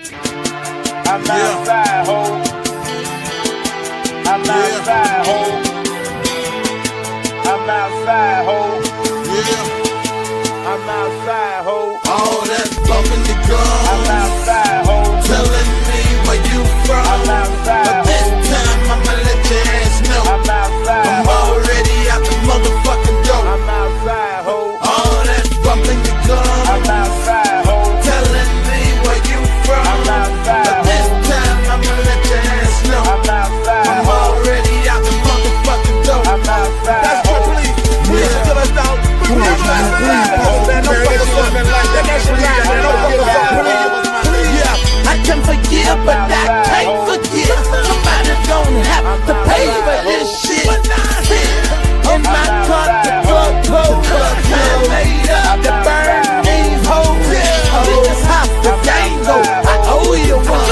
I'm outside, ho. I'm outside, ho. I'm outside, ho. Yeah. I'm outside, ho. All that bumping the gun. I'm outside, ho. Telling me where you from. I'm outside, but this time I'ma let your ass know. I'm outside, I'm already out the motherfucking door. I'm outside, ho. All that bumping the gun. I'm outside, ho. Telling me where you from. I'm outside, but this time I'ma let your ass know. I'm outside, I'm already out the motherfucking door. I'm outside. That's what police. Police to us out. Police to us out. Man, no fuckers up. That's right. Man, no fuckers up. Police. Yeah, I can forgive, but I can't forget. Somebody don't have to pay for this shit. In my car, the club closed. Made up to burn these hoes. This is how the game go. I owe you one.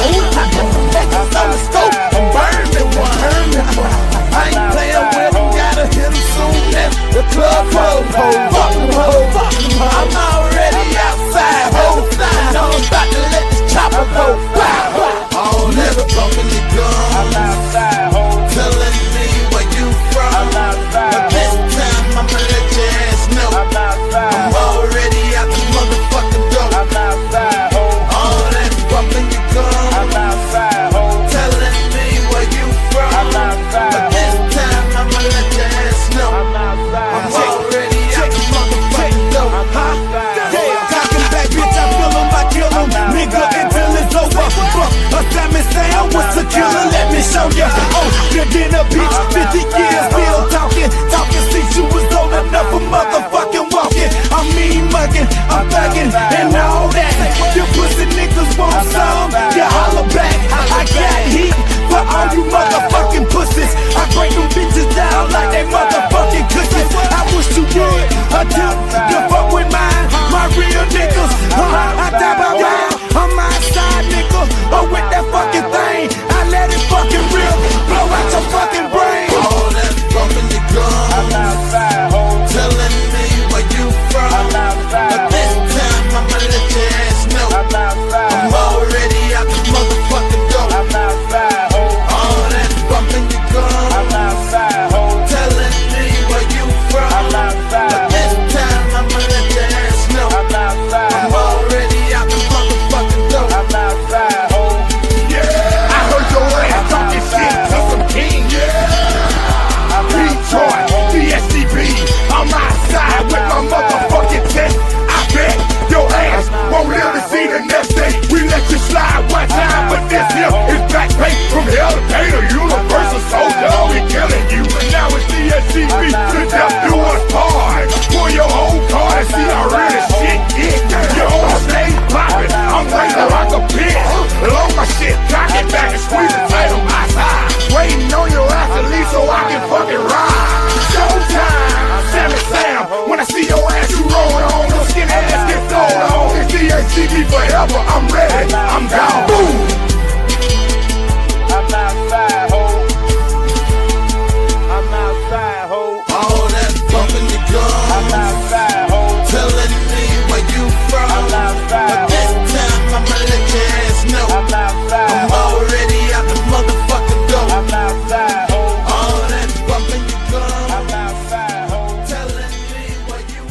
Niggas on the scope and burn me one. I ain't playing with them, gotta hit them soon as the club closed. Fuck them hoes. I'm already outside, hoes. And I'm about to let this chopper go. All that bumping the gun. I'm outside, ho. Telling me where you from. I'm outside, but this time I'ma let your ass know. I'm outside, I'm already out the motherfucking door. I'm outside, ho. All that bumping the gun. I'm outside, ho. Telling me where you from. I'm outside, but this time I'ma let your ass know. I'm outside, I'm already out the motherfucking door. I'm outside. Yeah, talking back, bitch, I feel him, I kill him. Nigga, until it's over. A Simon Sam was a killer, let me show ya. Oh, you did a bitch, 50 years, still talking. Talking since you was old enough for motherfucking walking. I mean mugging, I'm thugging, and all that. You pussy niggas want some, you holler back. I got heat for all you motherfucking pussies. I break them bitches down like they motherfucking cookies. I wish you would attempt to fuck with mine, my real niggas. I die by round, I'm outside, nigga. Oh, with that fucking thing, I let it fucking rip, blow out your fucking brain. All that bumping the gun. I'm outside, ho. Telling me where you from. I'm outside, but this time I'ma let your ass know. I'm outside, I'm already out the motherfucking door. I'm outside, ho. All that bumping the gun. I'm outside, ho. Telling me where you from. I'm outside, but this time I'ma let your ass know. I'm outside, I'm already out the motherfucking door. I'm outside, ho. I heard your ass talking shit to some king. Detroit, DSCB, I'm outside with my motherfucking test. I bet your ass won't live to see the next day. We let you slide one time, but this here is back pay from hell to pay the universal soldier. We killing you, but now it's DSCB to death do us part. Pull your whole card and see how real this shit is. Your whole stage popping, I'm waiting like a bitch. Load my shit, cock it back and squeeze it tight on my side. Waiting on your ass to leave so I can fucking ride. Showtime, Sammy Sam. When I see your ass, you roll on. Your skinny ass get thrown on. It's DHCB forever. I'm ready. I'm down. Boom. I'm outside, ho. I'm outside, ho. All that bumping the gun. I'm outside, ho. Telling me where you from. I'm outside, but this time I'ma let your ass know. I'm outside, I'm already out the motherfucking door. I'm outside, ho. All that bumping the gun. I'm outside, ho. Telling me where you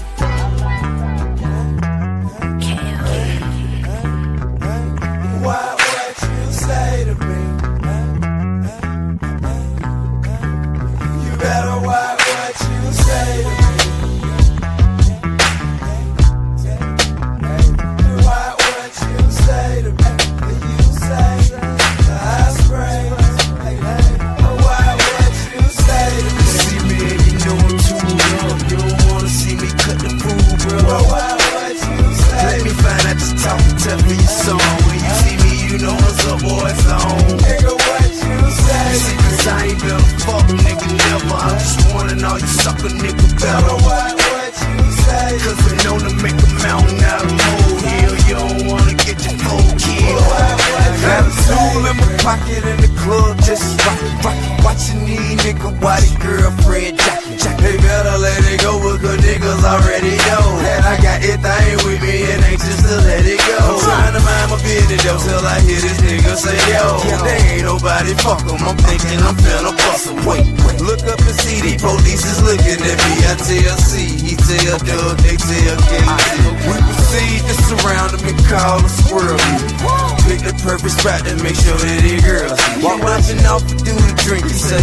business though till I hear this nigga say, yo, there ain't nobody fuck 'em. I'm thinking I'm finna bust 'em. Wait, look up and see the police is looking at me. I tell C, he tell Doug, they tell KT. We proceed to surround him and call a squirrel. Pick the perfect spot to make sure that they girls see. While watching off to do the drink, he say,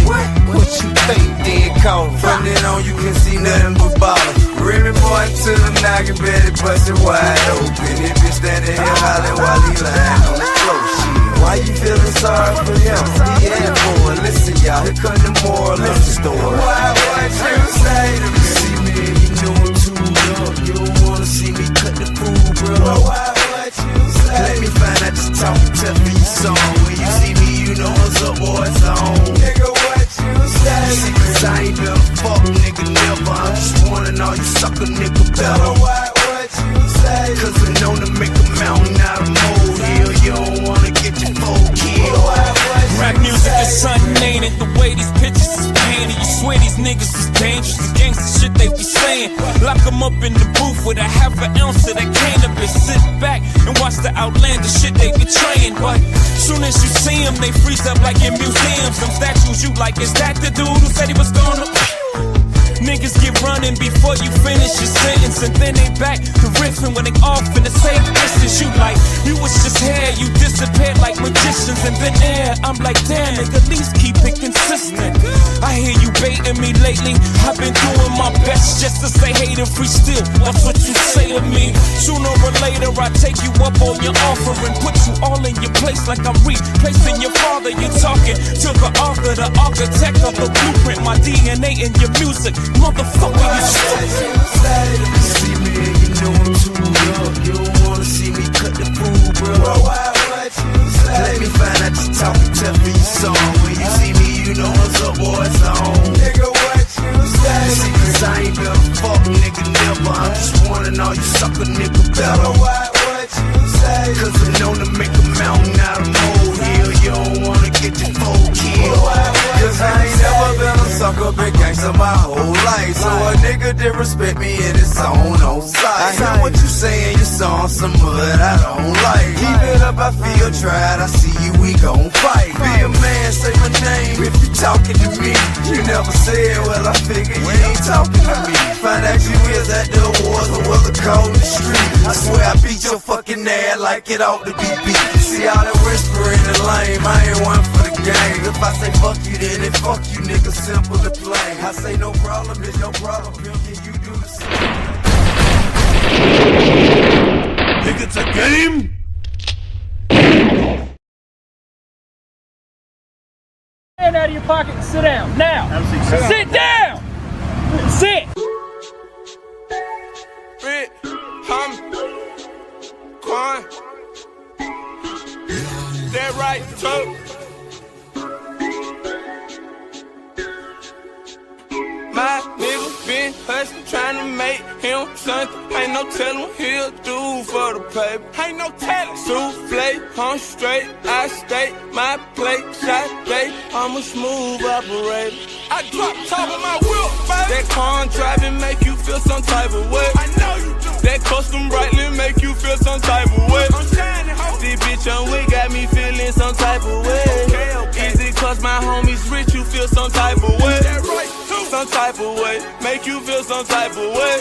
what you think? Then call him. From then on you can see nothing but bottom. Remy boy to the noggin, Betty bustin' wide open. If you standing here hollering while he lying on his floor, shit. Why you feeling sorry for him? He had for it. Listen, y'all, here come the moral of the story. Why would you say to me? See me and you know I'm too young. You don't wanna see me cut the food, bro. Why would you say? Let me find out just talking tough for your song. When you see me, you know what's up, boy, it's on. Nigga, what you say? See, cause I ain't been fuck, nigga, never. I'm just wanting all you sucker nigga better. Why would you say? Cause I'm known to make a mountain out of molehill. You don't wanna get your phone killed. Rap music is something, ain't it? The way these pictures is painted. You swear these niggas is dangerous. The gangsta shit they be saying. Lock them up in the booth with a half an ounce of that cannabis. Sit back and watch the outlandish shit they be trying. But soon as you see them, they freeze up like in museums. Some statues you like, is that the dude who said he was gonna... Niggas get running before you finish your sentence, and then they back to riffing when they off in the same distance. You like, you was just here, you disappeared like magicians, and then there, I'm like, damn, nigga, at least keep it consistent. I hear you baiting me lately, I've been doing my best just to stay hating free still. That's what you say to me. Sooner or later, I take you up on your offer and put you all in your place like I'm replacing your father. You talking to the author, the architect of the blueprint, my DNA in your music. Motherfucker, you see me and you know I'm too young. You don't wanna see me cut the food, bro. Why would you say? Let me find out you talking tough for your song. When you see me, you know what's up, boy, it's on. Nigga, what you say? See, cause I ain't been fuck, nigga, never. I'm just wanting all you sucker nigga better. Why would you say? Cause I'm known to make a mountain out of molehill. You don't wanna get your phone killed. Cause I ain't never been a sucker, big gangster my whole life. So a nigga did respect me in his own on sight. I hear what you saying, your song some mud I don't like. Keep it up, I feel tried, I see you, we gon' fight. Be a man, say my name if you talking to me. You never said, well I figure you ain't talking to me. Find out you is at the awards or was a cold in the street. I swear I beat your fucking ass like it ought to be beat. See all that whispering and lame, I ain't one for the game. If I say fuck you, then it fuck you, nigga, simple and plain. I say no problem, it's no problem, pimp, can you do the same? Think it's a game? Hand out of your pocket and sit down. Now! Sit down! Sit! Rick, Quan. That right, Tuck. My nigga been hustling, trying to make him something. Ain't no telling what he'll do for the paper. Ain't no telling. Souffle, I'm straight, I stay. My plate, shot day, I'm a smooth operator. I drop top of my wheel, baby. That car driving make you feel some type of way. I know you do. That custom brightly make you feel some type of way. I'm shining, ho. This bitch on we got me feeling some type of way. Okay. Is it cause my homies rich, you feel some type of way? That right, too. Some type of way, make you feel some type of way.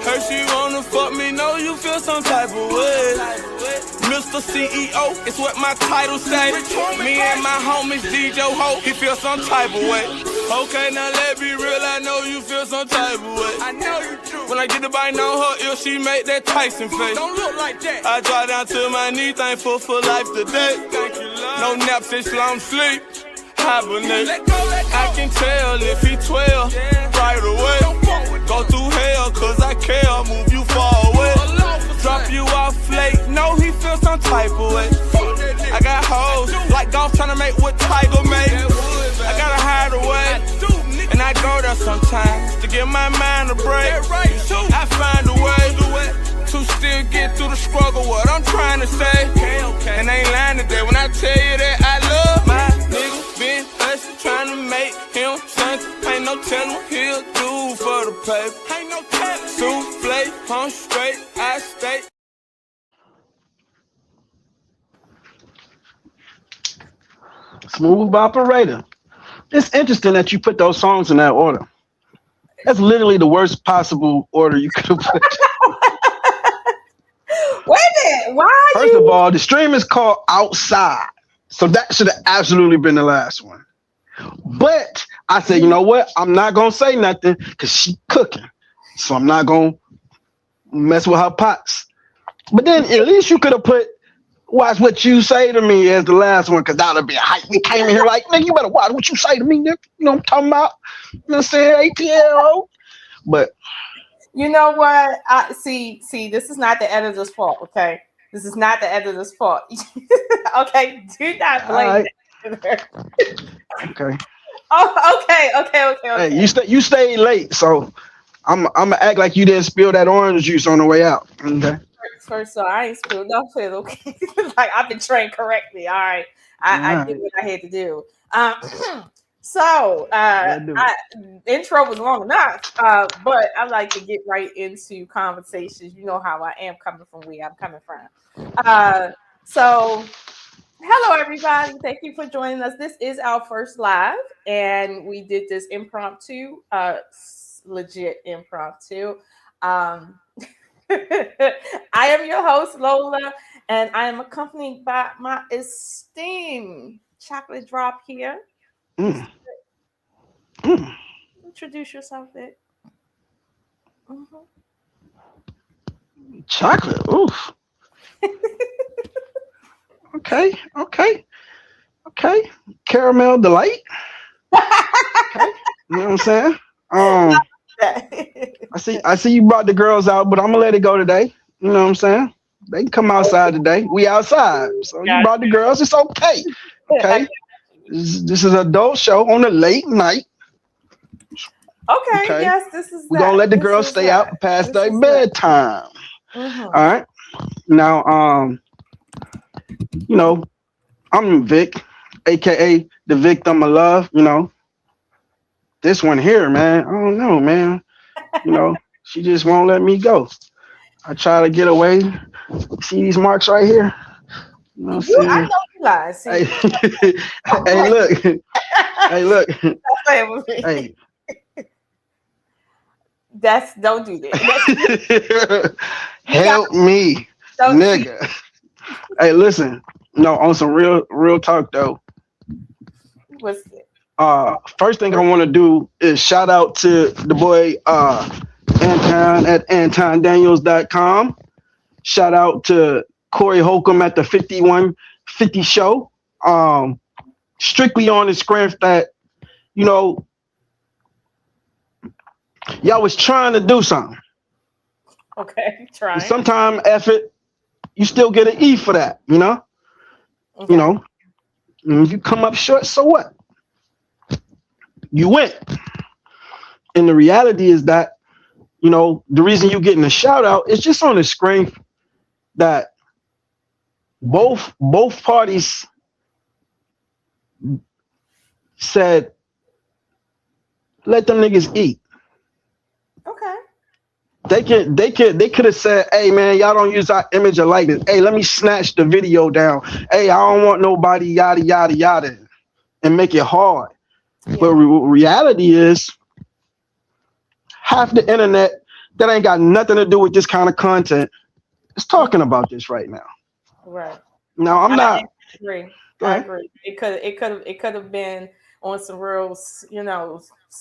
Her she wanna fuck me, know you feel some type of way. Mr. CEO, it's what my title say. Me and my homies DJ Ho, he feel some type of way. Okay, now let me real, I know you feel some type of way. I know you do. When I get the bite on her ear, she make that Tyson face. Don't look like that. I drop down to my knee, thankful for life today. Thank you, love. No nap since long sleep. Hibernate. Let go. I can tell if he 12 right away. Go through hell cause I care, move you far away. Drop you off late, know he feel some type of way. I got hoes like golf tryna make what Tiger made. I gotta hide away, and I go there sometimes to give my mind a break. I find a way to still get through the struggle, what I'm trying to say. And I ain't lying today when I tell you that I love my nigga. Been hustling, trying to make him something. Ain't no telling what he'll do for the paper. Ain't no telling. Souffle, I'm straight, I stay. Smooth operator. It's interesting that you put those songs in that order. That's literally the worst possible order you could have put. Wait a minute. Why are First of you? all, the stream is called Outside. So that should have absolutely been the last one. But I said, you know what? I'm not gonna say nothing because she cooking. So I'm not gonna mess with her pots. But then at least you could have put watch what you say to me as the last one, because that would be a hype. We came in here like, nigga, you better watch what you say to me, nigga. You know what I'm talking about? You know what I'm saying? ATL. But You know what? I see. This is not the editor's fault. Okay, this is not the editor's fault. Okay, do not all blame right, the editor. okay. Oh, okay. Hey, you stayed late, so I'm gonna act like you didn't spill that orange juice on the way out. Okay. First of all, I ain't spilled nothing. Okay, like I've been trained correctly. All right, All I did right. what I had to do. So That'll do. intro was long enough, but I like to get right into conversations. You know how I am coming from where I'm coming from. So hello everybody, thank you for joining us. This is our first live, and we did this impromptu, legit impromptu. Um, I am your host Lola, and I am accompanied by my esteemed chocolate drop here. Mm, mm. Introduce yourself, Vic. Mhm. Chocolate. Oof. Okay. Caramel delight. Okay. You know what I'm saying? I see you brought the girls out, but I'm gonna let it go today. You know what I'm saying? They can come outside today. We outside. So you Got brought the girls, it's okay. you. Okay. This is an adult show on a late night. Okay, Okay. yes, this is We're that. gonna let the This girls is stay that. out past This their is that. bedtime. Mhm. All right. Now, you know, I'm Vic, aka the victim of love. You know, this one here, man. I don't know, man. You know, she just won't let me go. I try to get away. See these marks right here? You know what I'm I saying? know you lie. Hey, See, hey, look. Hey, look. stop playing with me. Hey. Don't do that. You got Help me, don't cheat. nigga. Hey, listen. No, on some real talk though. What's it? First thing I want to do is shout out to the boy Anton at AntonDaniels.com. Shout out to Cory Holcomb at the 5150 show. Strictly on the script that, you know, y'all was trying to do something. Okay, And trying. sometime effort, you still get an E for that, you know? Okay. You know, and if you come up short, so what? You went. And the reality is that, you know, the reason you getting a shout out is just on the screen that both parties said, let them niggas eat. Okay. They could have said, hey man, y'all don't use our image or likeness. Hey, let me snatch the video down. Hey, I don't want nobody yada yada yada and make it hard. Yeah. But reality is half the internet that ain't got nothing to do with this kind of content is talking about this right now. Right. Now I'm not. Agree. Go I ahead. agree. It could have been on some real,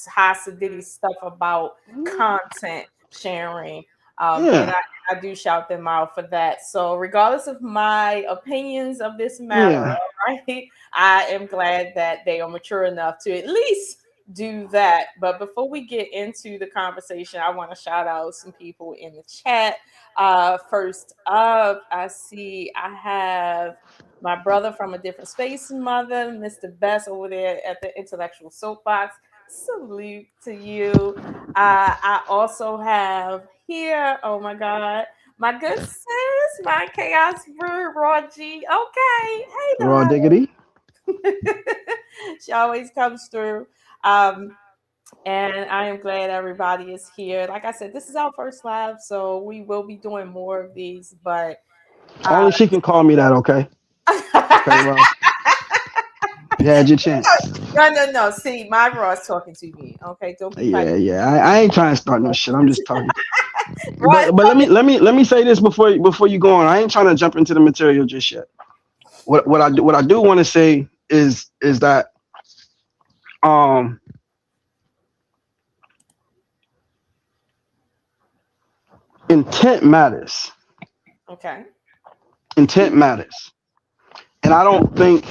high sedity stuff about content sharing. And Yeah, I do shout them out for that. So regardless of my opinions of this matter, yeah. all right, I am glad that they are mature enough to at least do that. But before we get into the conversation, I want to shout out some people in the chat. First up, I have my brother from a different space, mother, Mr. Best over there at the intellectual soapbox. Salute to you. I also have here, oh my God, my good sis, my chaos brew, Raw G. Okay, hey, Raw darling. diggity. She always comes through. Um, and I am glad everybody is here. Like I said, this is our first live, so we will be doing more of these, but Only she can call me that, okay? Okay, well. You had your chance. No. See, my Ross talking to me. Okay, don't be Yeah, fighting. yeah. I ain't trying to start no shit. I'm just talking. Ross, But let me say this before you go on. I ain't trying to jump into the material just yet. What I do want to say is that um intent matters. okay. Intent matters. And I don't think,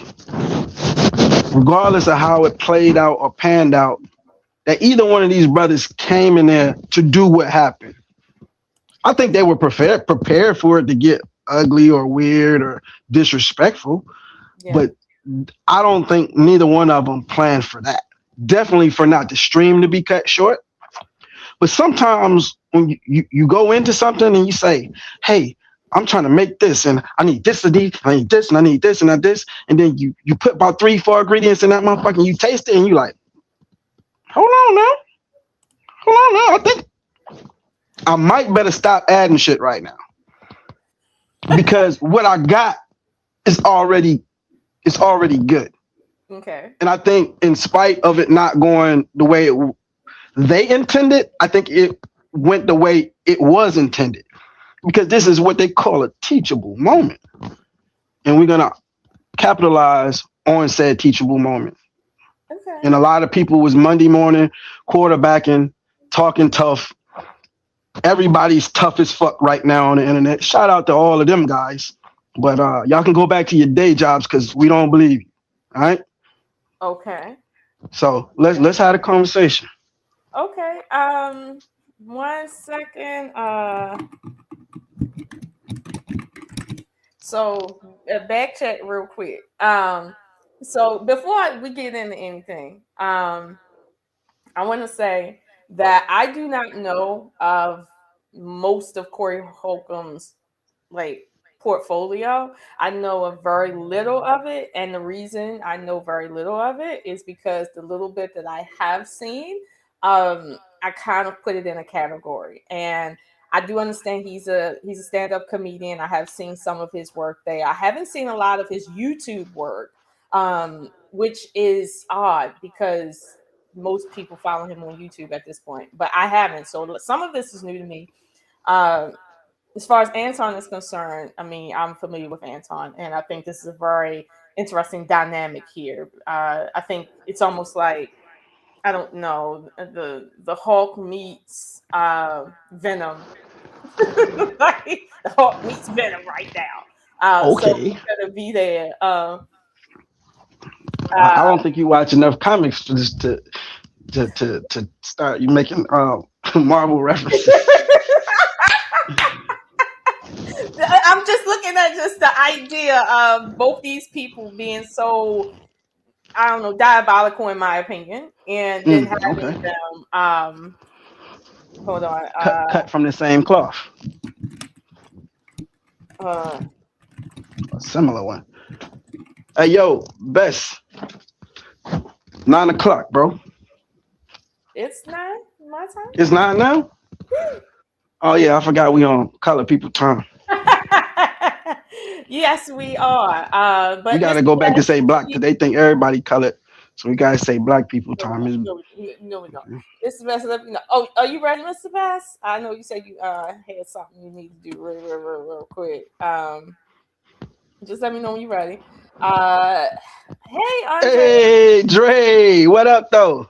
regardless of how it played out or panned out, that either one of these brothers came in there to do what happened. I think they were prepared for it to get ugly or weird or disrespectful, Yeah. but I don't think neither one of them planned for that. Definitely for not the stream to be cut short. But sometimes when you go into something and you say, hey, I'm trying to make this and I need this and I need this and I need this and that this, and then you put about 3-4 ingredients in that motherfucker and you taste it and you like, hold on now. I think I might better stop adding shit right now. Because what I got is already good. Okay. And I think in spite of it not going the way they intended, I think it went the way it was intended. Because this is what they call a teachable moment. And we're going to capitalize on said teachable moment. Okay. And a lot of people was Monday morning quarterbacking, talking tough. Everybody's tough as fuck right now on the internet. Shout out to all of them guys. But y'all can go back to your day jobs because we don't believe you. All right? Okay. So let's have a conversation. Okay. 1 second. So back check real quick. So before we get into anything, I want to say that I do not know of most of Corey Holcomb's like portfolio. I know of very little of it, and the reason I know very little of it is because the little bit that I have seen, I kind of put it in a category. And I do understand he's a stand-up comedian. I have seen some of his work there. I haven't seen a lot of his YouTube work, which is odd because most people follow him on YouTube at this point, but I haven't. So some of this is new to me. As far as Anton is concerned, I mean, I'm familiar with Anton, and I think this is a very interesting dynamic here. I think it's almost like, I don't know, the Hulk meets Venom. Like, the Hulk meets Venom right now. So Okay. we're gonna be there. I don't think you watch enough comics for this to start you making Marvel references. I'm just looking at just the idea of both these people being so, I don't know, diabolical in my opinion, and then having Okay. them hold on, Cut from the same cloth. uh A similar one. Hey yo, Bess. 9 o'clock, bro. it's not my time. It's 9 now? Oh yeah, I forgot we on color people time. Yes, we are. But We gotta Mr. go back to Best, say black because they think everybody colored. So we gotta say black people time is no, we don't. Mr. Best, let me know. Oh, are you ready, Mr. Best? I know you said you had something you need to do real quick. Just let me know when you're ready. Hey, Andre, Hey Dre, what up though?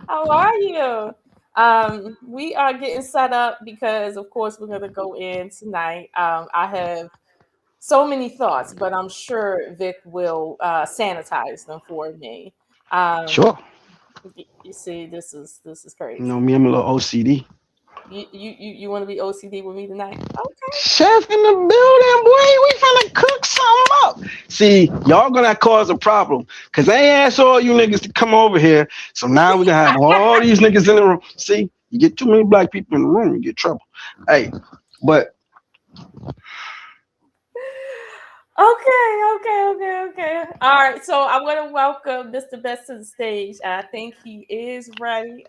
how are you? We are getting set up because, of course, we're gonna go in tonight. I have so many thoughts, but I'm sure Vic will sanitize them for me. Um, Sure. you see, this is You crazy. know me, I'm a little OCD. You want to be OCD with me tonight? Okay. Chef in the building, boy. We finna cook something up. See, y'all gonna cause a problem. Cause they ain't asked all you niggas to come over here. So now we're gonna have all these niggas in the room. See, you get too many black people in the room, you get trouble. Hey, but Okay. All right. So I want to welcome Mr. Best to the stage. I think he is ready.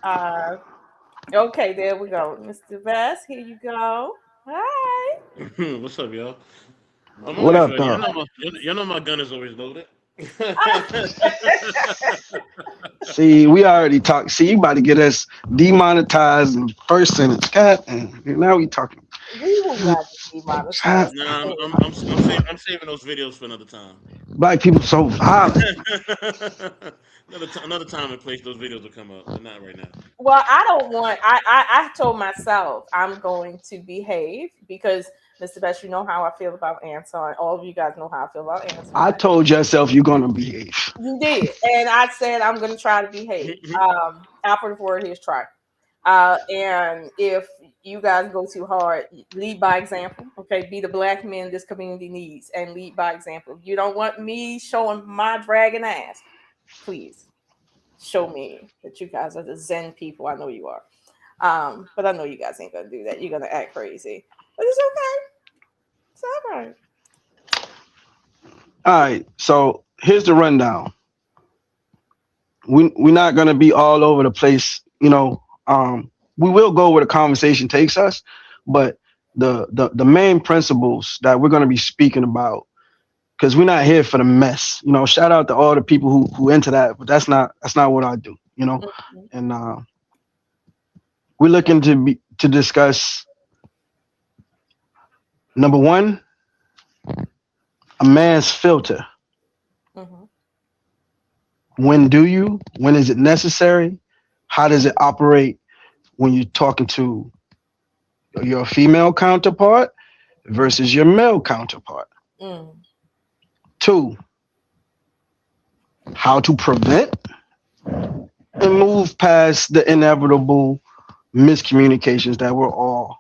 Okay, there we go. Mr. Best, here you go. Hi. What's up, y'all? I'm what always up, ready. dog? Y'all know my gun is always loaded. See, we already talked. See, you about to get us demonetized in first sentence. God, and now we talking. We will not be God, demonetized. Nah, Okay. I'm saving those videos for another time. black people so violent. Another time and place those videos will come up, but not right now. Well, I don't want. I told myself I'm going to behave because Mr. Best, you know how I feel about Anton. All of you guys know how I feel about Anton. I told yourself you're gonna behave. You did, and I said I'm going to try to behave. Operative word here is try. And if you guys go too hard, lead by example. Okay, be the black men this community needs, and lead by example. If you don't want me showing my dragon ass, please show me that you guys are the Zen people. I know you are. But I know you guys ain't gonna do that. You're gonna act crazy. But it's okay. It's all right. All right, so here's the rundown. We're not gonna be all over the place, you know. We will go where the conversation takes us, but the main principles that we're gonna be speaking about, because we're not here for the mess. You know, shout out to all the people who into that, but that's not what I do, you know. And we're looking to discuss number one, a man's filter. When is it necessary? How does it operate when you're talking to your female counterpart versus your male counterpart? 2, how to prevent and move past the inevitable miscommunications that we're all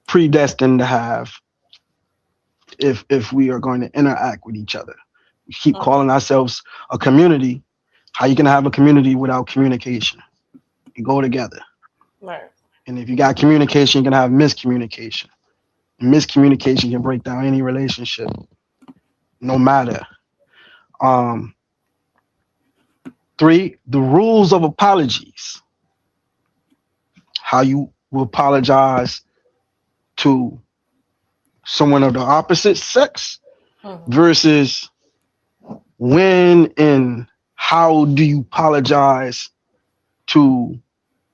predestined to have if we are going to interact with each other. We keep calling ourselves a community. How you gonna have a community without communication? You go together. Right. And if you got communication, you're gonna have miscommunication. And miscommunication can break down any relationship, no matter. 3, the rules of apologies. How you will apologize to someone of the opposite sex versus when and how do you apologize to,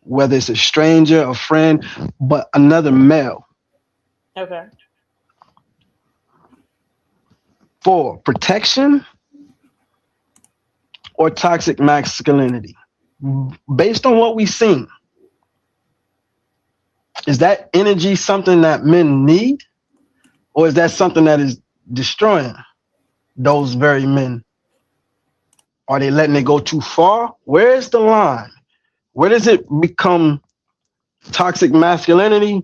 whether it's a stranger, a friend, but another male. Okay. 4, protection or toxic masculinity. Based on what we've seen, is that energy something that men need, or is that something that is destroying those very men? Are they letting it go too far? Where is the line? Where does it become toxic masculinity?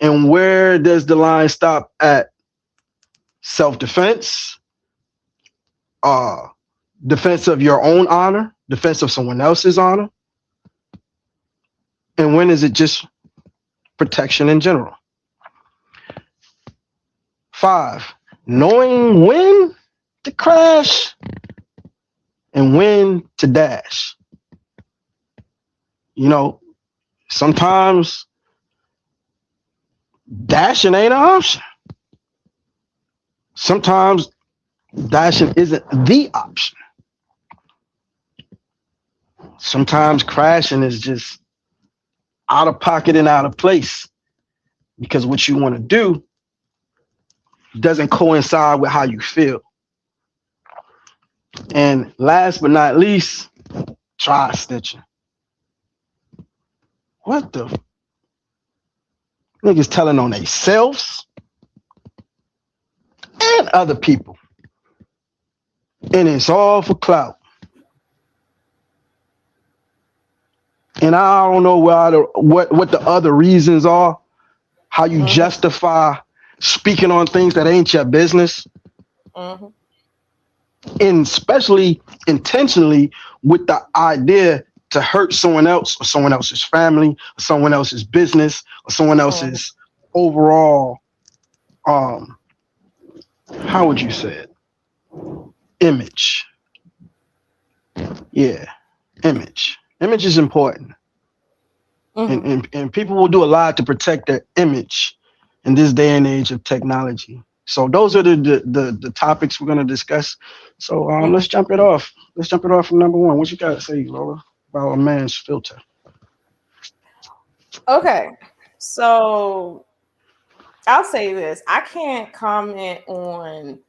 And where does the line stop at self-defense, defense of your own honor, defense of someone else's honor? And when is it just protection in general? 5, knowing when to crash and when to dash. You know, sometimes dashing ain't an option. Sometimes dashing isn't the option. Sometimes crashing is just out of pocket and out of place because what you want to do doesn't coincide with how you feel. And last but not least, try snitching. What the niggas telling on themselves and other people, and it's all for clout. And I don't know what the other reasons are. How you justify speaking on things that ain't your business. And especially intentionally with the idea to hurt someone else or someone else's family or someone else's business or someone else's overall, how would you say it? Image. Yeah, image. Image is important. And people will do a lot to protect their image in this day and age of technology. So those are the topics we're gonna discuss. So let's jump it off. Let's jump it off from number one. What you got to say, Lola, about a man's filter? Okay, so I'll say this: I can't comment on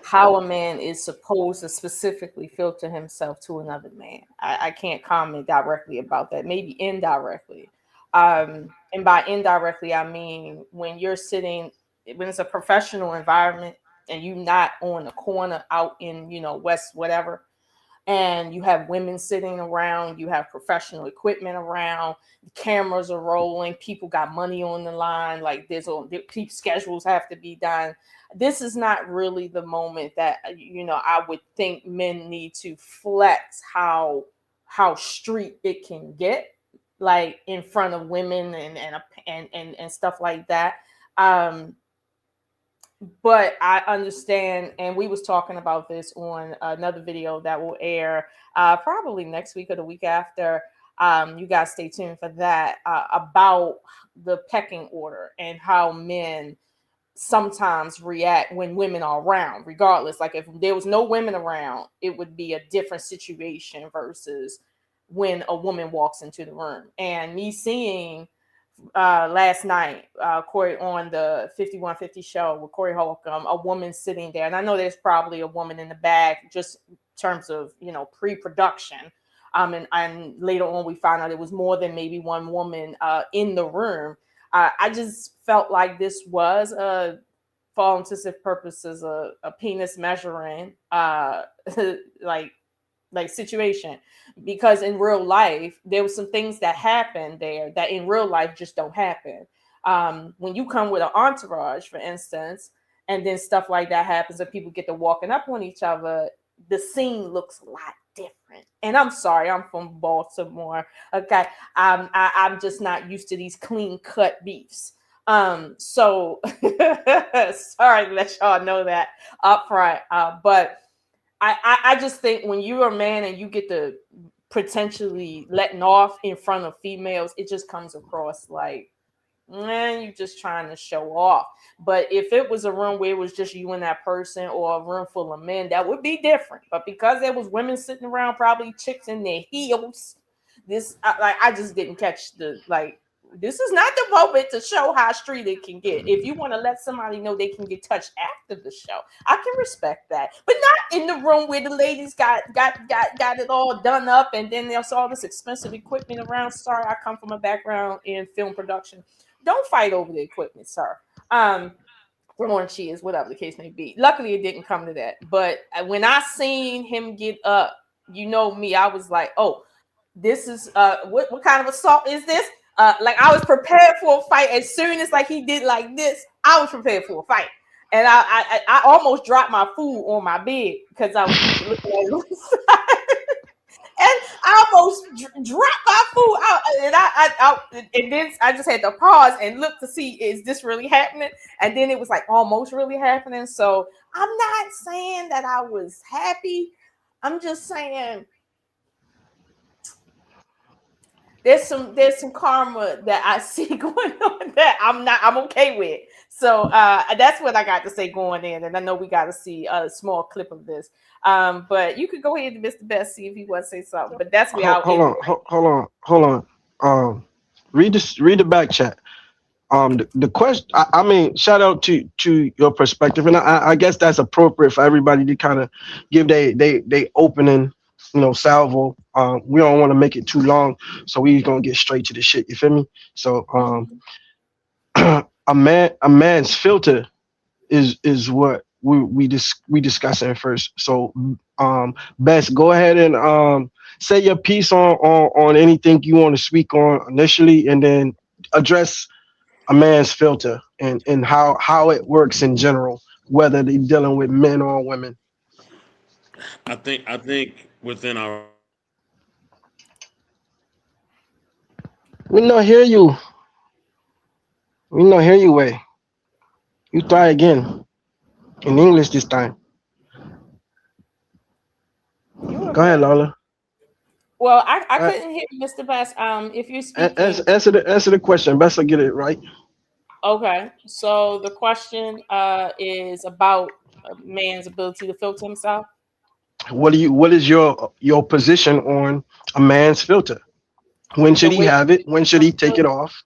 how a man is supposed to specifically filter himself to another man. I can't comment directly about that. Maybe indirectly. And by indirectly, I mean when you're sitting, when it's a professional environment and you're not on the corner out in, West, whatever, and you have women sitting around, you have professional equipment around, the cameras are rolling, people got money on the line, like schedules have to be done. This is not really the moment that I would think men need to flex how street it can get, like in front of women and stuff like that. But I understand, and we was talking about this on another video that will air probably next week or the week after. You guys stay tuned for that, about the pecking order and how men sometimes react when women are around, regardless. Like if there was no women around, it would be a different situation versus when a woman walks into the room. And me seeing last night, Cory, on the 5150 show with Cory Holcomb, a woman sitting there, and I know there's probably a woman in the back, just in terms of pre-production. And later on, we found out it was more than maybe one woman in the room. I just felt like this was for all intents and purposes, a penis measuring like situation, because in real life there was some things that happened there that in real life just don't happen. When you come with an entourage, for instance, and then stuff like that happens and people get to walking up on each other, the scene looks a lot different. And I'm sorry, I'm from Baltimore. Okay. I'm just not used to these clean cut beefs. So sorry to let y'all know that up front. But I just think when you're a man and you get to potentially letting off in front of females, it just comes across like, man, you just trying to show off. But if it was a room where it was just you and that person, or a room full of men, that would be different. But because there was women sitting around, probably chicks in their heels, I just didn't catch this is not the moment to show how street it can get. If you want to let somebody know they can get touched after the show, I can respect that, but not in the room where the ladies got it all done up, and then there's all this expensive equipment around. Sorry, I come from a background in film production. Don't fight over the equipment, sir. Throwing cheers, whatever the case may be. Luckily, it didn't come to that. But when I seen him get up, me, I was like, oh, this is what kind of assault is this? Like I was prepared for a fight. As soon as he did like this, I was prepared for a fight. And I almost dropped my food on my bed because I was looking at it. And I almost dropped my food out, and then I just had to pause and look to see, is this really happening? And then it was like almost really happening. So I'm not saying that I was happy. I'm just saying there's some karma that I see going on that I'm okay with. So that's what I got to say going in, and I know we got to see a small clip of this. But you could go ahead and Mr. Best see if he wants to say something. But that's where hold on. Read the back chat. The question. I mean, shout out to your perspective, and I guess that's appropriate for everybody to kind of give they opening, salvo. We don't want to make it too long, so we gonna get straight to the shit. You feel me? So a man's filter is what we discussing first. So Best, go ahead and say your piece on anything you want to speak on initially, and then address a man's filter and how it works in general, whether they're dealing with men or women. I think within our We not hear you. We not hear you, way. You try again in English this time. Go ahead, Lola. Well, I couldn't hear Mr. Best. If you speak, Answer the question. Best to get it right. Okay, so the question is about a man's ability to filter himself. What is your position on a man's filter? When The should he way have it? When should he take it off?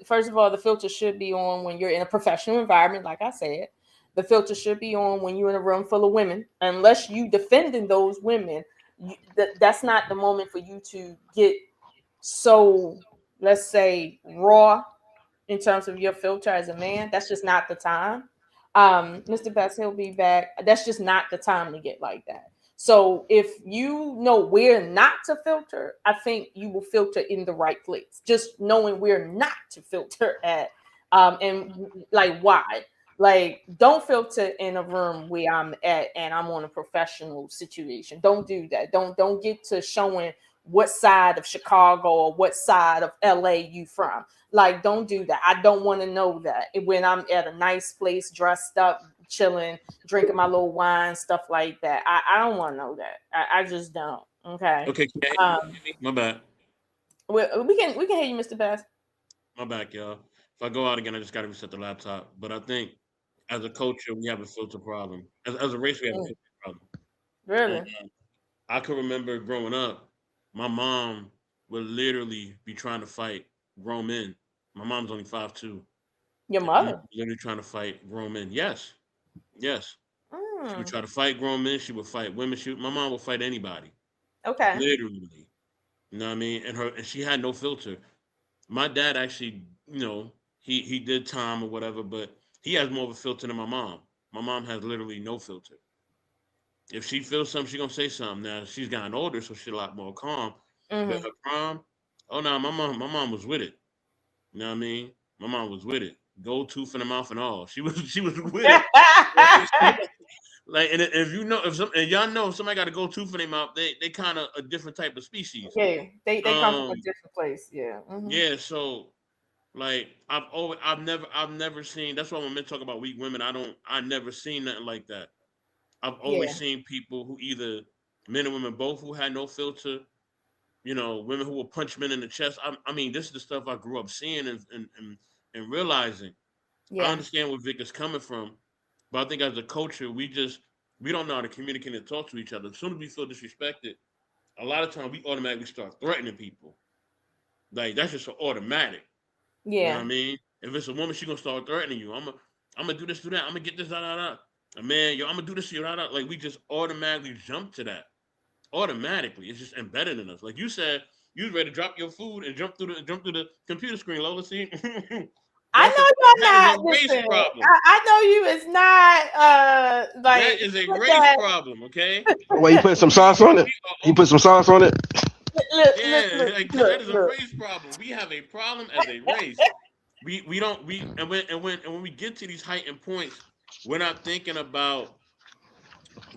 first of all, the filter should be on when you're in a professional environment, like I said. The filter should be on when you're in a room full of women, unless you defending those women. That's not the moment for you to get so, let's say, raw in terms of your filter as a man. That's just not the time. Mr. Best, he'll be back. That's just not the time to get like that. So if you know where not to filter, I think you will filter in the right place. Just knowing where not to filter at, and like why. Like, don't filter in a room where I'm at and I'm on a professional situation. Don't do that. Don't get to showing what side of Chicago or what side of LA you from. Like, don't do that. I don't want to know that when I'm at a nice place, dressed up, chilling, drinking my little wine, stuff like that. I don't want to know that. I just don't. Okay. Okay, can you Um, hear me? My bad. we can hear you, Mr. Best. My bad, y'all. If I go out again, I just got to reset the laptop. But I think as a culture, we have a filter problem. As a race, we have a Mm, filter problem. And really? I can remember growing up, my mom would literally be trying to fight grown men. My mom's only 5'2", Your and my mom mother? was literally trying to fight grown men. Yes, yes. She would Mm, try to fight grown men. She would fight women. My mom would fight anybody, okay. literally. You know what I mean? And she had no filter. My dad actually, he did time or whatever, but he has more of a filter than my mom. My mom has literally no filter. If she feels something, she gonna say something. Now she's gotten older, so she's a lot more calm. But Mm-hmm. her prime, oh no, my mom was with it. You know what I mean? My mom was with it. Gold tooth in the mouth and all. She was with it. Like, and if you know, if some and y'all know, if somebody got a gold tooth in their mouth, they kind of a different type of species. Yeah, they come from a Um, different place. Yeah. Hmm. yeah. So like I've never seen. That's why when men talk about weak women, I never seen nothing like that. I've always Yeah. seen people who either men and women both who had no filter. Women who will punch men in the chest. I mean, this is the stuff I grew up seeing and realizing. I Yeah. understand where Vic is coming from, but I think as a culture, we don't know how to communicate and talk to each other. As soon as we feel disrespected, a lot of times we automatically start threatening people. Like that's just automatic. You know what Yeah. I mean? If it's a woman, she gonna start threatening you. I'm gonna do this, do that. I'm gonna get this, da da da. A man, yo, I'm gonna do this, da da. Like we just automatically jump to that. Automatically, it's just embedded in us. Like you said, you was ready to drop your food and jump through the computer screen. Lola, see, I that's a know you're that is not. a race Listen, problem. I know you is not. That Like, is a put race that. problem. Okay, Well, he put some sauce on it. we are He over. put some sauce on it. Look, look, Yeah, look, like look, that is a look. race problem. We have a problem as a race. We don't we and when we get to these heightened points, we're not thinking about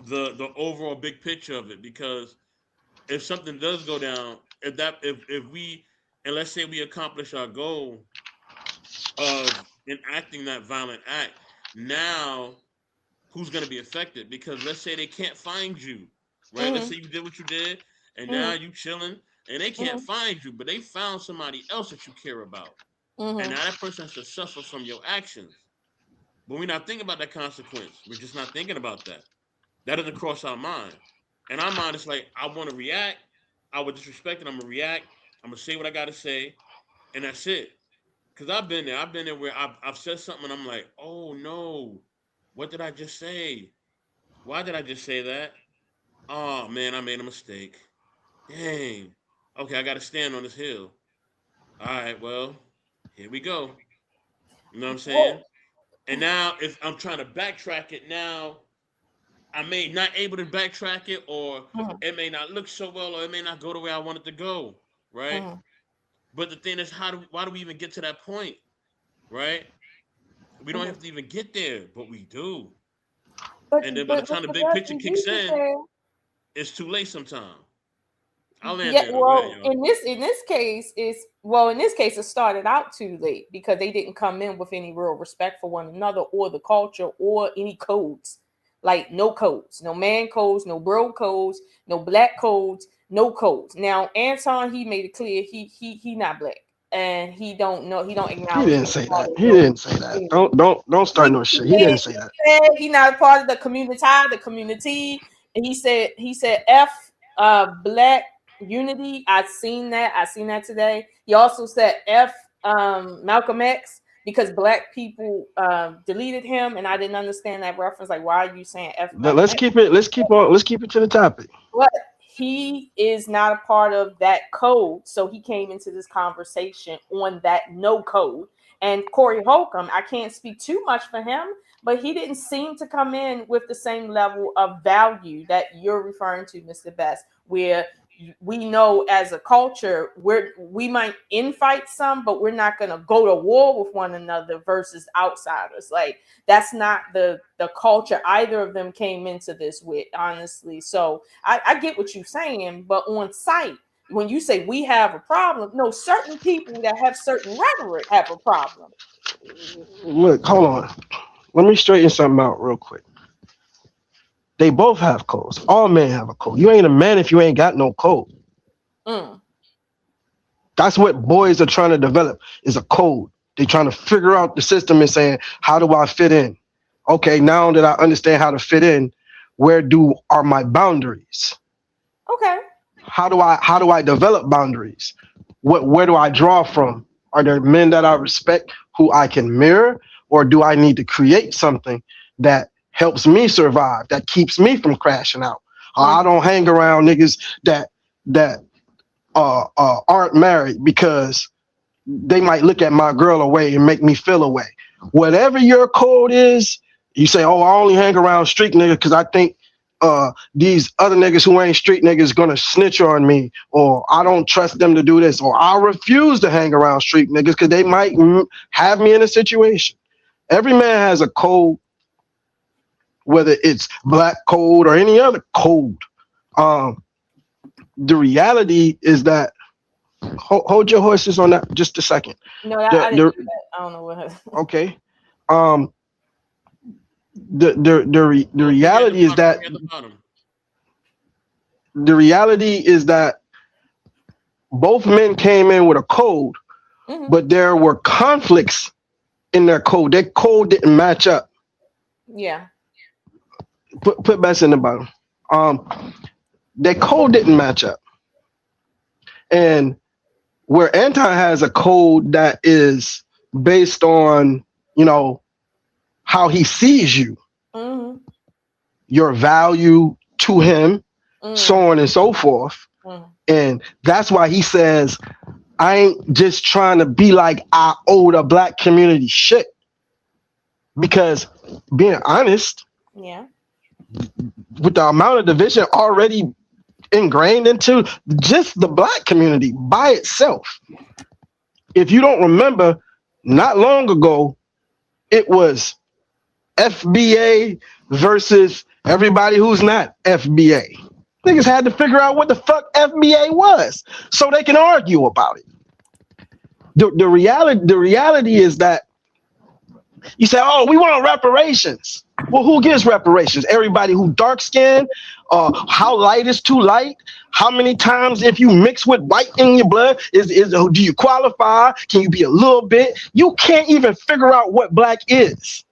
the overall big picture of it because if something does go down, if we and let's say we accomplish our goal of enacting that violent act, now who's going to be affected? Because let's say they can't find you, right? Let's Mm-hmm, say you did what you did, and now mm-hmm, you chilling, and they can't mm-hmm, find you, but they found somebody else that you care about, and mm-hmm. now that person has to suffer from your actions. But we're not thinking about that consequence. We're just not thinking about that. That doesn't cross our mind. And our mind is like, I want to react. I would disrespect it. I'm gonna react. I'm gonna say what I gotta say, and that's it. Cause I've been there. I've been there where I've said something and I'm like, oh no, what did I just say? Why did I just say that? Oh man, I made a mistake. Dang. Okay, I gotta stand on this hill. All right, well, here we go. You know what I'm saying? Well, And now if I'm trying to backtrack it now, I may not able to backtrack it, or mhm, it may not look so well, or it may not go the way I want it to go, right? mhm, But the thing is, why do we even get to that point, right? We don't mhm. have to even get there, but we do. But And then by the but time the Mr. big picture Bessie, kicks Jesus in, said, it's too late sometimes. I'll land yeah. there though. Go ahead, Well, y'all. in this case, it started out too late because they didn't come in with any real respect for one another or the culture or any codes. Like no codes, no man codes, no bro codes, no black codes, no codes. Now Anton, he made it clear he not black. and he don't know, he don't He acknowledge. didn't say that. He didn't say that. Don't start no shit. He didn't say that. He said he's not a part of the community, and he said F black unity. I seen that today. He also said F Malcolm X because black people deleted him, and I didn't understand that reference. Like, why are you saying F? Let's keep it to the topic. But he is not a part of that code, so he came into this conversation on that no code. And Cory Holcomb, I can't speak too much for him, but he didn't seem to come in with the same level of value that you're referring to, Mr. Best, where we know as a culture we might infight some, but we're not going to go to war with one another versus outsiders. Like, that's not the culture either of them came into this with, honestly. So I get what you're saying, but on site, when you say we have a problem, no, certain people that have certain rhetoric have a problem. Look, hold on. Let me straighten something out real quick. They both have codes. All men have a code. You ain't a man if you ain't got no code. That's what boys are trying to develop, is a code. They're trying to figure out the system and saying, how do I fit in? Okay, now that I understand how to fit in, where are my boundaries? Okay. How do I develop boundaries? Where do I draw from? Are there men that I respect who I can mirror, or do I need to create something that helps me survive, that keeps me from crashing out? I don't hang around niggas that aren't married because they might look at my girl away and make me feel away. Whatever your code is, you say, oh, I only hang around street niggas because I think these other niggas who ain't street niggas gonna snitch on me, or I don't trust them to do this, or I refuse to hang around street niggas because they might have me in a situation. Every man has a code, whether it's black code or any other code. The reality is that, hold your horses on that just a second. No, I didn't do that. I don't know what. Okay. The reality is that both men came in with a code, but there were conflicts in their code. Their code didn't match up. Yeah. Put Bess in the bottom. Their code didn't match up. And where Anton has a code that is based on, how he sees you, your value to him, so on and so forth. And that's why he says, I ain't just trying to be like I owe the black community shit. Because being honest, with the amount of division already ingrained into just the black community by itself, if you don't remember, not long ago, it was FBA versus everybody who's not FBA. Niggas had to figure out what the fuck FBA was so they can argue about it. The reality is that you say, oh, we want reparations. Well, who gives reparations? Everybody who dark skinned? How light is too light? How many times if you mix with white in your blood, do you qualify? Can you be a little bit? You can't even figure out what black is.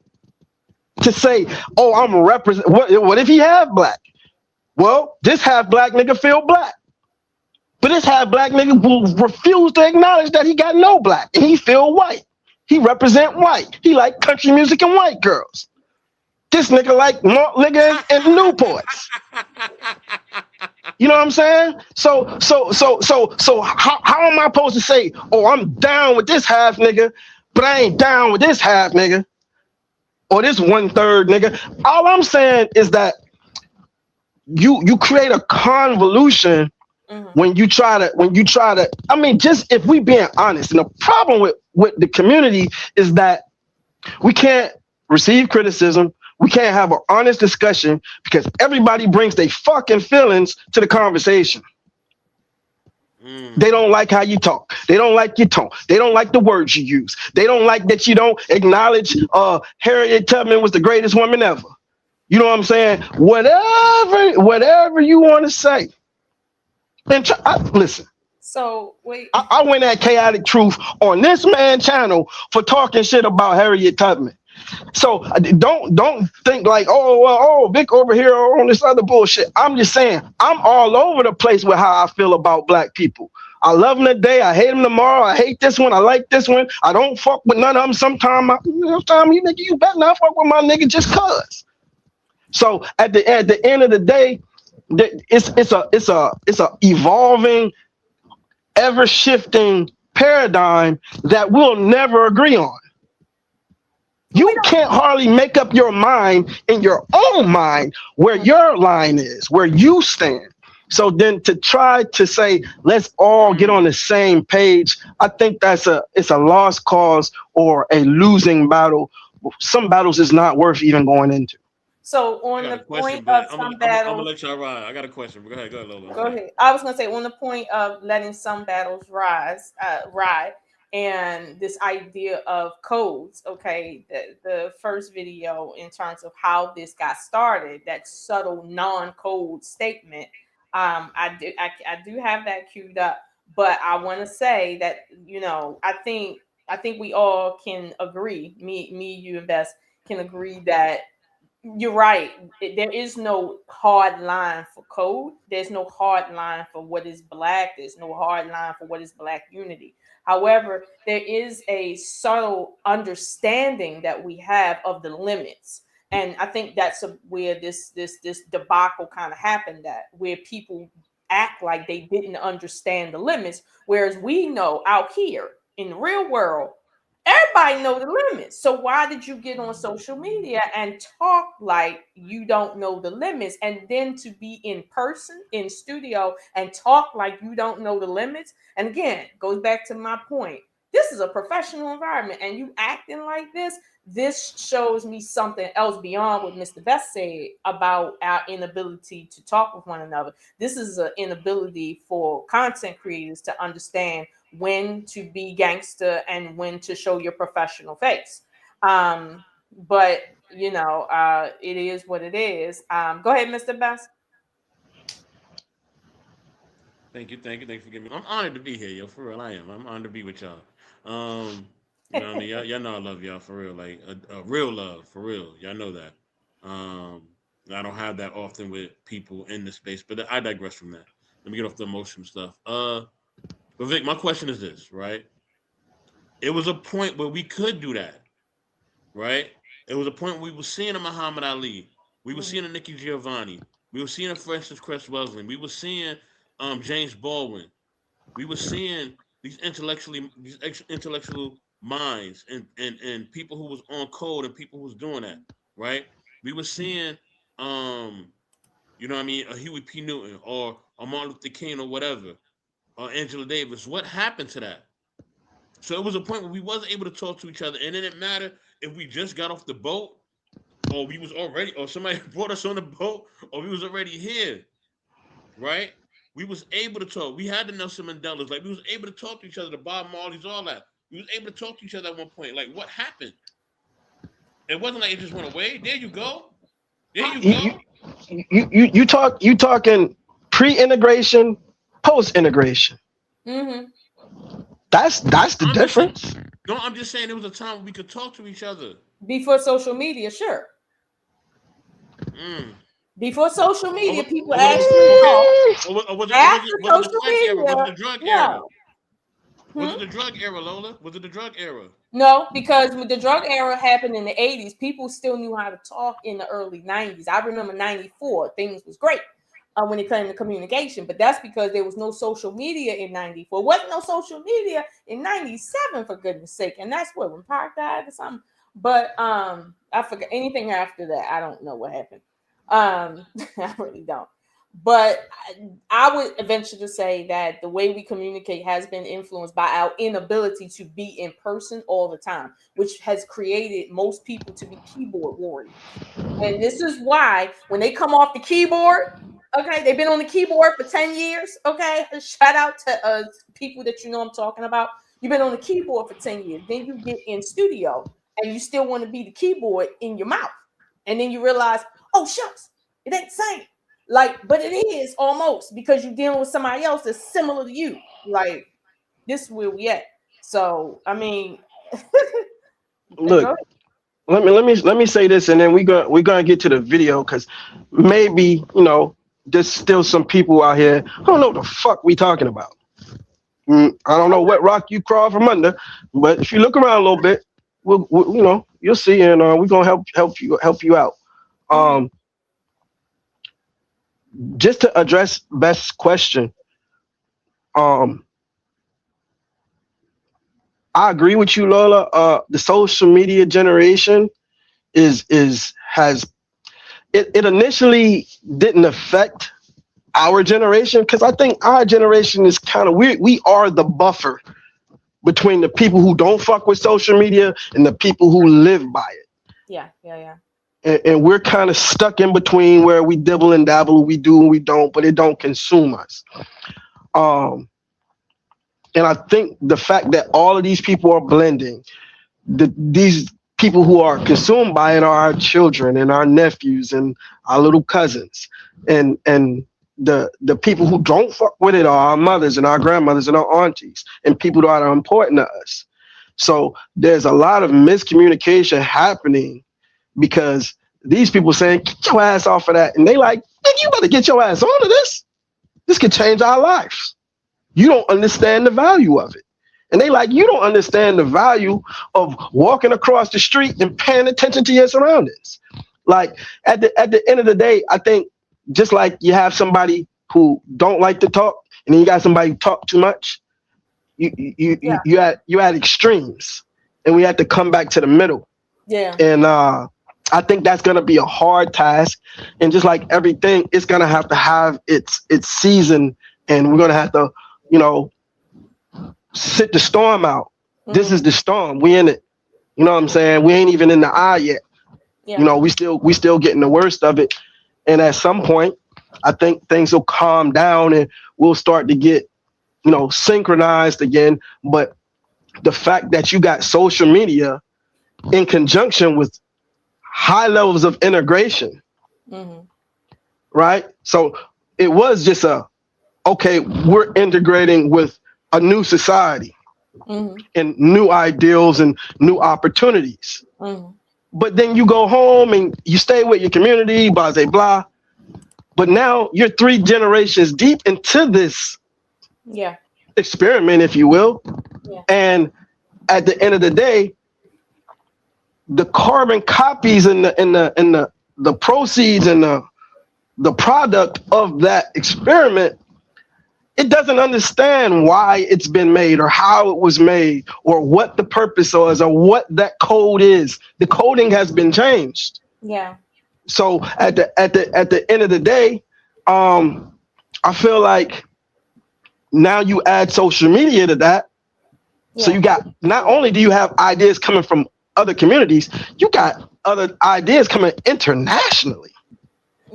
To say, oh, I'm a represent. What if he have black? Well, this half black nigga feel black. But this half black nigga will refuse to acknowledge that he got no black and he feel white. He represent white. He like country music and white girls. This nigga like malt liquor and Newports. You know what I'm saying? So how am I supposed to say, oh, I'm down with this half nigga, but I ain't down with this half nigga, or this 1/3 nigga? All I'm saying is that you create a convolution when you try to. I mean, just if we being honest, and the problem with the community is that we can't receive criticism. We can't have an honest discussion because everybody brings their fucking feelings to the conversation. They don't like how you talk. They don't like your tone. They don't like the words you use. They don't like that you don't acknowledge Harriet Tubman was the greatest woman ever. You know what I'm saying? Whatever you want to say. And listen. So wait. I went at Chaotic Truth on this man channel for talking shit about Harriet Tubman. So don't think like, oh well, oh Vic over here on this other bullshit. I'm just saying I'm all over the place with how I feel about black people. I love them today. I hate them tomorrow. I hate this one. I like this one. I don't fuck with none of them. Sometimes you nigga, you better not fuck with my nigga just cause. So at the end of the day, it's a evolving, ever shifting paradigm that we'll never agree on. You can't hardly make up your mind in your own mind where your line is, where you stand. So then to try to say, let's all get on the same page, I think it's a lost cause or a losing battle. Some battles is not worth even going into. So on the point of some I'm battles, gonna let y'all ride. I got a question. Go ahead, Lola. go ahead. I was gonna say on the point of letting some battles ride, and this idea of codes. Okay, the first video in terms of how this got started, that subtle non-code statement. I do have that queued up, but I want to say that I think we all can agree. Me, you, and Bess can agree that. You're right. There is no hard line for code. There's no hard line for what is black. There's no hard line for what is black unity. However, there is a subtle understanding that we have of the limits. And I think that's where this debacle kind of happened, that where people act like they didn't understand the limits, whereas we know out here in the real world, everybody know the limits. So why did you get on social media and talk like you don't know the limits, and then to be in person in studio and talk like you don't know the limits? And again, goes back to my point. This is a professional environment, and you acting like this shows me something else beyond what Mr. Best said about our inability to talk with one another. This is an inability for content creators to understand when to be gangster and when to show your professional face. But it is what it is. Go ahead, Mr. Best. Thank you for giving me. I'm honored to be here, yo. For real, I am. I'm honored to be with y'all. You know what I mean? Y'all know I love y'all for real, like a real love for real. Y'all know that. I don't have that often with people in this space, but I digress from that. Let me get off the emotional stuff. But Vic, my question is this, right? It was a point where we could do that, right? It was a point where we were seeing a Muhammad Ali. We were seeing a Nikki Giovanni. We were seeing a Francis Cress Welsing. We were seeing James Baldwin. We were seeing these intellectual minds and people who was on code and people who was doing that, right? We were seeing you know what I mean, a Huey P. Newton or a Martin Luther King or whatever, or Angela Davis. What happened to that? So it was a point where we wasn't able to talk to each other, and it didn't matter if we just got off the boat, or we was already, or somebody brought us on the boat, or we was already here, right? We was able to talk. We had the Nelson Mandelas, like we was able to talk to each other, the Bob Marleys, all that. We was able to talk to each other at one point. Like, what happened? It wasn't like it just went away. There you go. There you go. You talking pre-integration, post-integration. Mm-hmm. That's the difference. No, I'm just saying there was a time when we could talk to each other. Before social media, sure. Before social media, people actually talk. Was After it social media, was it the drug era? Was Hmm? it the drug era, Lola? Was it the drug era? No, because when the drug era happened in the 80s, people still knew how to talk in the early 90s. I remember 94, things was great when it came to communication, but that's because there was no social media in 94. Wasn't no social media in 97, for goodness sake. And that's what, when Park died or something. But I forgot anything after that. I don't know what happened. I really don't. But I would eventually say that the way we communicate has been influenced by our inability to be in person all the time, which has created most people to be keyboard warriors. And this is why when they come off the keyboard, okay, they've been on the keyboard for 10 years, okay? Shout out to people that you know I'm talking about. You've been on the keyboard for 10 years. Then you get in studio and you still want to be the keyboard in your mouth. And then you realize, oh, shucks, it ain't the same. Like, but it is almost because you're dealing with somebody else that's similar to you. Like, this is where we at. So, I mean, Look, let me say this, and then we're gonna get to the video because maybe there's still some people out here who don't know what the fuck we talking about. I don't know what rock you crawl from under, but if you look around a little bit, we'll you'll see, and we're gonna help you out. Just to address Beth's question, I agree with you, Lola. The social media generation has it initially didn't affect our generation because I think our generation is kind of weird. We are the buffer between the people who don't fuck with social media and the people who live by it. Yeah. And we're kind of stuck in between where we dibble and dabble, we do and we don't, but it don't consume us. And I think the fact that all of these people are blending, these people who are consumed by it are our children and our nephews and our little cousins, and the people who don't fuck with it are our mothers and our grandmothers and our aunties and people that are important to us. So there's a lot of miscommunication happening because these people saying, get your ass off of that. And they like, you better get your ass onto this. This could change our lives. You don't understand the value of it. And they like, you don't understand the value of walking across the street and paying attention to your surroundings. Like at the end of the day, I think just like you have somebody who don't like to talk and then you got somebody who talk too much, you at extremes, and we have to come back to the middle. Yeah. And I think that's going to be a hard task. And just like everything, it's going to have its season, and we're going to have to, sit the storm out. Mm-hmm. This is the storm. We in it. You know what I'm saying? We ain't even in the eye yet. Yeah. We still getting the worst of it. And at some point, I think things will calm down and we'll start to get, synchronized again. But the fact that you got social media in conjunction with high levels of integration, mm-hmm. right? So it was just we're integrating with a new society, mm-hmm. and new ideals and new opportunities. Mm-hmm. But then you go home and you stay with your community, blah, blah, blah. But now you're 3 generations deep into this experiment, if you will. Yeah. And at the end of the day, the carbon copies and the proceeds and the product of that experiment, it doesn't understand why it's been made or how it was made or what the purpose was or what that code is. The coding has been changed. Yeah. So at the end of the day, I feel like now you add social media to that. Yeah. So you got, not only do you have ideas coming from other communities, you got other ideas coming internationally.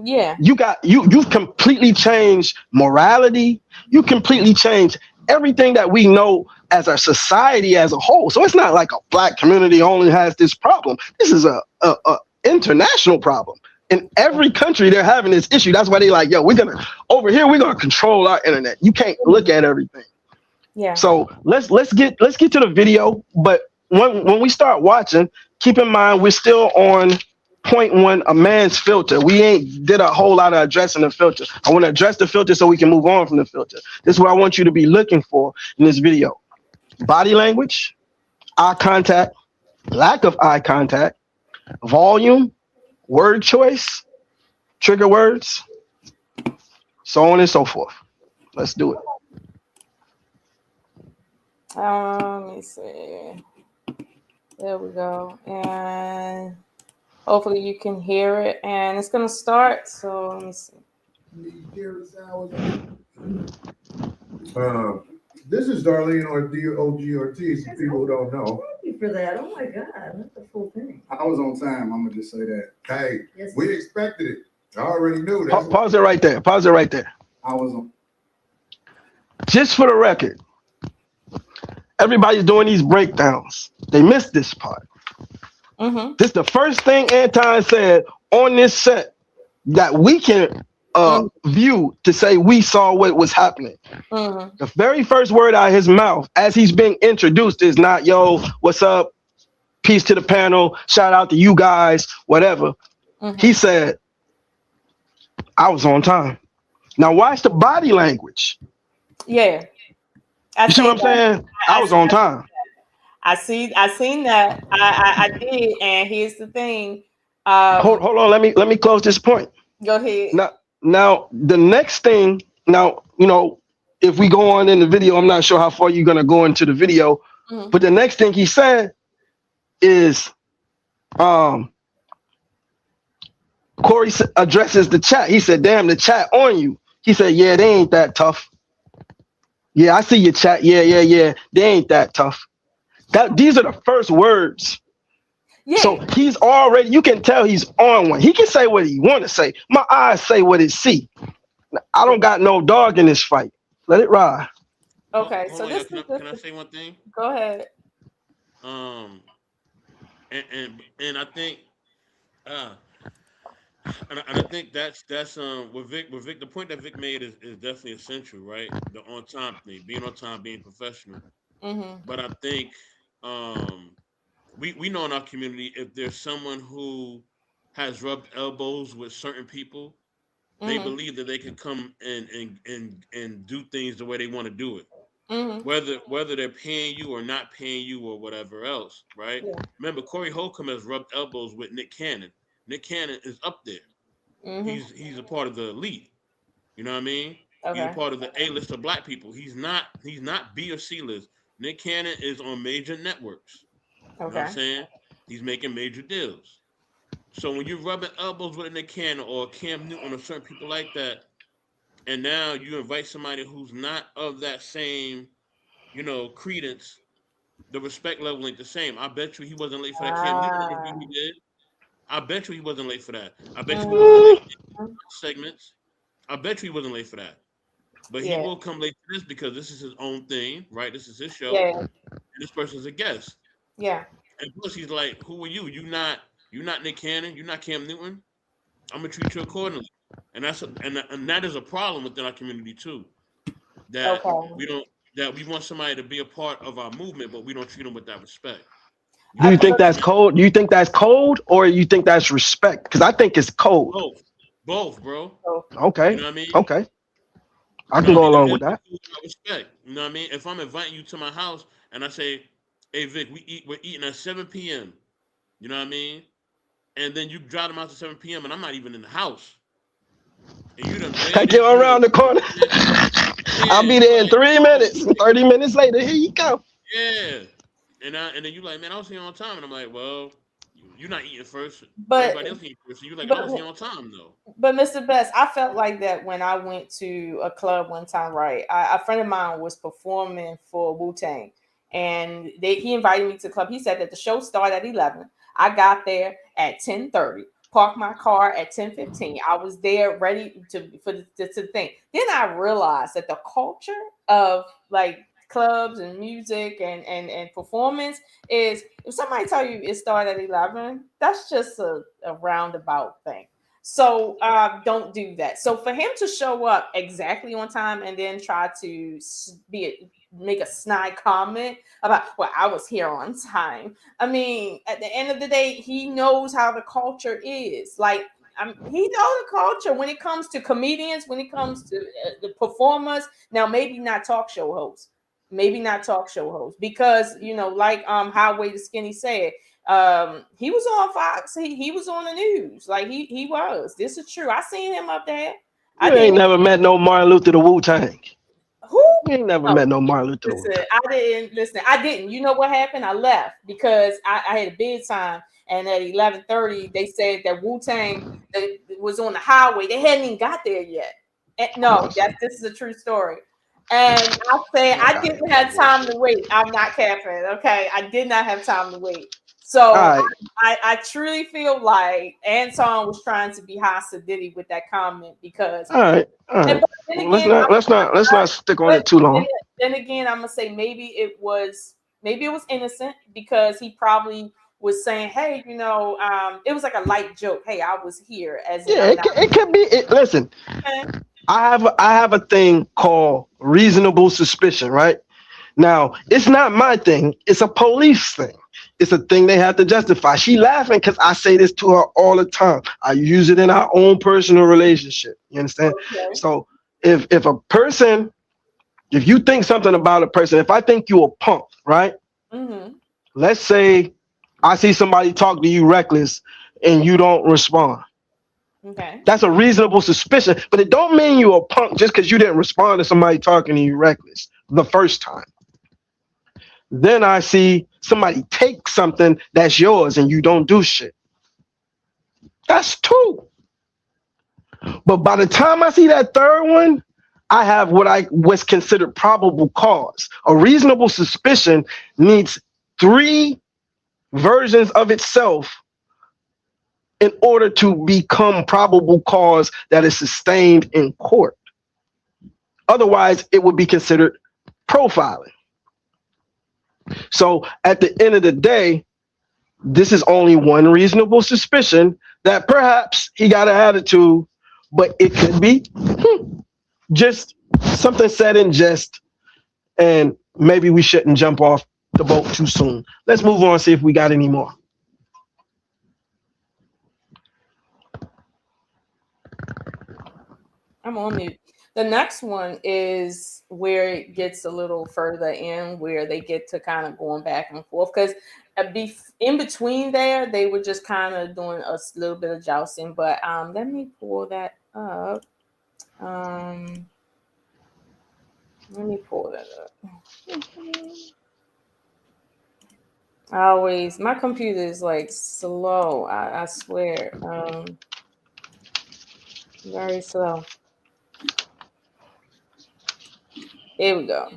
Yeah. You've completely changed morality. You completely changed everything that we know as a society as a whole. So it's not like a black community only has this problem. This is a international problem. In every country, they're having this issue. That's why they like, we're gonna control our internet. You can't look at everything. Yeah. So let's get to the video. But when we start watching, keep in mind we're still on point 1, a man's filter. We ain't did a whole lot of addressing the filter. I want to address the filter so we can move on from the filter. This is what I want you to be looking for in this video: body language, eye contact, lack of eye contact, volume, word choice, trigger words, so on and so forth. Let's do it. Let me see. There we go. And hopefully you can hear it. And it's going to start. So let me see. This is Darlene Ortiz, some people who don't know. Thank you for that. Oh my God, that's the full thing. I was on time. I'm going to just say that. Hey, yes, we expected it. I already knew that. Pause it right there. I was on. Just for the record, everybody's doing these breakdowns. They missed this part. Mm-hmm. This is the first thing Anton said on this set that we can view to say we saw what was happening. Mhm. The very first word out of his mouth as he's being introduced is not, yo, what's up? Peace to the panel. Shout out to you guys, whatever. He said, I was on time. Now watch the body language. Yeah. You see what I'm saying? I was on time. I seen that. I did, and here's the thing. Hold on. Let me close this point. Go ahead. Now the next thing. Now if we go on in the video, I'm not sure how far you're gonna go into the video, but the next thing he said is, Cory addresses the chat. He said, "Damn, the chat on you." He said, "Yeah, they ain't that tough. Yeah, I see your chat. Yeah. They ain't that tough." These are the first words. Yeah. So he's already, you can tell he's on one. He can say what he want to say. My eyes say what it see. I don't got no dog in this fight. Let it ride. Okay, Hold so on, this can I say one thing? Go ahead. And I think and I think that's what Vic the point that Vic made is definitely essential, right? The on time thing, being on time, being professional. But I think we know in our community, if there's someone who has rubbed elbows with certain people, they believe that they can come and do things the way they want to do it. Whether they're paying you or not paying you or whatever else, right? Yeah. Remember, Corey Holcomb has rubbed elbows with Nick Cannon. Nick Cannon is up there. He's a part of the elite. You know what I mean? He's a Okay. part of the A list of black people. He's not B or C list. Nick Cannon is on major networks. You know what I'm Okay. saying? He's making major deals. So when you're rubbing elbows with a Nick Cannon or Cam Newton or certain people like that, and now you invite somebody who's not of that same, credence, the respect level ain't the same. I bet you he wasn't late for that Cam Newton interview he did. I bet you he wasn't late for that. I bet you he wasn't late for segments. I bet you he wasn't late for that. But he Yeah. will come late to this because this is his own thing, right? This is his show. Yeah. And this person's a guest. Yeah. And plus he's like, who are you? You not Nick Cannon, you're not Cam Newton. I'm gonna treat you accordingly. And that is a problem within our community too. That Okay. we want somebody to be a part of our movement, but we don't treat them with that respect. Do you think that's cold? Do you think that's cold, or you think that's respect? Because I think it's cold. Both, bro. Okay. You know what I mean? Okay. I can go along with that. Respect. You know what I mean? If I'm inviting you to my house and I say, "Hey Vic, we're eating at 7 p.m." You know what I mean? And then you drive them out to 7 p.m. and I'm not even in the house. And you done I get around the corner. I'll be there in 3 minutes. 30 minutes later, here you go. Yeah. And then you like, man, I was here on time. And I'm like, well, you're not eating first. But everybody else eating first. So you're like, I was here on time though. But Mr. Best, I felt like that when I went to a club one time, right? A friend of mine was performing for Wu-Tang, and he invited me to the club. He said that the show started at 11. I got there at 10:30. Parked my car at 10:15. I was there ready for the thing. Then I realized that the culture of like clubs and music and performance is, if somebody tell you it started at 11, that's just a roundabout thing. So don't do that. So for him to show up exactly on time and then try to make a snide comment about, well, I was here on time. I mean, at the end of the day, he knows how the culture is. Like, he knows the culture when it comes to comedians, when it comes to the performers. Now, maybe not talk show hosts. Because like Highway to Skinny said, he was on Fox. He was on the news. Like he was. This is true. I seen him up there. You ain't never met no Martin Luther the Wu-Tang. Who? You ain't never met no Martin Luther. Listen, I didn't. You know what happened? I left because I had a bedtime, and at 11:30 they said that Wu-Tang was on the highway. They hadn't even got there yet. And this is a true story. And I said I didn't have time to wait. I'm not capping. Okay, I did not have time to wait. So right. I truly feel like Anton was trying to be hostile Diddy with that comment because. All right. Again, let's not stick on it too long. Then again, I'm gonna say maybe it was innocent because he probably was saying, hey, it was like a light joke. Hey, I was here as in Yeah, I'm not. it could be. Listen, Okay. I have a thing called reasonable suspicion, right? Now, it's not my thing. It's a police thing. It's a thing they have to justify. She laughing because I say this to her all the time. I use it in our own personal relationship. You understand? Okay. So if you think something about a person, if I think you a punk, right? Mm-hmm. Let's say I see somebody talk to you reckless and you don't respond. Okay. That's a reasonable suspicion, but it don't mean you a punk just because you didn't respond to somebody talking to you reckless the first time. Then I see somebody take something that's yours and you don't do shit. That's two. But by the time I see that third one, I have what's considered probable cause. A reasonable suspicion needs 3 versions of itself in order to become probable cause that is sustained in court. Otherwise, it would be considered profiling. So at the end of the day, this is only one reasonable suspicion that perhaps he got an attitude, but it could be just something said in jest, and maybe we shouldn't jump off the boat too soon. Let's move on, see if we got any more. I'm on mute. The next one is where it gets a little further in, where they get to kind of going back and forth. Because in between there, they were just kind of doing a little bit of jousting. But let me pull that up. Let me pull that up. My computer is like slow. I swear. Very slow. Here we go.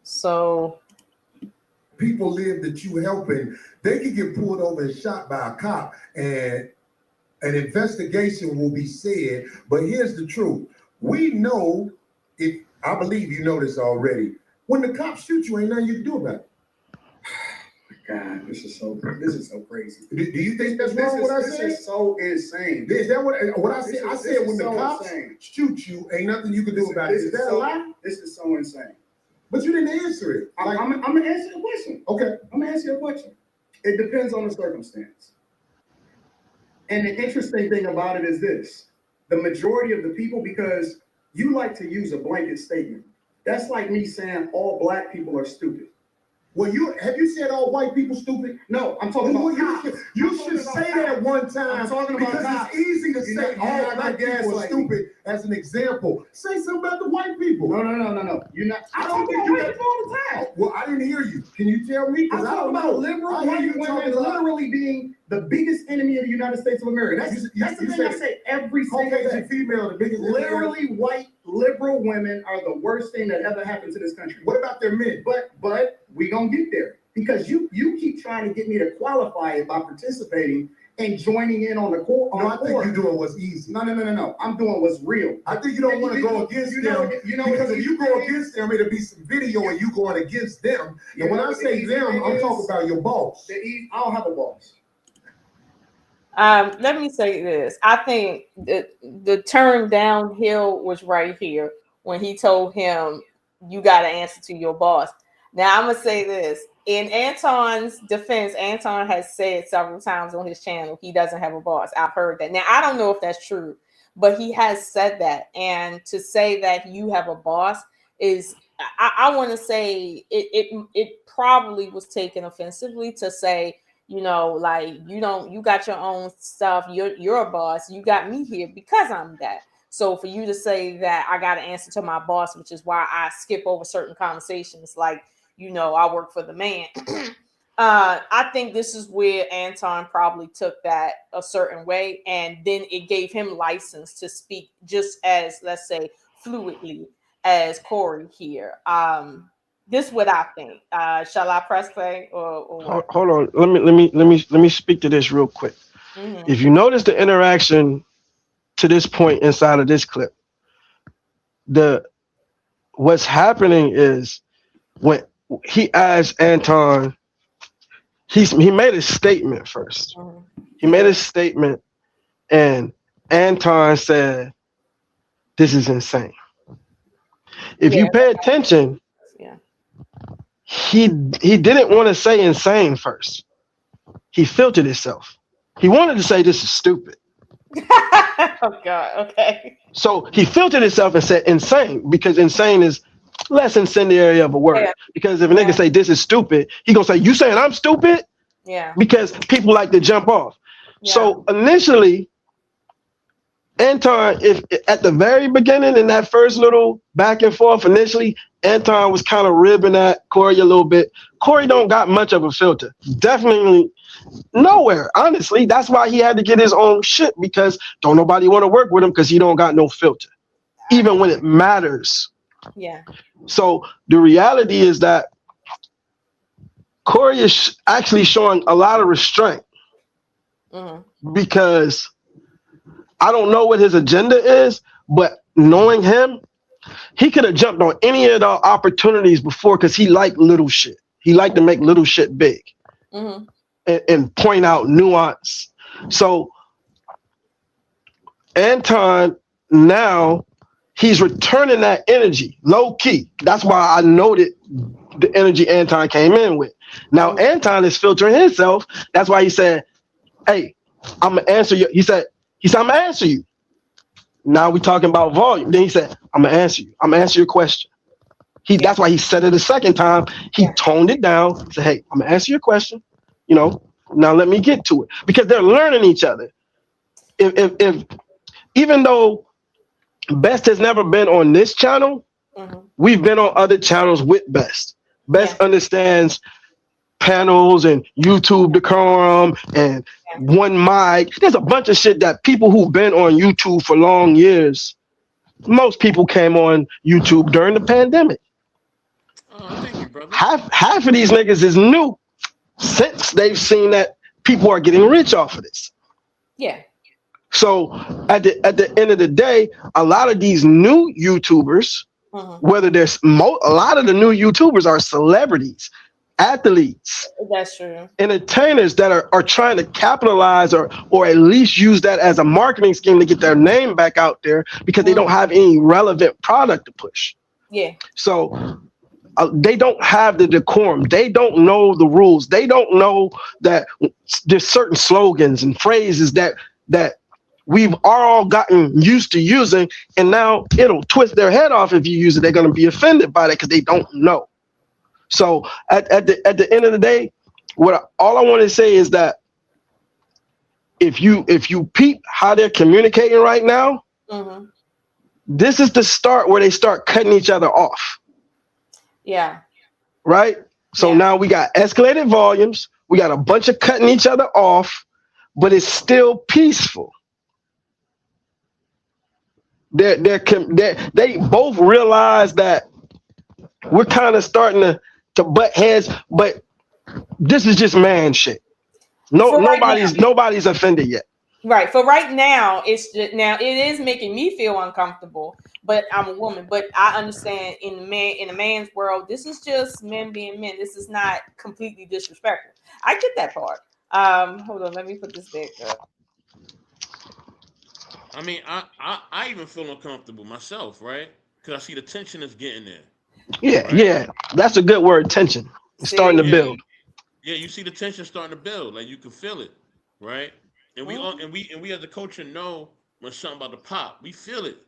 So people live that you helping, they could get pulled over and shot by a cop, and an investigation will be said. But here's the truth. We know, I believe you know this already, when the cops shoot you, ain't nothing you can do about it. God, this is so crazy. Do you think that's wrong what I said? This is so insane. Is that what I said? I said when the cops shoot you, ain't nothing you can do about it. Is that a lie? This is so insane. But you didn't answer it. I'm gonna answer the question. Okay. I'm gonna answer your question. It depends on the circumstance. And the interesting thing about it is this: the majority of the people, because you like to use a blanket statement. That's like me saying all black people are stupid. Well, have you said all white people stupid? No, I'm talking about cops. You should say that one time. I'm talking about because cops. it's easy to say all black people are stupid as an example. Say something about the white people. No. You're not. I don't think you get all the time. Well, I didn't hear you. Can you tell me? I'm talking about liberal white women literally being the biggest enemy of the United States of America. That's the thing I say every single day. Caucasian female, the biggest. Literally, white liberal women are the worst thing that ever happened to this country. What about their men? But we gonna get there because you keep trying to get me to qualify it by participating and joining in on the court. I think you're doing what's easy. No. I'm doing what's real. I think you don't want to go against them because if you go against them, it'll be some video of you going against them. And when I say them, I'm talking about your boss. I don't have a boss. Let me say this. I think the turn downhill was right here when he told him, you got to answer to your boss. Now, I'm going to say this. In Anton's defense, Anton has said several times on his channel he doesn't have a boss. I've heard that. Now, I don't know if that's true, but he has said that. And to say that you have a boss is, I want to say it probably was taken offensively to say, you got your own stuff. You're a boss. You got me here because I'm that. So for you to say that I got to answer to my boss, which is why I skip over certain conversations, like, I work for the man. I think this is where Anton probably took that a certain way. And then it gave him license to speak just as, let's say, fluidly as Cory here. This is what I think. Shall I press play or what? Hold on. Let me speak to this real quick. Mm-hmm. If you notice the interaction to this point inside of this clip, what's happening is when he asked Anton, he made a statement first. Mhm. He made a statement, and Anton said, "This is insane." If Yeah, you pay attention, yeah. he didn't want to say insane first. He filtered himself. He wanted to say this is stupid. Oh God. Okay. So he filtered himself and said insane because insane is less incendiary of a word. Yeah. Because if a nigga say this is stupid, he gonna say you saying I'm stupid Yeah. because people like to jump off. Yeah. So initially, Anton, if at the very beginning in that first little back and forth, initially Anton was kind of ribbing at Cory a little bit. Cory don't got much of a filter. Definitely nowhere. Honestly, that's why he had to get his own shit because don't nobody want to work with him because he don't got no filter, even when it matters. Yeah. So the reality is that Cory is actually showing a lot of restraint because I don't know what his agenda is, but knowing him, he could have jumped on any of the opportunities before because he liked little shit. He liked to make little shit big and point out nuance. So Anton now he's returning that energy low key. That's why I noted the energy Anton came in with. Now Anton is filtering himself. That's why he said, "Hey, I'm gonna answer you." He said, "I'm gonna answer you." Now we talking about volume. Then he said, "I'm gonna answer you. I'm gonna answer your question." That's why he said it a second time. He toned it down. Said, "Hey, I'm gonna answer your question. Now let me get to it," because they're learning each other. If even though Best has never been on this channel, we've been on other channels with Best. Best understands panels and YouTube decorum and one mic. There's a bunch of shit that people who've been on YouTube for long years, most people came on YouTube during the pandemic. Oh, thank you, brother. Half of these niggas is new since they've seen that people are getting rich off of this. Yeah. So at the end of the day, a lot of these new YouTubers, whether there's a lot of the new YouTubers are celebrities, athletes, That's true, entertainers that are trying to capitalize or at least use that as a marketing scheme to get their name back out there because they don't have any relevant product to push. Yeah. So they don't have the decorum. They don't know the rules. They don't know that there's certain slogans and phrases that we've all gotten used to using, and now it'll twist their head off if you use it. They're going to be offended by that because they don't know. So at the end of the day, all I want to say is that if you peep how they're communicating right now, this is the start where they start cutting each other off. Yeah. Right? So now we got escalated volumes. We got a bunch of cutting each other off, but it's still peaceful. They both realize that we're kind of starting to butt heads, but this is just man shit. Nobody's offended yet. Right. For right now, it is making me feel uncomfortable, but I'm a woman. But I understand in a man's world, this is just men being men. This is not completely disrespectful. I get that part. Hold on, let me put this back up. I mean, I even feel uncomfortable myself, right? Because I see the tension is getting there. Yeah, right? Yeah. That's a good word, tension. It's starting to build. Yeah, you see the tension starting to build. Like you can feel it, right? And we as a culture know when something about to pop. We feel it.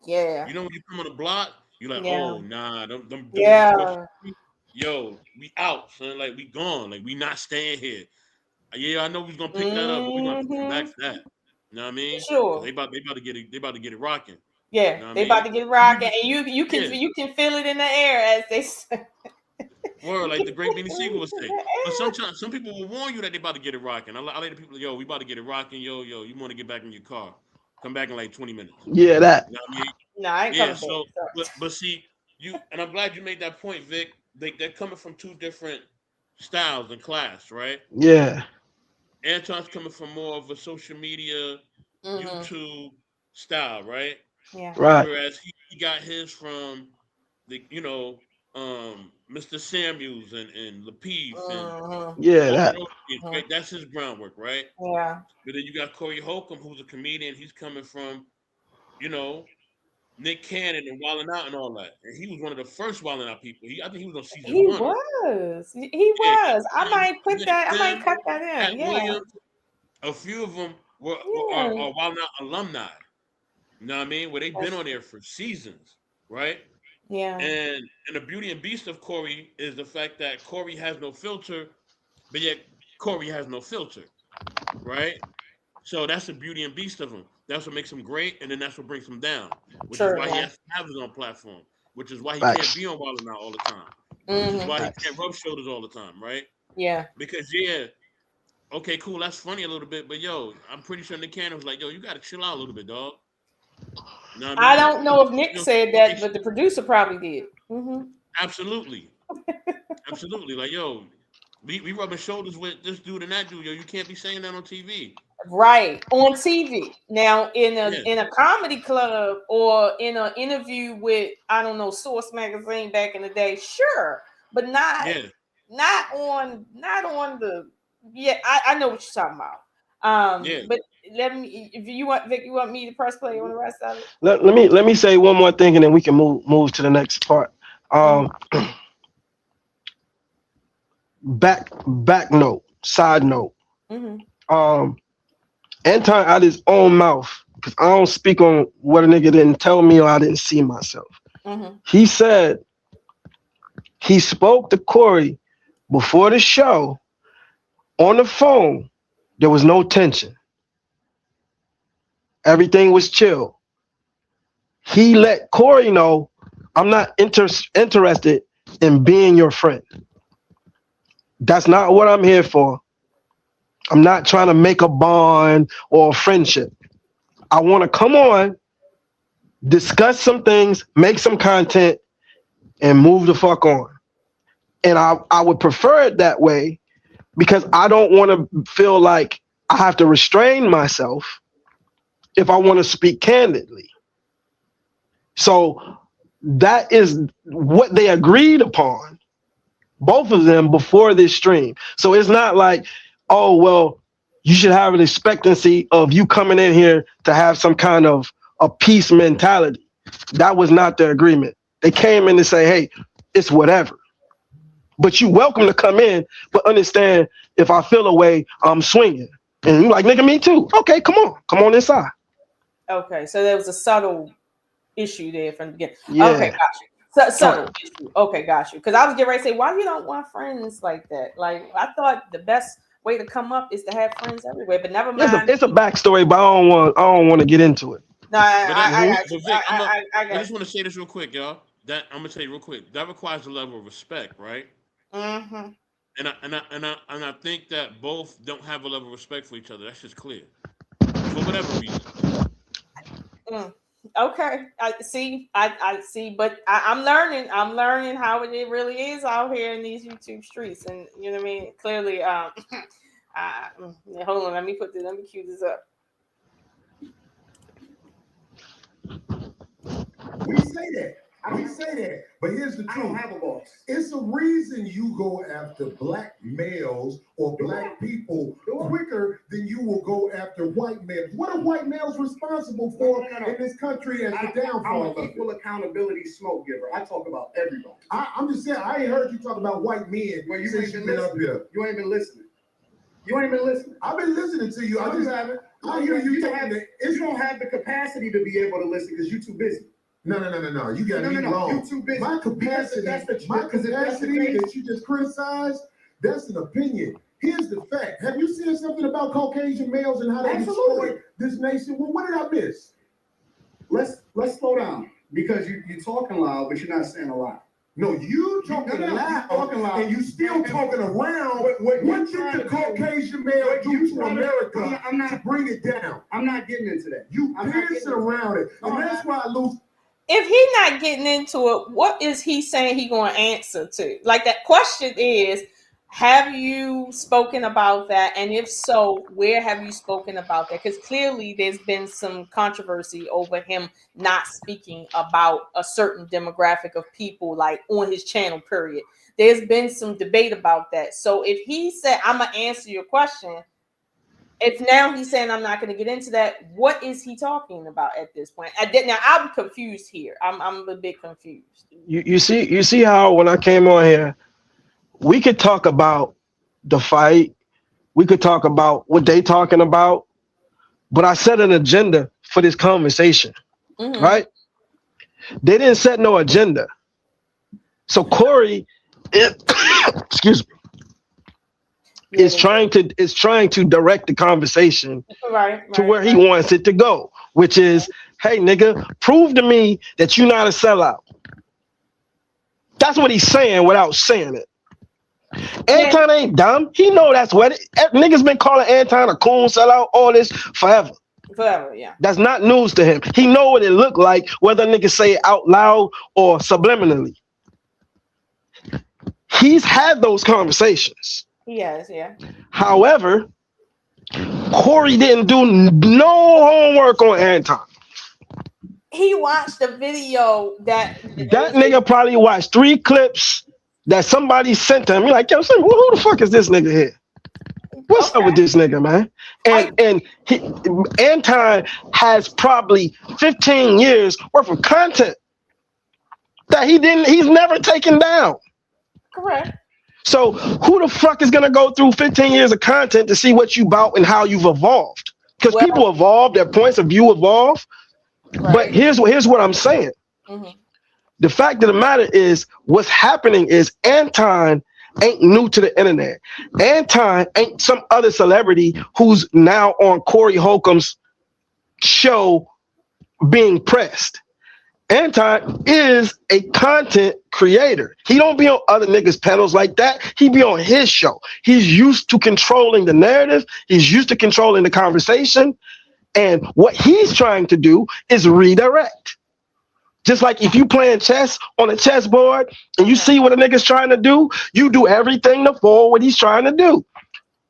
Yeah. You know when you come on the block, you're like, oh nah, them yo, we out, son. Like we gone. Like we not staying here. Yeah, I know we's gonna pick that up, but we're gonna come back for that. You know what I mean? Sure. They about to get it rocking. Yeah, you know they about to get rocking, and you can feel it in the air, as they say. Or like the great Benny Siegel would say. But sometimes some people will warn you that they about to get it rocking. I let the people, yo, we about to get it rocking, yo, you want to get back in your car. Come back in like 20 minutes. Yeah, that. You know what I mean? No, I ain't coming back. But see, and I'm glad you made that point, Vic. They're coming from two different styles and class, right? Yeah. Anton's coming from more of a social media, YouTube style, right? Yeah. Right. Whereas he got his from the, Mr. Samuels and Lapeef and Yeah, all of that. those kids, right? That's his groundwork, right? Yeah. But then you got Corey Holcomb, who's a comedian. He's coming from, you know, Nick Cannon and Wildin' Out and all that. And he was one of the first Wildin' Out people. I think he was on season He 1. was. He Yeah, was. I him, might put that. I might him, cut that Pat in. Yeah. Williams, a few of them Yeah. are Wildin' Out alumni. You know what I mean? Where they've been on there for seasons, right? Yeah. And the beauty and beast of Corey is the fact that Corey has no filter, but yet Corey has no filter, right? So that's the beauty and beast of him. That's what makes him great, and then that's what brings him down, which is True. why he Yeah. has to have his own platform, which is why he Facts. can't be on Wild 'N Out all the time, which is Mhm. why he Facts. can't rub shoulders all the time, right? Yeah. Because yeah, okay, cool, that's funny a little bit, but yo, I'm pretty sure Nick Cannon was like, yo, you gotta chill out a little bit, dog. You know what I I mean? don't know if Nick You know, said that, but the producer probably did. absolutely, absolutely. Like, yo, we rubbing shoulders with this dude and that dude, yo. You can't be saying that on TV. Right, on TV. Now in Yeah, a comedy club or in an interview with, I don't know, Source magazine back in the day, sure, but not yeah. on the. Yeah, I know what you're talking about. Yeah. But let me, if you want, Vic, you want me to press play on the rest of it? Let me say one more thing and then we can move to the next part. Back note, side note. Mm-hmm. Anton out his own mouth, because I don't speak on what a nigga didn't tell me or I didn't see myself. Mm-hmm. He said he spoke to Cory before the show on the phone. There was no tension. Everything was chill. He let Cory know, I'm not interested in being your friend. That's not what I'm here for. I'm not trying to make a bond or a friendship. I want to come on, discuss some things, make some content, and move the fuck on. And I would prefer it that way because I don't want to feel like I have to restrain myself if I want to speak candidly. So that is what they agreed upon, both of them, before this stream. So it's not like, oh, well, you should have an expectancy of you coming in here to have some kind of a peace mentality. That was not their agreement. They came in to say, hey, it's whatever. But you welcome to come in, but understand if I feel a way, I'm swinging. And you're like, nigga, me too. Okay, come on inside. Okay, so there was a subtle issue there from the beginning. Yeah. Okay, got you. Subtle issue. Okay, got you. Because I was getting ready to say, why you don't want friends like that? Like, I thought the best way to come up is to have friends everywhere, but never mind. It's a backstory, but I don't want to get into it. No, I just want to say this real quick, y'all. That I'm gonna tell you real quick. That requires a level of respect, right? Mm-hmm. And I think that both don't have a level of respect for each other. That's just clear. For whatever reason. Okay, I see, but I'm learning how it really is out here in these YouTube streets, and you know what I mean. Clearly, hold on, let me cue this up. We say that, but here's the truth. I don't have a boss. It's a reason you go after black males or black people quicker than you will go after white males. What are white males responsible for in this country as the downfall? I'm an equal accountability smoke giver. I talk about everybody. I'm just saying, I ain't heard you talk about white men. Well, you since ain't you've been been up here. You ain't been listening. You ain't been listening. I've been listening to you. I just haven't. I hear you. You don't have the capacity to be able to listen because you're too busy. No. You got me wrong. You're too busy. My capacity that you just criticized, that's an opinion. Here's the fact. Have you seen something about Caucasian males and how they destroy this nation? Well, what did I miss? Let's slow down because you're talking loud, but you're not saying a lot. No, you talking loud, and you still talking around. What did the Caucasian male do to America to bring it down? I'm not getting into that. You dancing around it, and that's why I lose. If he's not getting into it, what is he saying he going to answer to? Like, that question is, Have you spoken about that? And if so, where have you spoken about that? Because clearly there's been some controversy over him not speaking about a certain demographic of people, like on his channel, period. There's been some debate about that. So if he said, I'm going to answer your question, if now he's saying I'm not going to get into that, what is he talking about at this point? Now I'm confused here. I'm a bit confused. You see how when I came on here, we could talk about the fight, we could talk about what they talking about, but I set an agenda for this conversation, right? They didn't set no agenda. So Cory, excuse me, is trying to direct the conversation to where he wants it to go, which is, hey nigga, prove to me that you're not a sellout. That's what he's saying without saying it. Anton ain't dumb. He know that's what it. Niggas been calling Anton a coon sellout all this forever. Forever, yeah. That's not news to him. He know what it look like, whether niggas say it out loud or subliminally. He's had those conversations. He has, yeah. However, Cory didn't do no homework on Anton. He watched a video that nigga probably watched 3 clips that somebody sent to him. You're like, yo, who the fuck is this nigga here? What's up with this nigga, man? And Anton has probably 15 years worth of content that he's never taken down. Correct. So who the fuck is gonna go through 15 years of content to see what you about and how you've evolved? Because people evolve, their points of view evolve. Right. But here's what I'm saying. The fact of the matter is, what's happening is Anton ain't new to the internet. Anton ain't some other celebrity who's now on Cory Holcomb's show being pressed. Anton is a content creator. He don't be on other niggas' panels like that. He be on his show. He's used to controlling the narrative. He's used to controlling the conversation. And what he's trying to do is redirect. Just like if you playing chess on a chessboard and you see what a nigga's trying to do, you do everything to foil what he's trying to do.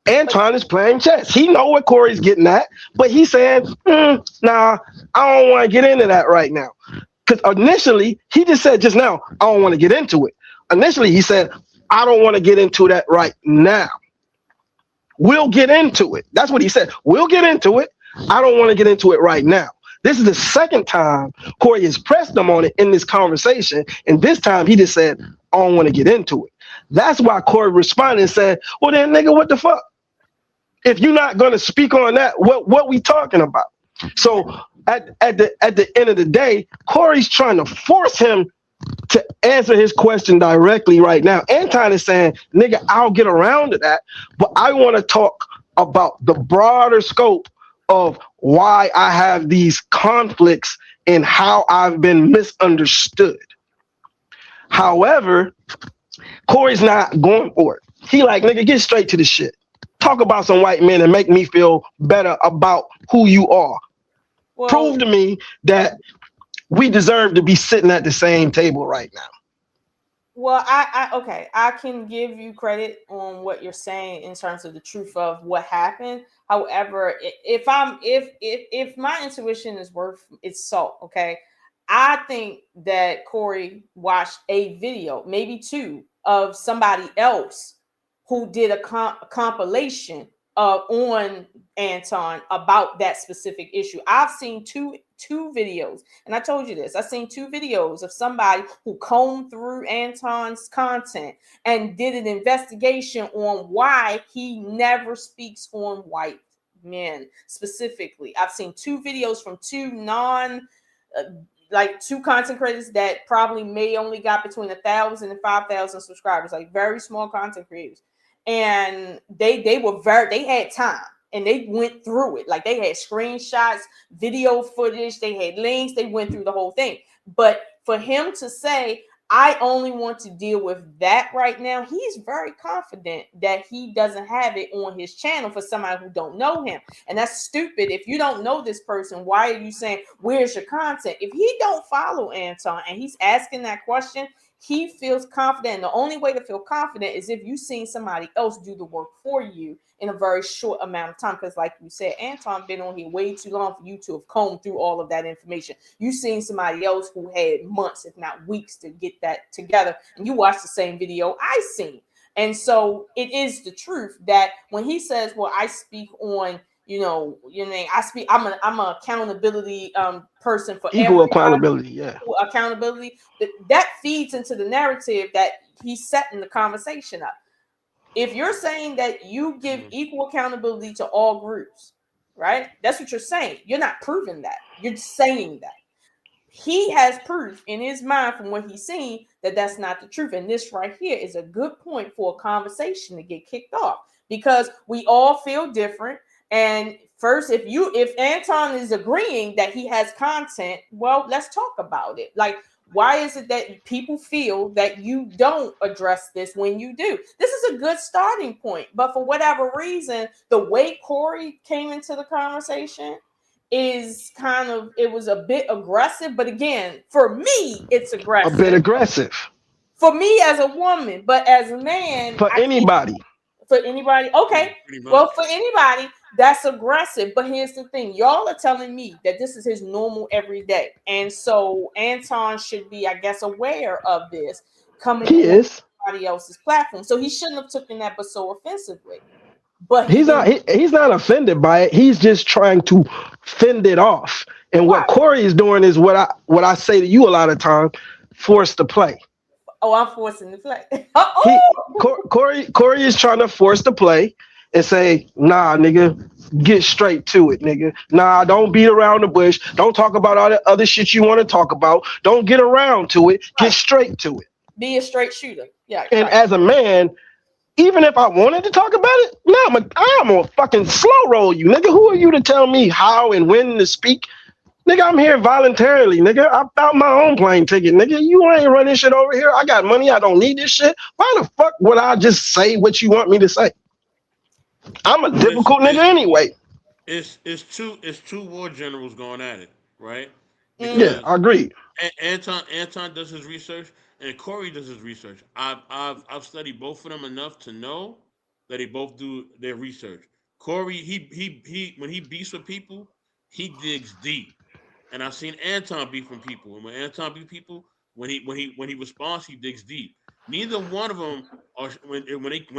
Anton is playing chess. He know what Cory's getting at, but he's saying, nah, I don't want to get into that right now. Because initially, he just said just now, I don't want to get into it. Initially, he said, I don't want to get into that right now. We'll get into it. That's what he said. We'll get into it. I don't want to get into it right now. This is the second time Cory has pressed him on it in this conversation. And this time he just said, I don't want to get into it. That's why Cory responded and said, well then nigga, what the fuck? If you're not going to speak on that, what we talking about? So at the end of the day, Cory's trying to force him to answer his question directly right now. Anton is saying, nigga, I'll get around to that, but I want to talk about the broader scope of why I have these conflicts and how I've been misunderstood. However, Cory's not going for it. He like, nigga, get straight to the shit. Talk about some white men and make me feel better about who you are. Well, prove to me that we deserve to be sitting at the same table right now. Well, I can give you credit on what you're saying in terms of the truth of what happened. However, if my intuition is worth its salt, okay, I think that Cory watched a video, maybe 2, of somebody else who did a compilation on Anton about that specific issue. I've seen two videos, and I told you this. I've seen 2 videos of somebody who combed through Anton's content and did an investigation on why he never speaks on white men specifically. I've seen 2 videos from 2 2 content creators that probably may only got between 1,000 and 5,000 subscribers, like very small content creators. And they had time and they went through it. Like they had screenshots, video footage, they had links, they went through the whole thing. But for him to say, I only want to deal with that right now, he's very confident that he doesn't have it on his channel for somebody who don't know him. And that's stupid. If you don't know this person, why are you saying, where's your content? If he don't follow Anton and he's asking that question, he feels confident. And the only way to feel confident is if you've seen somebody else do the work for you in a very short amount of time. Because like you said, Anton been on here way too long for you to have combed through all of that information. You've seen somebody else who had months, if not weeks, to get that together. And you watched the same video I seen. And so it is the truth that when he says, well, I speak on, I speak, I'm an accountability person for Equal everybody. accountability, yeah. Accountability, that feeds into the narrative that he's setting the conversation up. If you're saying that you give equal accountability to all groups, right? That's what you're saying. You're not proving that. You're saying that. He has proof in his mind from what he's seen that that's not the truth. And this right here is a good point for a conversation to get kicked off, because we all feel different. And first, if Anton is agreeing that he has content, well, let's talk about it. Like, why is it that people feel that you don't address this when you do? This is a good starting point. But for whatever reason, the way Cory came into the conversation is it was a bit aggressive. But again, for me, it's aggressive. A bit aggressive. For me as a woman, but as a man. For anybody. For anybody. Okay. Well, for anybody, that's aggressive. But here's the thing. Y'all are telling me that this is his normal everyday. And so Anton should be, I guess, aware of this coming from somebody else's platform. So he shouldn't have taken that but so offensively. But he's not offended by it. He's just trying to fend it off. And what Cory is doing is what I say to you a lot of times, force the play. Oh, I'm forcing the play. Cory is trying to force the play and say, nah, nigga, get straight to it, nigga. Nah, don't beat around the bush. Don't talk about all the other shit you want to talk about. Don't get around to it. Get straight to it. Be a straight shooter. Yeah. And as a man, even if I wanted to talk about it, no, I'm gonna fucking slow roll you, nigga. Who are you to tell me how and when to speak? Nigga, I'm here voluntarily, nigga. I bought my own plane ticket, nigga. You ain't running shit over here. I got money. I don't need this shit. Why the fuck would I just say what you want me to say? I'm a difficult nigga anyway. It's two war generals going at it, right? Yeah, I agree. Anton does his research and Cory does his research. I've studied both of them enough to know that they both do their research. Cory, he when he beefs with people, he digs deep. And I've seen Anton beef with people. And when Anton beef people, when he responds, he digs deep. Neither one of them are when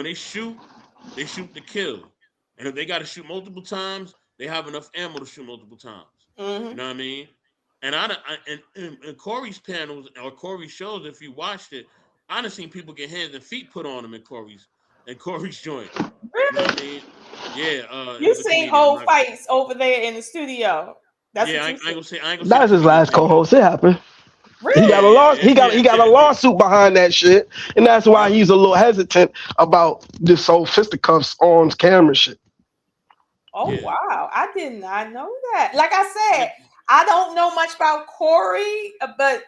they shoot to kill. And if they got to shoot multiple times, they have enough ammo to shoot multiple times. Mm-hmm. You know what I mean? And in Cory's panels or Cory's shows, if you watched it, I done seen people get hands and feet put on them in Cory's joint. Really? You know what I mean? Yeah. You seen whole fights over there in the studio. That's yeah, what you I ain't gonna That's his last co-host. It happened. Really? He got a lawsuit behind that shit, and that's why he's a little hesitant about this whole fisticuffs on camera shit. Oh wow, I did not know that. Like I said, I don't know much about Cory, but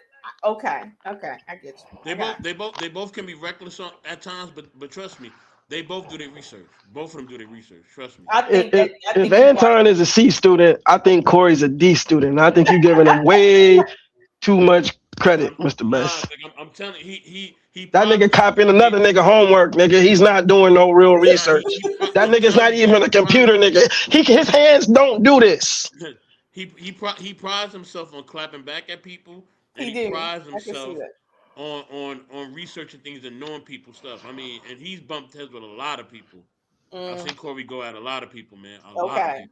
okay, I get you. They both can be reckless at times, but trust me, they both do their research. Both of them do their research. Trust me. If Anton is a C student, I think Cory's a D student. I think you're giving him way too much credit, Mr. Best. I'm telling you, he that nigga copying another nigga homework, nigga. He's not doing no real research. That nigga's not even a computer nigga. His hands don't do this. He prides himself on clapping back at people, and he prides himself on researching things and knowing people's stuff. I mean, and he's bumped heads with a lot of people. I've seen Cory go at a lot of people, man. A lot of people.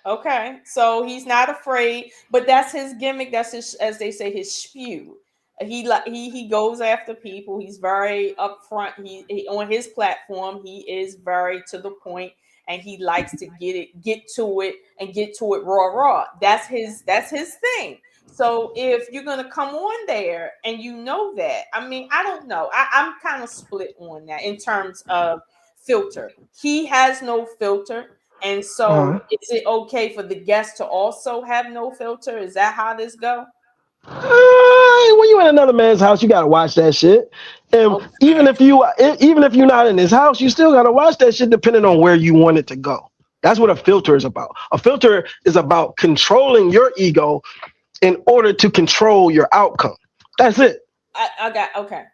Okay. So he's not afraid, but that's his gimmick. That's his, as they say, his spew. He goes after people. He's very upfront. He on his platform, he is very to the point, and he likes to get to it raw. That's his thing. So if you're gonna come on there and you know that, I mean, I don't know. I'm kind of split on that in terms of filter. He has no filter. And so is it okay for the guest to also have no filter? Is that how this go? When you in another man's house, you gotta watch that shit. And even if you're not in his house, you still gotta watch that shit depending on where you want it to go. That's what a filter is about. A filter is about controlling your ego in order to control your outcome. That's it. I got okay,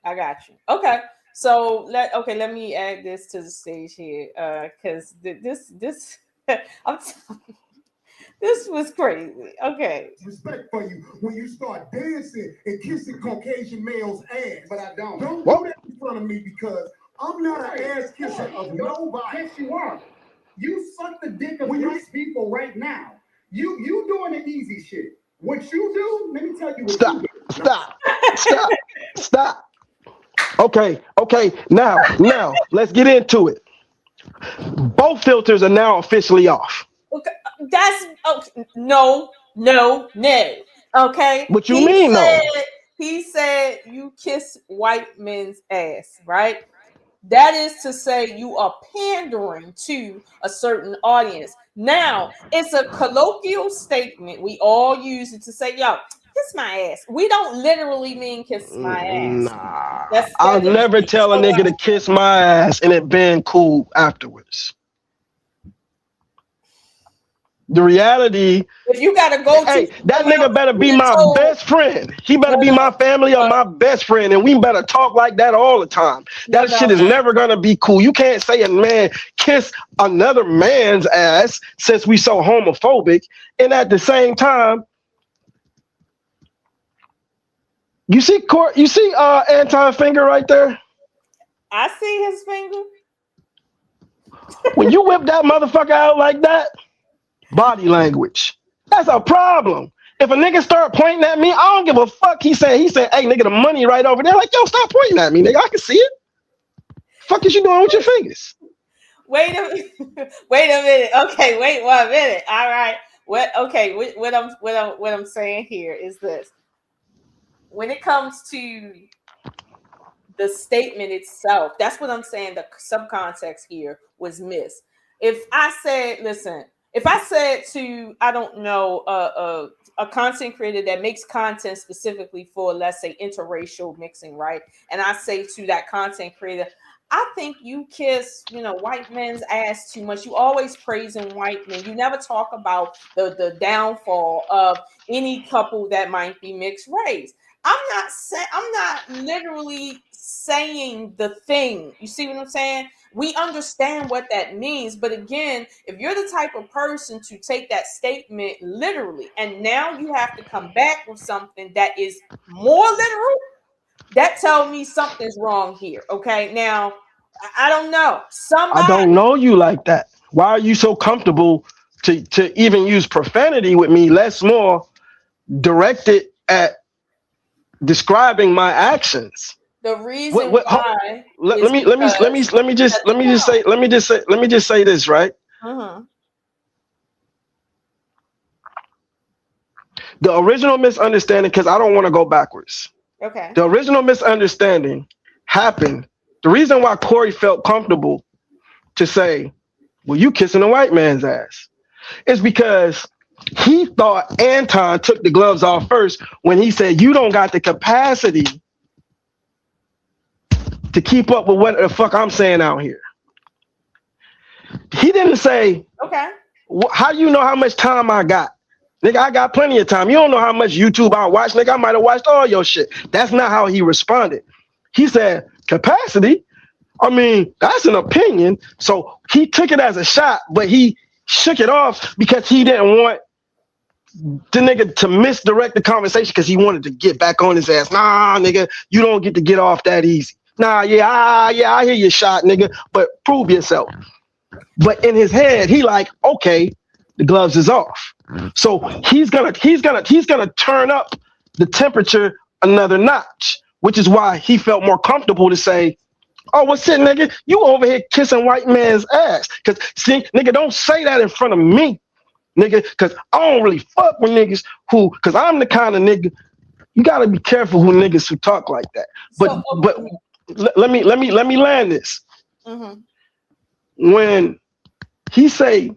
I got you. Okay, so let me add this to the stage here, because this I'm this was crazy. Okay, Respect for you when you start dancing and kissing Caucasian males' ass. But I don't. Don't What? do that in front of me because I'm not an ass kisser of nobody. Yes, you are. You suck the dick of white people right now. You doing the easy shit. What you do? Let me tell you what Stop. you do. Stop. Stop. Stop. Okay. Now, let's get into it. Both filters are now officially off. okay, that's okay. No. Okay, What you mean, though? He said you kiss white men's ass, right? That is to say you are pandering to a certain audience. Now, it's a colloquial statement. We all use it to say, yo, kiss my ass. We don't literally mean kiss my ass. Nah. I'll never tell a nigga to kiss my ass and it been cool afterwards. The reality, if you gotta go hey, to that nigga better be my best friend. He better be my family or my best friend, and we better talk like that all the time. That shit is never gonna be cool. You can't say a man kiss another man's ass since we so homophobic, and at the same time, you see Anton finger right there? I see his finger. When you whip that motherfucker out like that, body language. That's a problem. If a nigga start pointing at me, I don't give a fuck. He said, hey nigga, the money right over there. Like, yo, stop pointing at me, nigga. I can see it. Fuck is you doing with your fingers? Wait a minute. Okay, wait 1 minute. All right. What I'm saying here is this. When it comes to the statement itself, that's what I'm saying. The subcontext here was missed. If I said to, I don't know, a content creator that makes content specifically for, let's say, interracial mixing, right? And I say to that content creator, I think you kiss, white men's ass too much. You always praising white men. You never talk about the downfall of any couple that might be mixed race. I'm not literally saying the thing. You see what I'm saying? We understand what that means, but again, if you're the type of person to take that statement literally, and now you have to come back with something that is more literal, that tells me something's wrong here. Okay, now I don't know. I don't know you like that. Why are you so comfortable to even use profanity with me? Less more directed at describing my actions. The reason why. Let me just say this, right? Uh-huh. The original misunderstanding, because I don't want to go backwards. Okay. The original misunderstanding happened. The reason why Cory felt comfortable to say, well, you kissing a white man's ass, is because he thought Anton took the gloves off first when he said, you don't got the capacity to keep up with what the fuck I'm saying out here. He didn't say, okay, how do you know how much time I got? Nigga, I got plenty of time. You don't know how much YouTube I watch. Nigga, I might have watched all your shit. That's not how he responded. He said, capacity? I mean, that's an opinion. So he took it as a shot, but he shook it off because he didn't want the nigga to misdirect the conversation because he wanted to get back on his ass. Nah, nigga, you don't get to get off that easy. Nah, I hear your shot, nigga, but prove yourself. But in his head, he like, okay, the gloves is off. So he's gonna turn up the temperature another notch, which is why he felt more comfortable to say, oh, what's it, nigga? You over here kissing white man's ass. Cause see, nigga, don't say that in front of me, nigga, cause I don't really fuck with niggas cause I'm the kind of nigga, you gotta be careful who niggas who talk like that. But let me land this. Mm-hmm. When he say,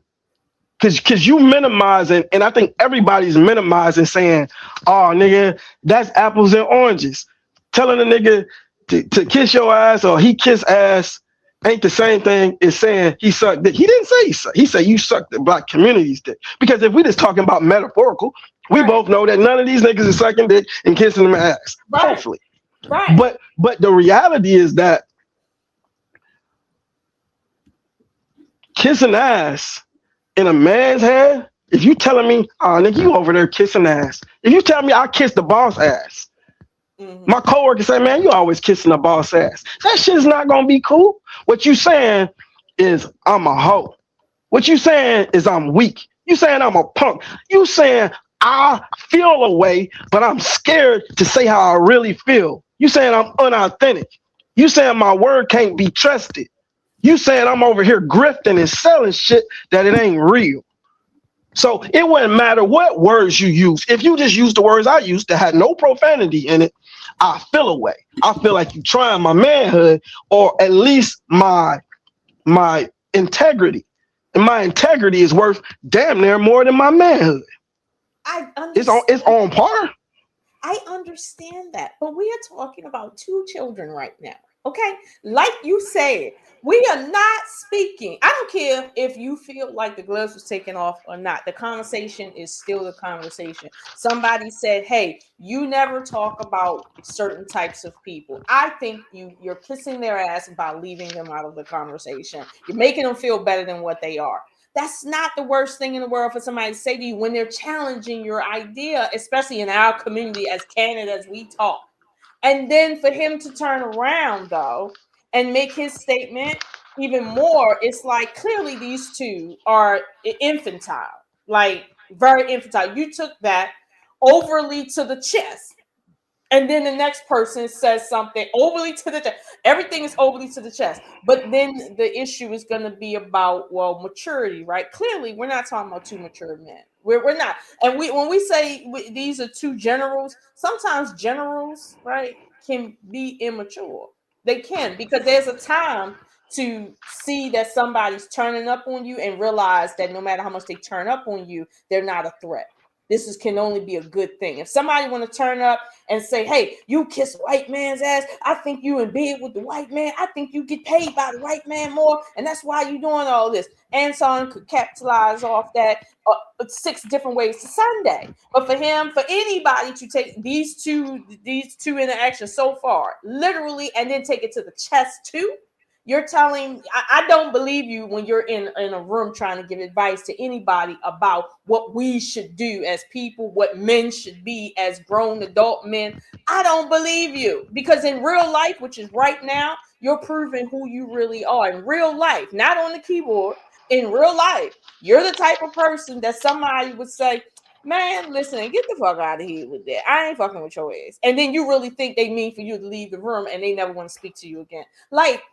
cause you minimizing, and I think everybody's minimizing, saying, oh, nigga, that's apples and oranges. Telling a nigga to kiss your ass or he kiss ass ain't the same thing as saying he sucked dick. He didn't say he said you sucked the black community's dick. Because if we just talking about metaphorical, We both know that none of these niggas is sucking dick and kissing them ass. Right. Hopefully. Right. But the reality is that kissing ass in a man's hand, if you telling me, oh nigga, you over there kissing ass. If you tell me I kiss the boss ass, my coworker say, man, you always kissing the boss ass. That shit is not gonna be cool. What you saying is I'm a hoe. What you saying is I'm weak. You saying I'm a punk. You saying I feel a way, but I'm scared to say how I really feel. You saying I'm unauthentic. You saying my word can't be trusted. You saying I'm over here grifting and selling shit that it ain't real. So it wouldn't matter what words you use. If you just use the words I used that had no profanity in it, I feel a way. I feel like you trying my manhood, or at least my integrity. And my integrity is worth damn near more than my manhood. It's on par. I understand that, but we are talking about two children right now. Okay, like you said, we are not speaking. I don't care if you feel like the gloves was taken off or not. The conversation is still the conversation. Somebody said, hey, you never talk about certain types of people. I think you're kissing their ass by leaving them out of the conversation. You're making them feel better than what they are. That's not the worst thing in the world for somebody to say to you when they're challenging your idea, especially in our community as candid as we talk. And then for him to turn around, though, and make his statement even more, it's like clearly these two are infantile, like very infantile. You took that overly to the chest. And then the next person says something overly to the chest. Everything is overly to the chest. But then the issue is going to be about, well, maturity, right? Clearly, we're not talking about two mature men. We're not. And when we say these are two generals, sometimes generals, right, can be immature. They can, because there's a time to see that somebody's turning up on you and realize that no matter how much they turn up on you, they're not a threat. This can only be a good thing. If somebody want to turn up and say, hey, you kiss white man's ass, I think you in bed with the white man, I think you get paid by the white man more, and that's why you doing all this. Anton could capitalize off that 6 different ways to Sunday. But for him, for anybody to take these two interactions so far, literally, and then take it to the chest too, you're telling, I don't believe you when you're in a room trying to give advice to anybody about what we should do as people, what men should be as grown adult men. I don't believe you, because in real life, which is right now, you're proving who you really are in real life, not on the keyboard. In real life, you're the type of person that somebody would say, man, listen, get the fuck out of here with that. I ain't fucking with your ass. And then you really think they mean for you to leave the room and they never want to speak to you again. Like,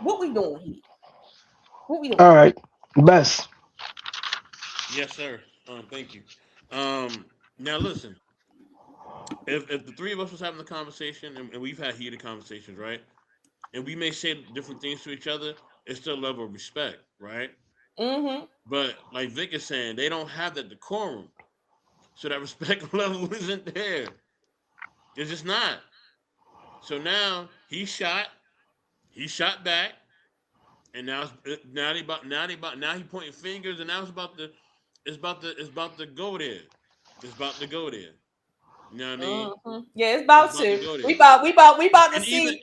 what we doing here? What we doing? All right, Best. Yes, sir. Thank you. Now listen, if the three of us was having a conversation, and we've had heated conversations, right? And we may say different things to each other, it's still a level of respect, right? Mm-hmm. But like Vic is saying, they don't have that decorum, so that respect level isn't there. It's just not. So now he shot back, and now he pointing fingers, and now it's about to go there. It's about to go there. You know what I mean? Mm-hmm. Yeah, it's about to. We about to see.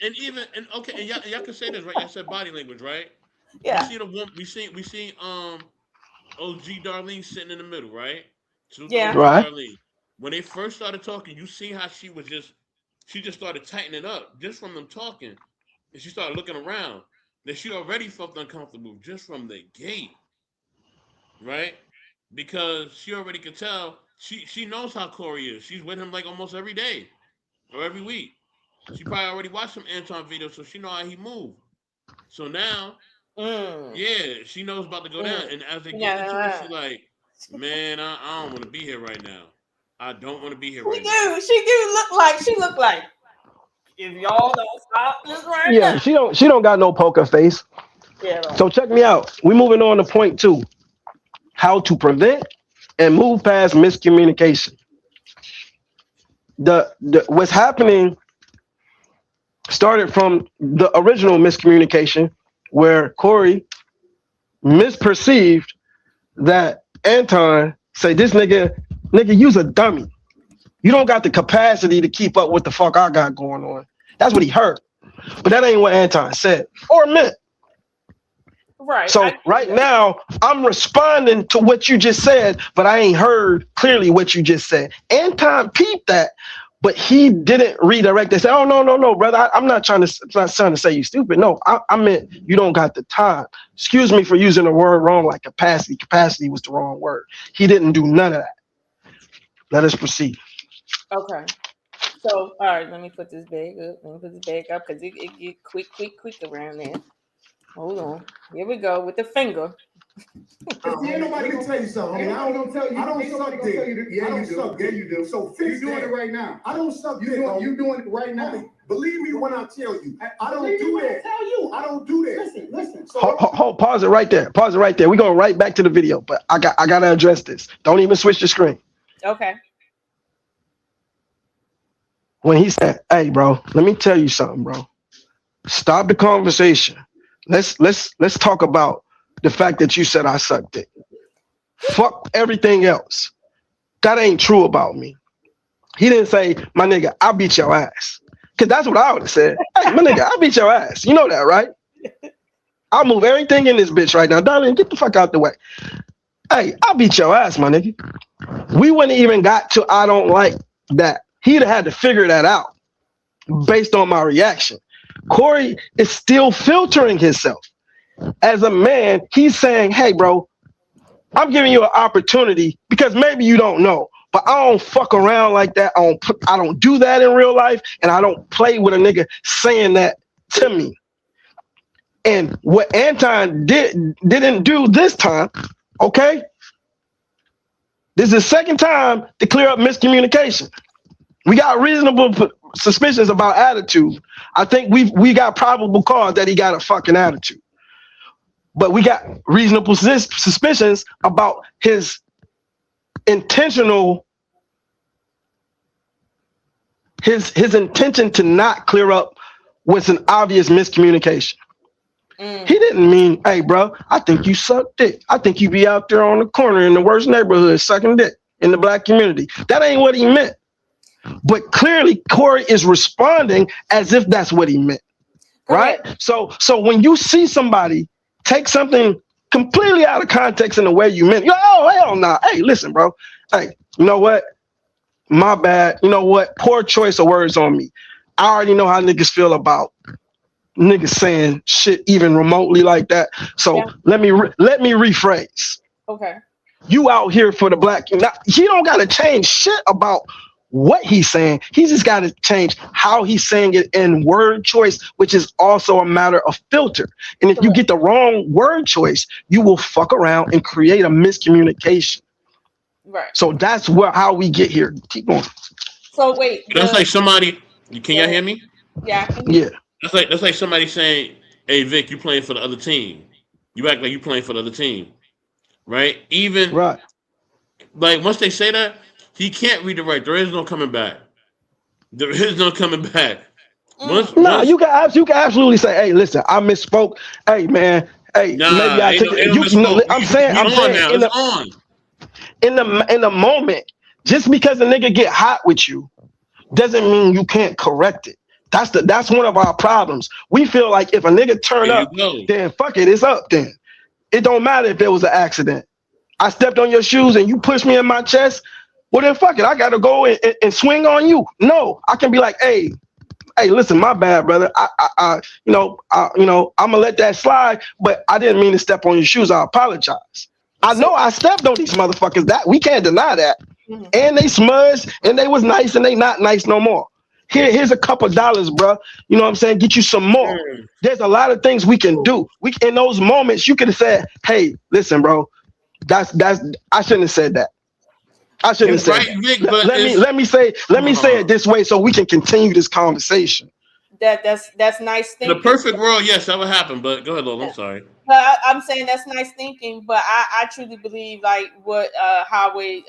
Okay, and y'all can say this, right? Y'all said body language, right? Yeah. We seen OG Darlene sitting in the middle, right? So yeah. Right. Darlene. When they first started talking, you see how she just started tightening up just from them talking. And she started looking around. That she already felt uncomfortable just from the gate, right? Because she already could tell. She knows how Cory is. She's with him like almost every day or every week. She probably already watched some Anton videos, so she know how he moved. So now, yeah, she knows about to go down. And as they get into it, she's like, man, I don't want to be here right now. I don't want to be here right now. She look like. If y'all don't stop this right now. Yeah, she don't got no poker face. Yeah. Right. So check me out. We moving on to point 2. How to prevent and move past miscommunication. The what's happening started from the original miscommunication where Cory misperceived that Anton say this nigga Nigga, you's a dummy. You don't got the capacity to keep up with the fuck I got going on. That's what he heard. But that ain't what Anton said or meant. Right. So right now, I'm responding to what you just said, but I ain't heard clearly what you just said. Anton peeped that, but he didn't redirect and say, "Oh no, brother, I'm not trying to say you stupid. No, I meant you don't got the time. Excuse me for using the word wrong, like capacity. Capacity was the wrong word. He didn't do none of that. Let us proceed." Okay. So, all right, let me put this bag up. Let me put this bag up because it get quick around there. Hold on. Here we go with the finger. Ain't nobody gonna tell you something. I mean, I don't tell you. I don't suck dick. Yeah, you do. Yeah, you do. So fix you doing it right now. I don't suck dick. You doing it right now. Believe me when I tell you. I don't do that. Tell you. I don't do that. Listen. So Hold, pause it right there. Pause it right there. We're going right back to the video, but I gotta address this. Don't even switch the screen. Okay. When he said, "Hey, bro, let me tell you something, bro. Stop the conversation. Let's talk about the fact that you said I sucked it. Fuck everything else. That ain't true about me." He didn't say, "My nigga, I beat your ass." Because that's what I would have said. "Hey, my nigga, I beat your ass." You know that, right? I'll move everything in this bitch right now. Darling, get the fuck out the way. "Hey, I beat your ass, my nigga." We wouldn't even got to "I don't like that." He'd have had to figure that out based on my reaction. Cory is still filtering himself. As a man, he's saying, "Hey, bro, I'm giving you an opportunity because maybe you don't know, but I don't fuck around like that. I don't do that in real life, and I don't play with a nigga saying that to me." And what Anton didn't do this time, okay? This is the second time to clear up miscommunication. We got reasonable suspicions about attitude. I think we got probable cause that he got a fucking attitude. But we got reasonable suspicions about his intentional, his intention to not clear up with an obvious miscommunication. He didn't mean, "Hey, bro, I think you suck dick. I think you be out there on the corner in the worst neighborhood sucking dick in the black community." That ain't what he meant. But clearly, Cory is responding as if that's what he meant, right? So when you see somebody take something completely out of context in the way you meant, you're like, "Oh, hell nah. Hey, listen, bro. Hey, you know what? My bad. You know what? Poor choice of words on me. I already know how niggas feel about niggas saying shit even remotely like that. So let me rephrase. Okay. You out here for the black. He don't got to change shit about what he's saying. He just got to change how he's saying it in word choice, which is also a matter of filter. And if you get the wrong word choice, you will fuck around and create a miscommunication. Right. So that's how we get here. Keep going. So wait. That's like somebody. Can y'all hear me? Yeah. Yeah. That's like somebody saying, "Hey, Vic, you playing for the other team. You act like you playing for the other team." Right? Even right. Like once they say that, he can't redirect. There is no coming back. There is no coming back. You can absolutely say, "Hey, listen, I misspoke. Hey, man. Hey, maybe I took it." I'm saying in the moment, just because a nigga get hot with you doesn't mean you can't correct it. That's one of our problems. We feel like if a nigga turn up, then fuck it, it's up then. It don't matter if it was an accident. I stepped on your shoes and you pushed me in my chest. Well, then fuck it. I got to go and swing on you. No, I can be like, hey, listen, my bad, brother. I'm gonna let that slide, but I didn't mean to step on your shoes. I apologize. I know I stepped on these motherfuckers. That we can't deny that. And they smudged and they was nice and they not nice no more. Here's a couple dollars, bro. You know what I'm saying? Get you some more. There's a lot of things we can do. In those moments, you could have said, "Hey, listen, bro. That's I shouldn't have said that. I shouldn't have said that. Let me say it this way so we can continue this conversation." That's nice thinking. The perfect world, yes, that would happen. But go ahead, Lola. I'm sorry. I'm saying that's nice thinking, but I truly believe like what Highway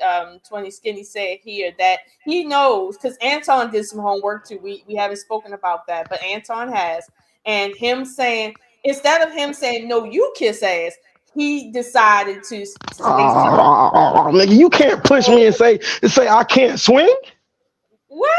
20 Skinny said here, that he knows, because Anton did some homework too. We haven't spoken about that, but Anton has, and him saying, instead of him saying, "No, you kiss ass," he decided to say something. Nigga, you can't push me and say I can't swing. What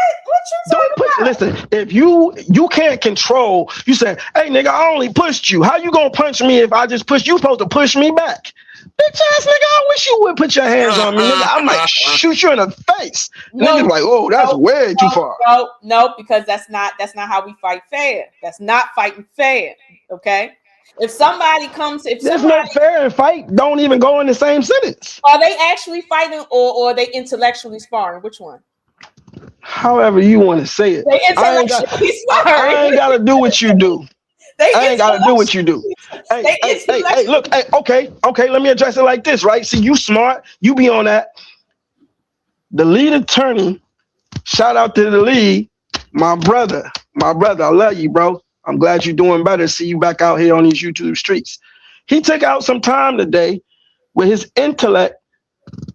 you Don't talking push. about? Listen, if you can't control, you say, hey nigga, I only pushed you. How you gonna punch me if I just push you? Supposed to push me back. Bitch ass nigga, I wish you would put your hands on me, nigga. I might shoot you in the face. Niggas like, oh, that's way too far. No, because that's not how we fight fair. That's not fighting fair. Okay. If somebody comes, There's no fair and fight. Don't even go in the same sentence. Are they actually fighting or are they intellectually sparring? Which one? However you want to say it. They intellectually sparring. I ain't gotta do what you do. I ain't gotta do what you do. Hey, look, okay, let me address it like this, right? See, you smart, you be on that. The lead attorney, shout out to the lead, my brother, I love you, bro. I'm glad you're doing better. See you back out here on these YouTube streets. He took out some time today with his intellect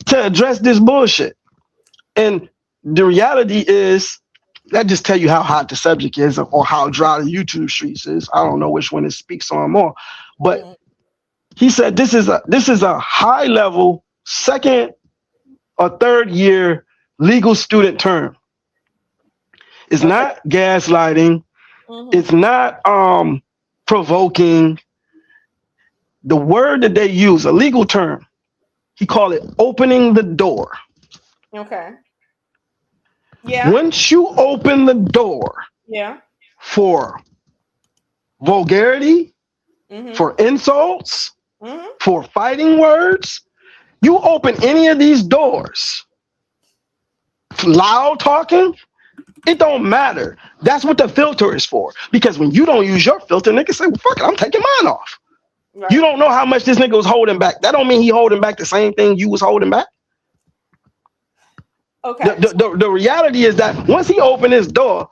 to address this bullshit. And the reality is, that just tell you how hot the subject is or how dry the YouTube streets is. I don't know which one it speaks on more. But he said this is a high level second or third year legal student term. It's not gaslighting. It's not provoking. The word that they use, a legal term, he called it opening the door. Okay. Yeah. Once you open the door for vulgarity, for insults, for fighting words, you open any of these doors, loud talking, it don't matter. That's what the filter is for. Because when you don't use your filter, niggas say, well, fuck it, I'm taking mine off. Right. You don't know how much this nigga was holding back. That don't mean he holding back the same thing you was holding back. Okay. The reality is that once he opened his door,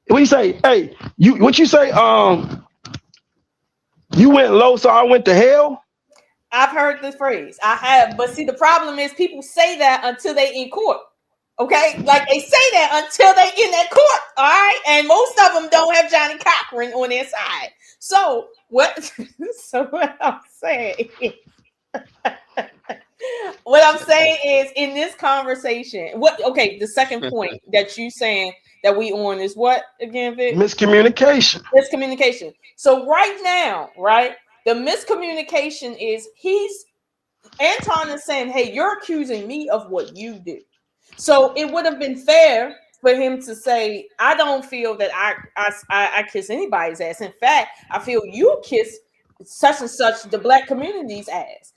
what you say? Hey, you went low, so I went to hell. I've heard this phrase. I have, but see, the problem is people say that until they in court. Okay, like they say that until they in that court. All right, and most of them don't have Johnny Cochran on their side. So what? So what I'm saying. What I'm saying is, in this conversation, the second point that you saying that we on is what again, Vic? Miscommunication. Miscommunication. So right now, the miscommunication is Anton is saying, hey, you're accusing me of what you do. So it would have been fair for him to say, I don't feel that I kiss anybody's ass. In fact, I feel you kiss such and such the black community's ass.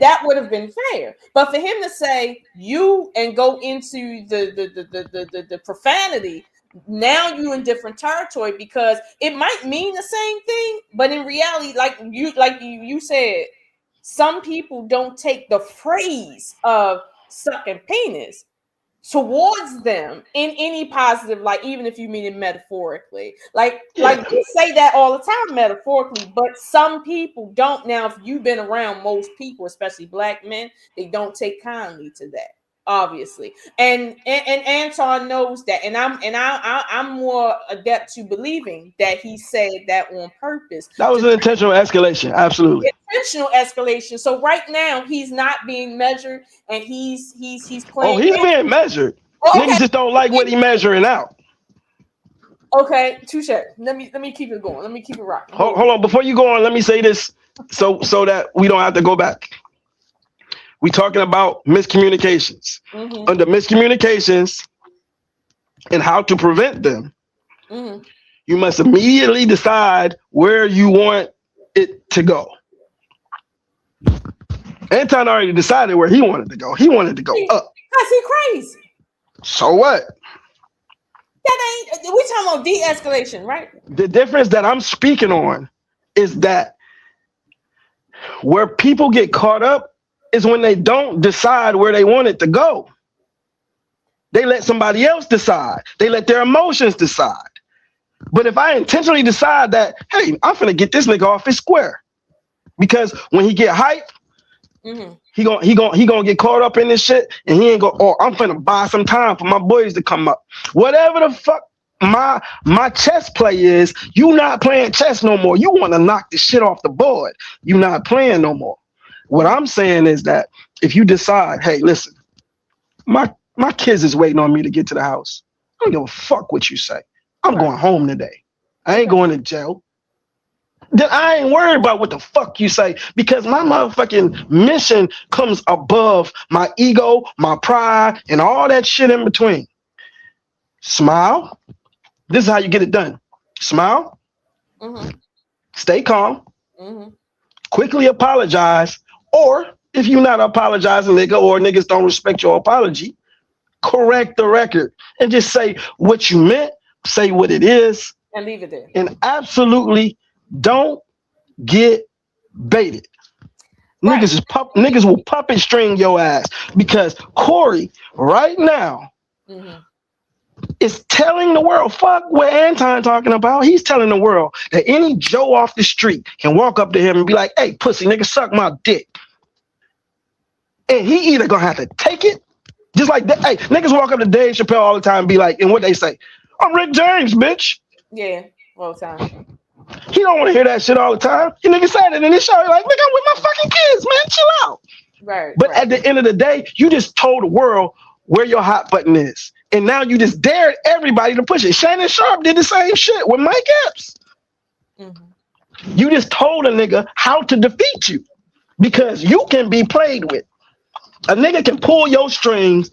That would have been fair. But for him to say you and go into the profanity, now you're in different territory because it might mean the same thing, but in reality, like you said, some people don't take the phrase of sucking penis towards them in any positive, like even if you mean it metaphorically, like we say that all the time metaphorically, but some people don't. Now, if you've been around most people, especially black men, they don't take kindly to that, obviously. And Anton knows that, and I'm more adept to believing that he said that on purpose. That was an intentional escalation, absolutely. Intentional escalation. So right now he's not being measured, and he's playing. Oh, he's being measured. Okay. Niggas just don't like what he measuring out. Okay, touche. Let me keep it going. Let me keep it rocking. Hold on, before you go on, let me say this so that we don't have to go back. We talking about miscommunications. Under miscommunications and how to prevent them, you must immediately decide where you want it to go. Anton already decided where he wanted to go. He wanted to go up. Because he crazy. So what? That ain't, we talking about de-escalation, right? The difference that I'm speaking on is that where people get caught up is when they don't decide where they want it to go. They let somebody else decide. They let their emotions decide. But if I intentionally decide that, hey, I'm finna get this nigga off his square, because when he get hyped, he gonna get caught up in this shit, and he ain't go, oh, I'm finna buy some time for my boys to come up. Whatever the fuck my chess play is you not playing chess no more. You want to knock the shit off the board. You not playing no more. What I'm saying is that if you decide, hey, listen, my kids is waiting on me to get to the house. I don't give a fuck what you say. I'm going home today. I ain't going to jail. Then I ain't worried about what the fuck you say because my motherfucking mission comes above my ego, my pride, and all that shit in between. Smile. This is how you get it done. Smile. Stay calm. Quickly apologize. Or if you're not apologizing, nigga, or niggas don't respect your apology, correct the record and just say what you meant, say what it is, and leave it there. And absolutely don't get baited. Right. Niggas will puppet string your ass because Cory right now is telling the world, fuck what Anton talking about. He's telling the world that any Joe off the street can walk up to him and be like, hey, pussy, nigga, suck my dick. And he either gonna have to take it, just like that. Hey, niggas walk up to Dave Chappelle all the time and be like, and what they say, I'm Rick James, bitch. Yeah, all the time. He don't want to hear that shit all the time. You nigga said it in this show, like, nigga, I'm with my fucking kids, man, chill out. Right. But at the end of the day, you just told the world where your hot button is. And now you just dared everybody to push it. Shannon Sharp did the same shit with Mike Epps. You just told a nigga how to defeat you because you can be played with. A nigga can pull your strings.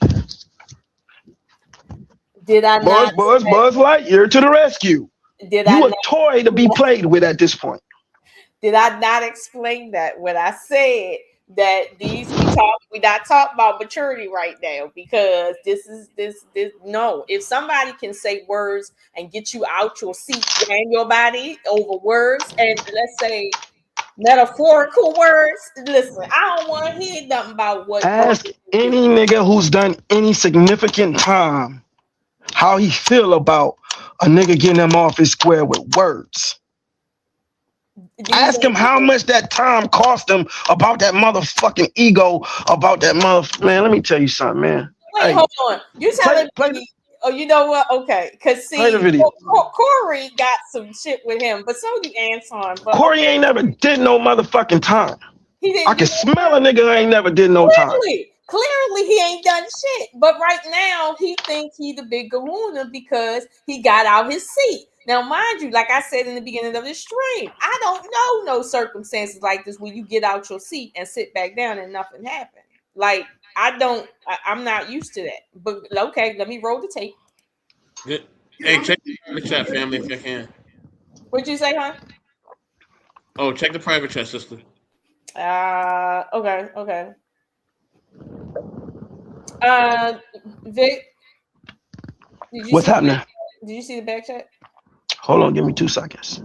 Did I not? Buzz Lightyear to the rescue. Did you I a toy to be played with at this point. Did I not explain that when I said that we not talking about maturity right now because this no. If somebody can say words and get you out your seat and your body over words and let's say metaphorical words, listen, I don't want to hear nothing about what. Ask any nigga who's done any significant time how he feel about a nigga getting him off his square with words. Ask him how much that time cost him about that motherfucking ego, about that man, let me tell you something, man. Wait, hold on. You telling me? Oh, you know what? Okay, because see, Cory got some shit with him, but so did Anton. But Cory ain't never did no motherfucking time. He didn't. I can smell a nigga ain't never did no time. Clearly, he ain't done shit. But right now, he thinks he the big kahuna because he got out his seat. Now, mind you, like I said in the beginning of the stream, I don't know no circumstances like this where you get out your seat and sit back down and nothing happened. Like, I'm not used to that. But okay, let me roll the tape. Good. Hey, check the chat, family, if you can. What'd you say, huh? Oh, check the private chat, sister. Okay. Vic, what's happening? Did you see the back chat? Hold on, give me 2 seconds.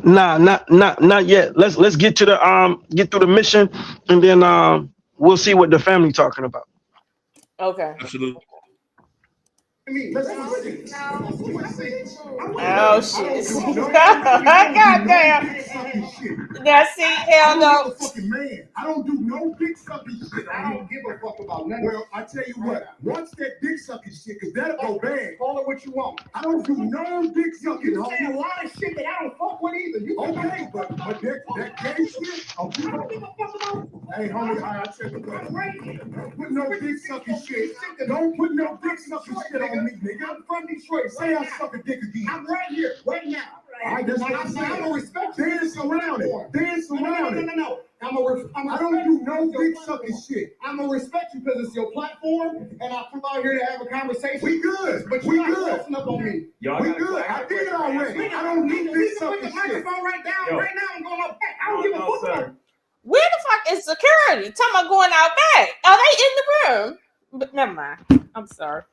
Nah, not yet. Let's get to the get through the mission, and then we'll see what the family talking about. Okay. Absolutely. Oh shit! Goddamn! Now see, hell no. I don't do no dick sucking shit. I don't give a fuck about nothing. Well, I tell you what, watch that dick sucking shit, cause that'll go bad. Call it what you want. I don't do no dick sucking. You say a lot of shit that I don't fuck with either. You okay, but that gay shit, I don't give a fuck about. Hey, homie, I check the button. Put no dick sucking shit. Don't put no dick sucking shit on me, nigga. I'm from Detroit. Say I suck a dick again. I'm right here, right now. All right, that's what I'm saying. I'm gonna respect you. Dance around it. Dance around it. No. I don't do no dick sucking shit. I'm gonna respect you because it's your platform, and I flew out here to have a conversation. We good, but we good. Up on me. We good. I did it already. I don't need dick sucking shit. Put the microphone right down. Right now, I'm going up back. I don't give a fuck. Where the fuck is security? Talking about going out back. Are they in the room? But never mind. I'm sorry.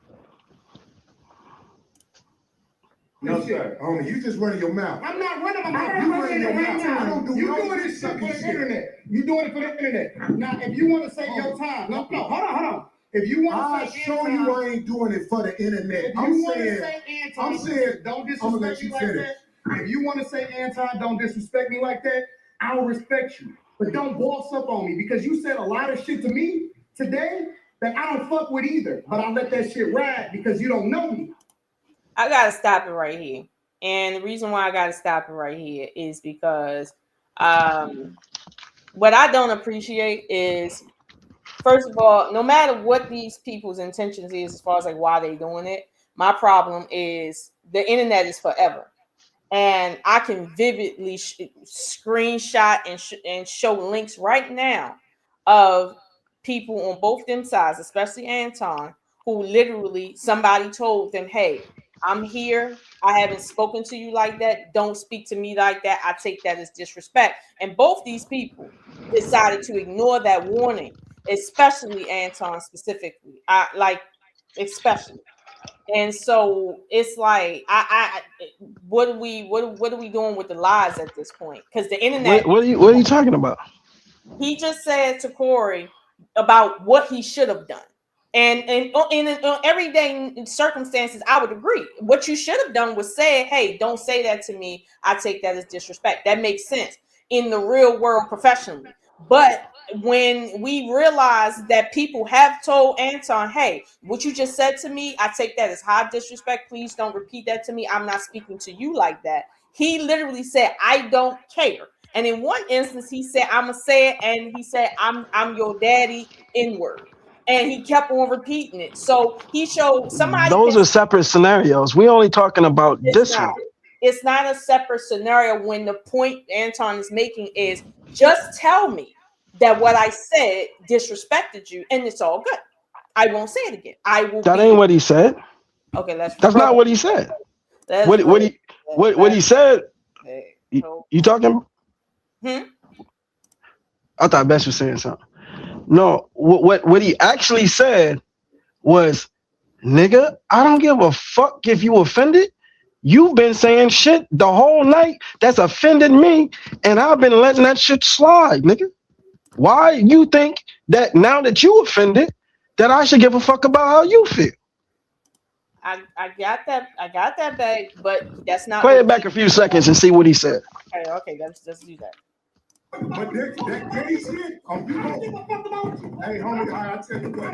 No, sir. Homie, you just running your mouth. I'm not running my mouth. You running your mouth. I don't do no doing this shit for the internet. You doing it for the internet. Now, if you want to say your time, no, hold on. If you want to say show you I ain't doing it for the internet. I'm saying, don't disrespect me like that. If you want to say Anton, don't disrespect me like that, I'll respect you. But don't boss up on me because you said a lot of shit to me today that I don't fuck with either, but I let that shit ride because you don't know me. I gotta stop it right here. And the reason why I gotta stop it right here is because what I don't appreciate is, first of all, no matter what these people's intentions is as far as like why they doing it, my problem is the internet is forever. And I can vividly screenshot and show links right now of people on both them sides, especially Anton, who literally somebody told them, "Hey, I'm here. I haven't spoken to you like that. Don't speak to me like that. I take that as disrespect." And both these people decided to ignore that warning, especially Anton specifically. Especially. And so it's like, what are we doing with the lies at this point? Because the internet, What are you talking about? he just said to Cory about what he should have done. And in everyday circumstances, I would agree. What you should have done was say, "Hey, don't say that to me. I take that as disrespect." That makes sense in the real world professionally. But when we realize that people have told Anton, "Hey, what you just said to me, I take that as high disrespect. Please don't repeat that to me. I'm not speaking to you like that." He literally said, "I don't care." And in one instance, he said, "I'ma say it," and he said, I'm your daddy N-word. And he kept on repeating it. So he showed somebody. Those are separate scenarios. We only talking about this one. It's not a separate scenario when the point Anton is making is just tell me that what I said disrespected you, and it's all good. I won't say it again. That ain't what he said. Okay, that's not what he said. What he said. You talking? I thought Bess was saying something. No, what he actually said was, "Nigga, I don't give a fuck if you offended. You've been saying shit the whole night that's offended me, and I've been letting that shit slide, nigga. Why you think that now that you offended, that I should give a fuck about how you feel?" I got that back, but that's not. Play it back a few seconds and see what he said. Okay, let's do that. But that gay shit, you don't give a fuck about you. Hey, homie, I tell you what,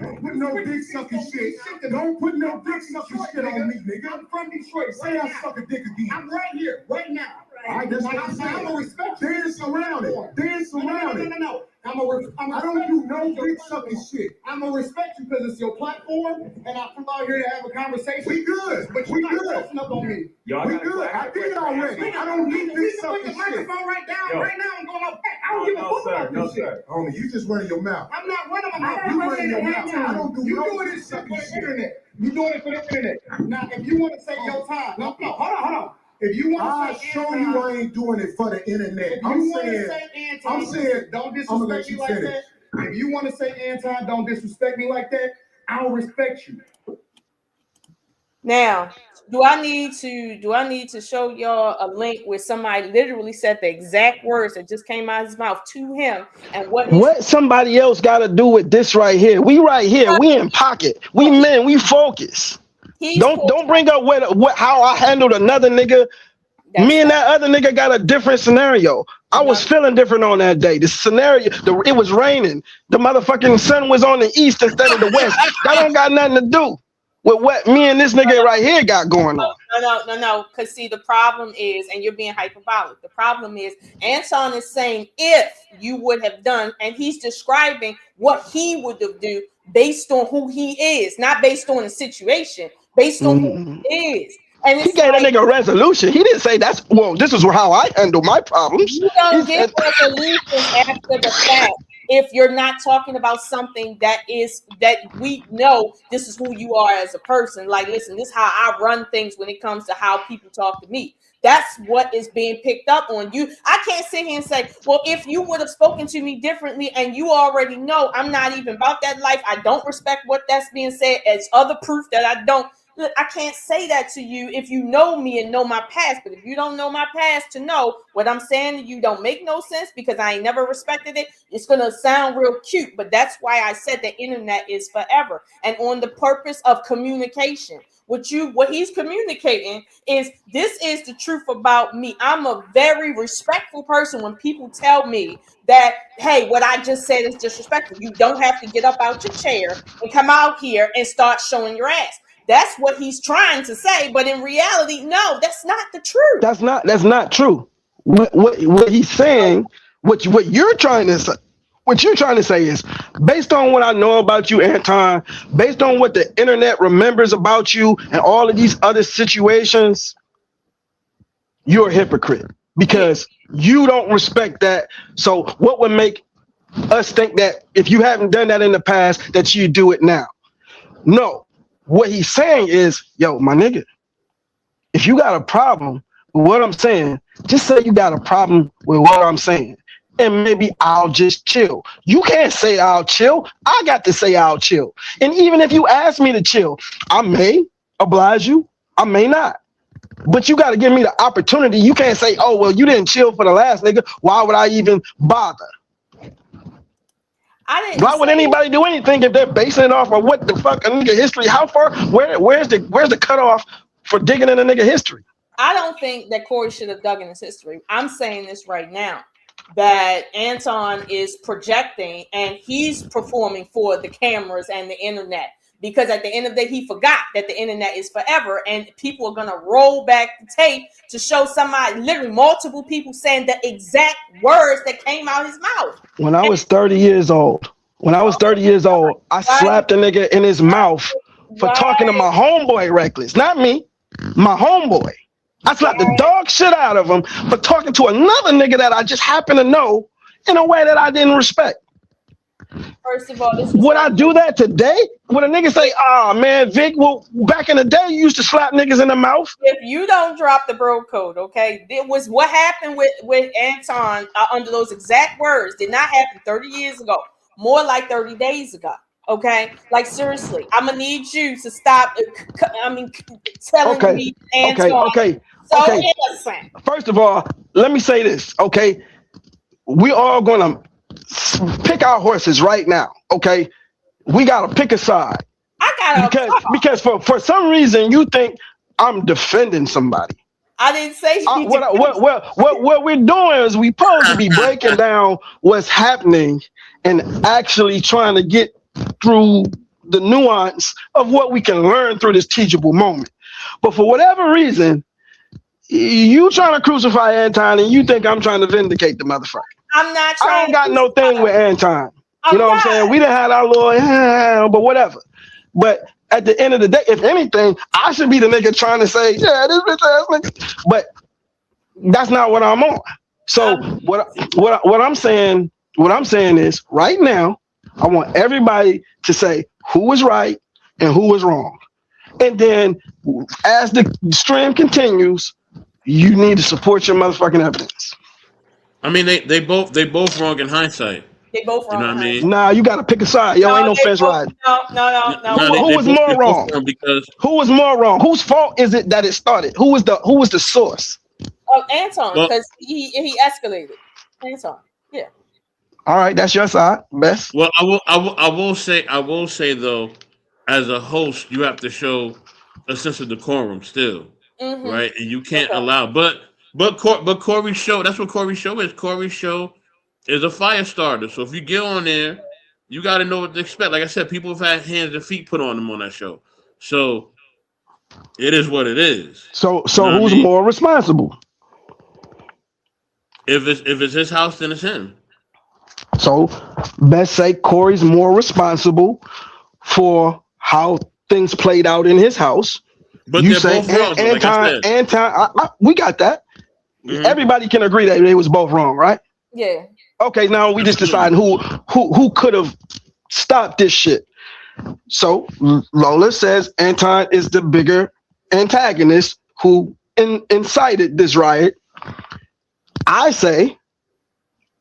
don't put no dick sucking shit. Don't put no dick sucking shit on me, nigga. I'm from Detroit. Say I suck a dick again. I'm right here, right now. All right, that's what I'm saying. I'm gonna respect you. Dance around it. Dance around it. No. I don't do no dick sucking shit. I'm gonna respect you because it's your platform, and I come out here to have a conversation. We good, but we good. Up on me. We good. I did already. I don't need dick sucking shit. Microphone right down. Right now, I'm going up back. I don't give a fuck about this shit. Homie, you just running your mouth. I'm not running my mouth. You running your mouth. I don't do no dick sucking shit. Internet. You doing it for the internet. Now, if you want to say your time, no, hold on. If you want to say show you I ain't doing it for the internet. I'm saying, don't disrespect me like that. If you want to say Anton, don't disrespect me like that, I'll respect you. Now, do I need to show y'all a link where somebody literally said the exact words that just came out of his mouth to him, and what somebody else got to do with this right here? We right here. We in pocket. We men. We focus. Don't bring up how I handled another nigga. Me and that other nigga got a different scenario. I was feeling different on that day. The scenario, it was raining. The motherfucking sun was on the east instead of the west. That don't got nothing to do with what me and this nigga right here got going on. No. Because see, the problem is, and you're being hyperbolic. The problem is, Anton is saying if you would have done, and he's describing what he would have do based on who he is, not based on the situation, based on who he is. And he gave that nigga a resolution. He didn't say this is how I handle my problems. You don't get resolution after the fact if you're not talking about something that we know this is who you are as a person. Like, listen, this is how I run things when it comes to how people talk to me. That's what is being picked up on you. I can't sit here and say, well, if you would have spoken to me differently, and you already know I'm not even about that life. I don't respect what that's being said as other proof that I don't. Look, I can't say that to you if you know me and know my past. But if you don't know my past to know what I'm saying to you don't make no sense because I ain't never respected it, it's gonna sound real cute. But that's why I said the internet is forever and on the purpose of communication. What he's communicating is this is the truth about me. I'm a very respectful person. When people tell me that, hey, what I just said is disrespectful, you don't have to get up out your chair and come out here and start showing your ass. That's what he's trying to say, but in reality, no, that's not the truth. That's not true. What he's saying, what you're trying to say. What you're trying to say is, based on what I know about you, Anton, based on what the internet remembers about you and all of these other situations, you're a hypocrite because you don't respect that. So what would make us think that if you haven't done that in the past, that you do it now? No. What he's saying is, yo, my nigga, if you got a problem with what I'm saying, just say you got a problem with what I'm saying. And maybe I'll just chill. You can't say I'll chill. I got to say I'll chill. And even if you ask me to chill, I may oblige you. I may not. But you got to give me the opportunity. You can't say, oh, well, you didn't chill for the last nigga. Why would I even bother? Why would anybody do anything if they're basing it off of what the fuck a nigga history? How far? Where's the cutoff for digging in a nigga history? I don't think that Cory should have dug in his history. I'm saying this right now, that Anton is projecting and he's performing for the cameras and the internet, because at the end of the day, he forgot that the internet is forever and people are going to roll back the tape to show somebody, literally multiple people saying the exact words that came out his mouth. When I was 30 years old, I slapped a nigga in his mouth for talking to my homeboy reckless. Not me, my homeboy. I slapped the dog shit out of him for talking to another nigga that I just happened to know in a way that I didn't respect. First of all, would I do that today? Would a nigga say, "Ah, man, Vic, well, back in the day, you used to slap niggas in the mouth"? If you don't drop the bro code, okay, it was what happened with Anton under those exact words did not happen 30 years ago, more like 30 days ago. Okay, like seriously, I'm gonna need you to stop. Telling me Anton. Okay. Innocent. First of all, let me say this. Okay, we all gonna pick our horses right now. Okay, we gotta pick a side. Because for some reason you think I'm defending somebody. I didn't say what we're doing is we supposed to be breaking down what's happening and actually trying to get through the nuance of what we can learn through this teachable moment. But for whatever reason, you trying to crucify Anton and you think I'm trying to vindicate the motherfucker. I'm not trying. I don't got no thing with Anton. You know what I'm saying? We done had our little, but whatever. But at the end of the day, if anything, I should be the nigga trying to say, yeah, this bitch ass nigga. But that's not what I'm on. So what I'm saying is right now, I want everybody to say who was right and who was wrong. And then as the stream continues, you need to support your motherfucking evidence. I mean, they both wrong in hindsight. They both wrong. You know what I mean? Nah, you gotta pick a side. Yo, ain't no fence riding. No. Who was more wrong? Who was more wrong? Whose fault is it that it started? Who was the source? Oh, Anton, because he escalated. Anton, yeah. All right, that's your side, best. Well, I will say though, as a host, you have to show a sense of decorum still, right? And you can't allow. But Cory's show, that's what Cory's show is. Cory's show is a fire starter. So if you get on there, you got to know what to expect. Like I said, people have had hands and feet put on them on that show. So it is what it is. So who's more responsible? If it's his house, then it's him. So best say Cory's more responsible for how things played out in his house. But you say Anton, we got that. Everybody can agree that they was both wrong, right? Yeah. Okay, now we just deciding who could have stopped this shit. So Lola says Anton is the bigger antagonist who incited this riot. I say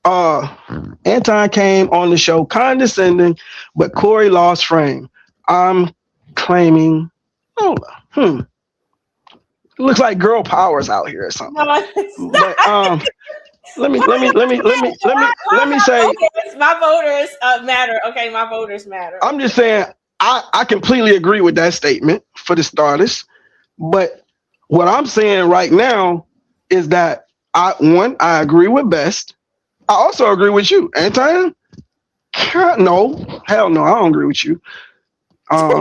Anton came on the show condescending, but Cory lost frame. I'm claiming Lola. looks like girl powers out here or something. No, it's But let me say, my voters matter. Okay, my voters matter. I'm just saying I completely agree with that statement for the starters. But what I'm saying right now is that I agree with Best. I also agree with you, Anton. No, hell no, I don't agree with you. You see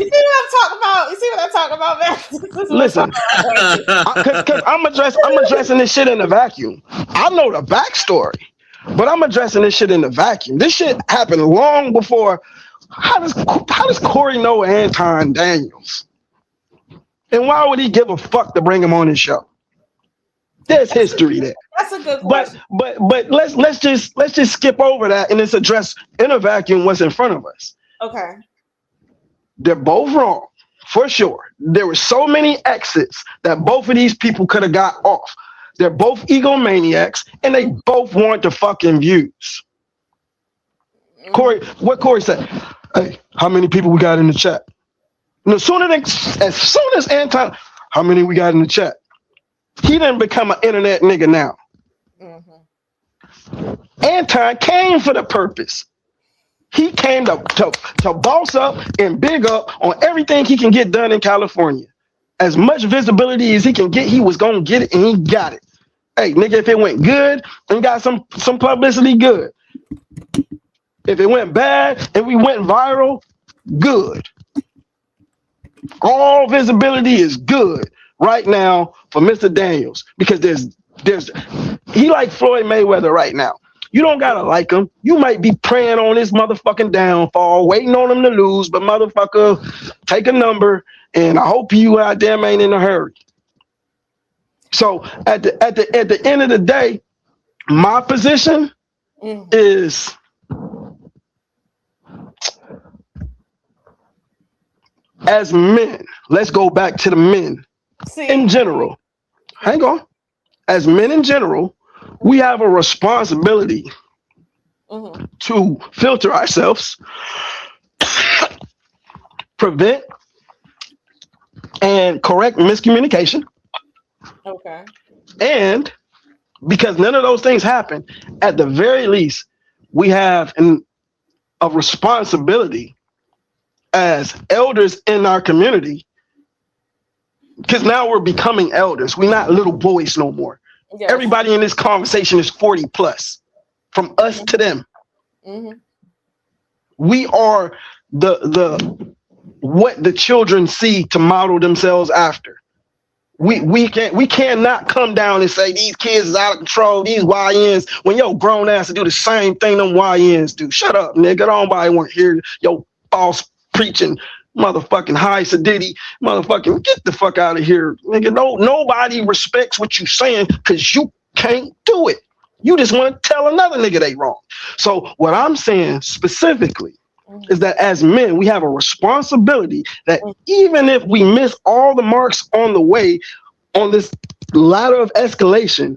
what I'm talking about? You see what I'm talking about, man? Listen, because I'm addressing this shit in a vacuum. I know the backstory, but I'm addressing this shit in a vacuum. This shit happened long before. How does Cory know Anton Daniels? And why would he give a fuck to bring him on his show? There's history there. That's a good question. But let's just skip over that and let's address in a vacuum what's in front of us. Okay. They're both wrong, for sure. There were so many exits that both of these people could have got off. They're both egomaniacs, and they both want the fucking views. Cory, what Cory said, hey, how many people we got in the chat? And as soon as Anton, how many we got in the chat? He didn't become an internet nigga now. Anton came for the purpose. He came to boss up and big up on everything he can get done in California. As much visibility as he can get, he was gonna get it, and he got it. Hey, nigga, if it went good and got some publicity, good. If it went bad and we went viral, good. All visibility is good right now for Mr. Daniels because he like Floyd Mayweather right now. You don't gotta like him. You might be praying on his motherfucking downfall, waiting on him to lose, but motherfucker, take a number, and I hope you goddamn ain't in a hurry. So at the end of the day, my position is as men. Let's go back to the men in general. Hang on. As men in general, we have a responsibility to filter ourselves, prevent and correct miscommunication. Okay. And because none of those things happen, at the very least, we have a responsibility as elders in our community, because now we're becoming elders. We're not little boys no more. Yes. Everybody in this conversation is 40 plus, from us to them. We are the what the children see to model themselves after. We cannot come down and say these kids is out of control, these YNs, when your grown ass to do the same thing them YNs do. Shut up, nigga. Nobody want to hear your false preaching, motherfucking high sedity, motherfucking get the fuck out of here, nigga. Nobody respects what you saying because you can't do it. You just want to tell another nigga they wrong. So what I'm saying specifically is that as men, we have a responsibility that even if we miss all the marks on the way on this ladder of escalation,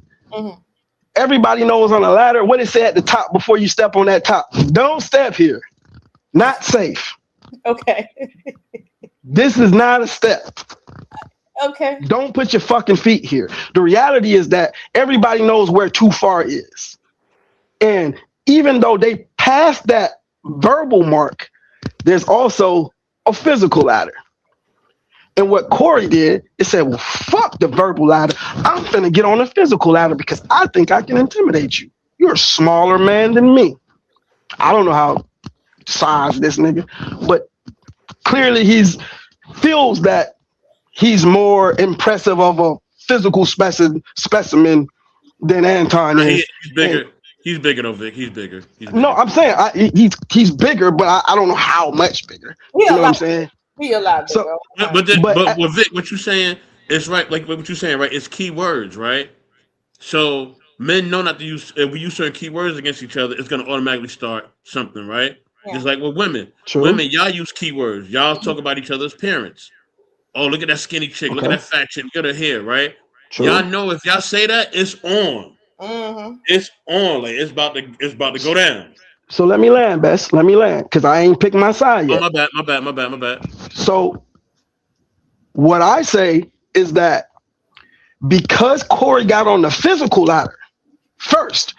everybody knows on the ladder what it said at the top before you step on that top. Don't step here. Not safe. Okay. This is not a step. Okay. Don't put your fucking feet here. The reality is that everybody knows where too far is. And even though they passed that verbal mark, there's also a physical ladder. And what Cory did is said, well, fuck the verbal ladder. I'm finna get on the physical ladder because I think I can intimidate you. You're a smaller man than me. I don't know how size this nigga, but clearly feels that he's more impressive of a physical specimen than Anton is. He's bigger. He's bigger though, Vic. He's bigger. No, I'm saying he's bigger, but I don't know how much bigger. You know what I'm saying? He a lot bigger. So, but Vic, what you saying is right. Like what you saying, right? It's key words, right? So men know not to use. If we use certain keywords against each other, it's going to automatically start something, right? Yeah. Just like with women. True. Women, y'all use keywords. Y'all talk about each other's parents. Oh, look at that skinny chick. Okay. Look at that fat chick. Look at her hair, right? True. Y'all know if y'all say that, it's on. It's on. Like it's about to go down. So let me land, Bess. Let me land, because I ain't picked my side Oh, yet. my bad. So what I say is that because Cory got on the physical ladder first,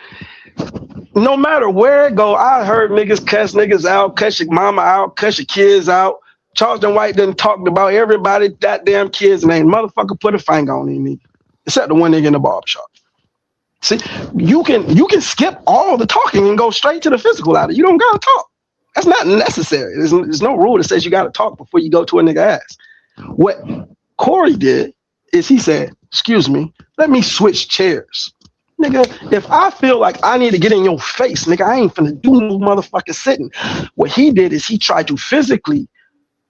no matter where it go, I heard niggas cuss niggas out, cuss your mama out, cuss your kids out. Charleston White done talked about everybody, goddamn kids name. Motherfucker put a finger on any nigga, except the one nigga in the barbershop. See, you can skip all the talking and go straight to the physical ladder. You don't gotta talk. That's not necessary. There's no rule that says you gotta talk before you go to a nigga ass. What Cory did is he said, excuse me, let me switch chairs. Nigga, if I feel like I need to get in your face, nigga, I ain't finna do no motherfucking sitting. What he did is he tried to physically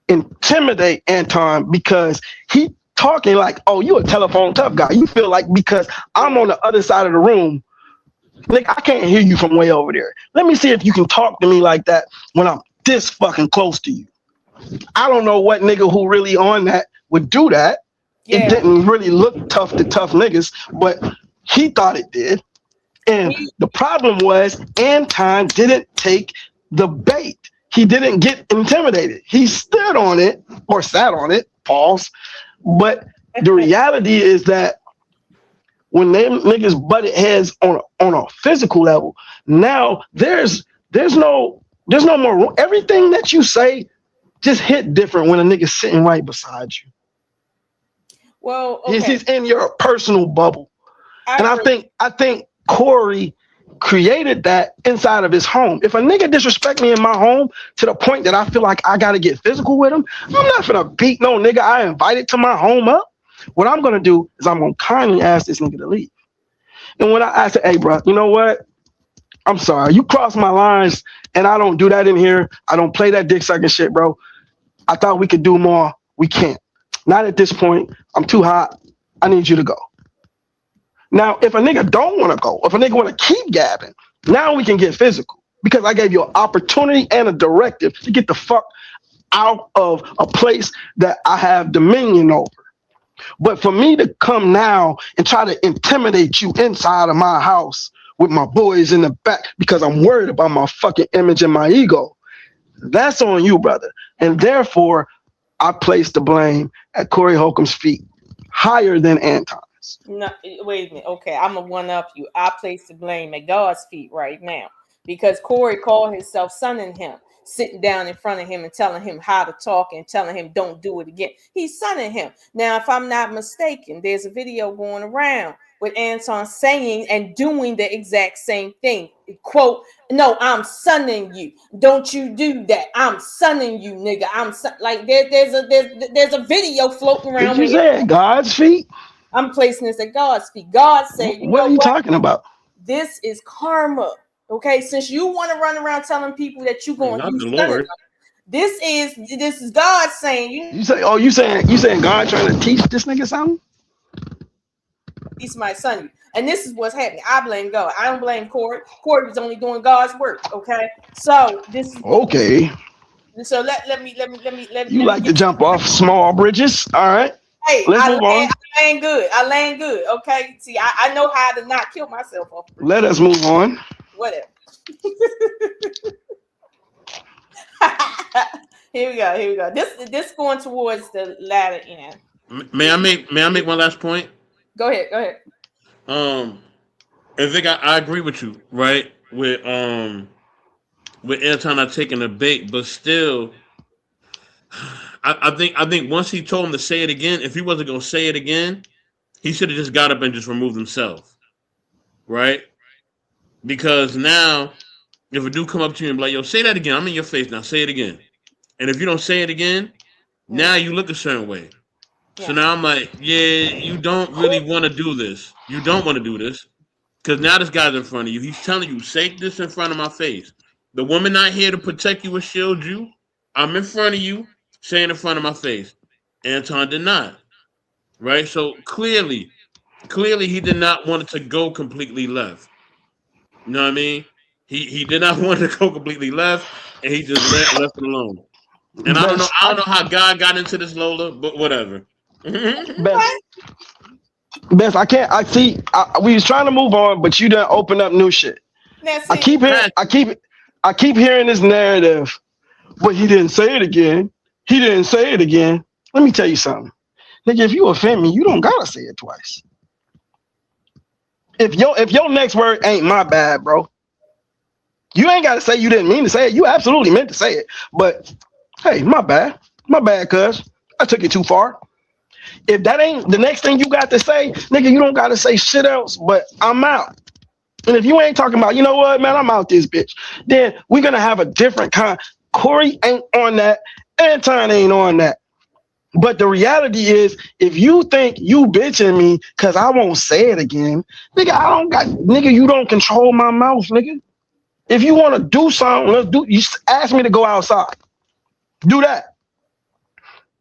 intimidate Anton because he talking like, oh, you a telephone tough guy. You feel like because I'm on the other side of the room, nigga, I can't hear you from way over there. Let me see if you can talk to me like that when I'm this fucking close to you. I don't know what nigga who really on that would do that. Yeah. It didn't really look tough to tough niggas, but he thought it did. And the problem was Anton didn't take the bait. He didn't get intimidated. He stood on it or sat on it, pause. But the reality is that when them niggas butted heads on a physical level, now there's no more room. Everything that you say just hit different when a nigga's sitting right beside you. Well, okay. He's in your personal bubble. I think Cory created that inside of his home. If a nigga disrespect me in my home to the point that I feel like I gotta get physical with him, I'm not gonna beat no nigga I invited to my home up. What I'm gonna do is I'm gonna kindly ask this nigga to leave. And when I ask, hey, bro, you know what? I'm sorry, you crossed my lines, and I don't do that in here. I don't play that dick sucking shit, bro. I thought we could do more. We can't. Not at this point. I'm too hot. I need you to go. Now, if a nigga don't want to go, if a nigga want to keep gabbing, now we can get physical because I gave you an opportunity and a directive to get the fuck out of a place that I have dominion over. But for me to come now and try to intimidate you inside of my house with my boys in the back because I'm worried about my fucking image and my ego, that's on you, brother. And therefore, I place the blame at Cory Holcomb's feet higher than Anton's. No, wait a minute. Okay, I'm gonna one up you. I place the blame at God's feet right now because Cory called himself sonning him, sitting down in front of him and telling him how to talk and telling him don't do it again. He's sonning him. Now, if I'm not mistaken, there's a video going around with Anton saying and doing the exact same thing. Quote, no, I'm sonning you. Don't you do that. I'm sonning you, nigga. Like there's a video floating around. Did you say at God's feet? I'm placing this at God's feet. God said, what are you talking about? This is karma. Okay, since you want to run around telling people that you're going to use Lord. this is God saying you saying God trying to teach this nigga something? He's my son. And this is what's happening. I blame God. I don't blame Cory. Cory was only doing God's work. Okay. So this is okay. So let me You like to jump off small bridges. All right. Hey, let's move on. I land good. Okay. See, I know how to not kill myself off. Let us move on. Whatever. Here we go. This going towards the latter end. May I make one last point? Go ahead. I think I agree with you, right? With Anton not taking the bait, but still, I think once he told him to say it again, if he wasn't gonna say it again, he should have just got up and just removed himself, right? Because now, if a dude come up to you and be like, "Yo, say that again," I'm in your face now. Say it again, and if you don't say it again, now you look a certain way. Yeah. So now I'm like, yeah, you don't really want to do this. You don't want to do this because now this guy's in front of you. He's telling you, say this in front of my face. The woman not here to protect you or shield you. I'm in front of you, saying in front of my face. Anton did not. Right? So clearly he did not want it to go completely left. You know what I mean? He did not want it to go completely left, and he just left it alone. And I don't know how God got into this, Lola, but whatever. Best, we was trying to move on, but you done open up new shit. I keep I keep hearing this narrative, but he didn't say it again. He didn't say it again. Let me tell you something. Nigga, if you offend me, you don't gotta say it twice. If your next word ain't my bad, bro, you ain't gotta say you didn't mean to say it. You absolutely meant to say it. But hey, my bad. My bad, cuz. I took it too far. If that ain't the next thing you got to say, nigga, you don't gotta say shit else, but I'm out. And if you ain't talking about, you know what, man, I'm out this bitch, then we're gonna have a different kind. Cory ain't on that. Anton ain't on that. But the reality is, if you think you bitching me because I won't say it again, nigga, you don't control my mouth, nigga. If you want to do something, let's do. You ask me to go outside. Do that.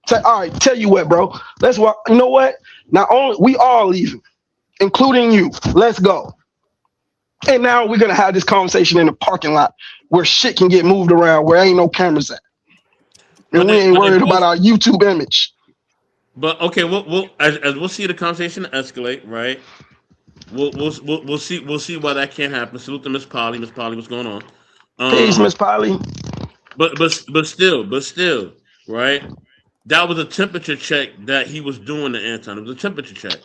Say, all right, tell you what, bro. Let's walk. You know what? Not only we all leaving, including you. Let's go. And now we're gonna have this conversation in the parking lot where shit can get moved around, where ain't no cameras at. And we ain't worried about our YouTube image. But okay, we'll as we'll see the conversation escalate, right? We'll see why that can't happen. Salute to Miss Polly. Miss Polly, what's going on? Peace, Miss Polly. But still, right? That was a temperature check that he was doing to Anton. It was a temperature check.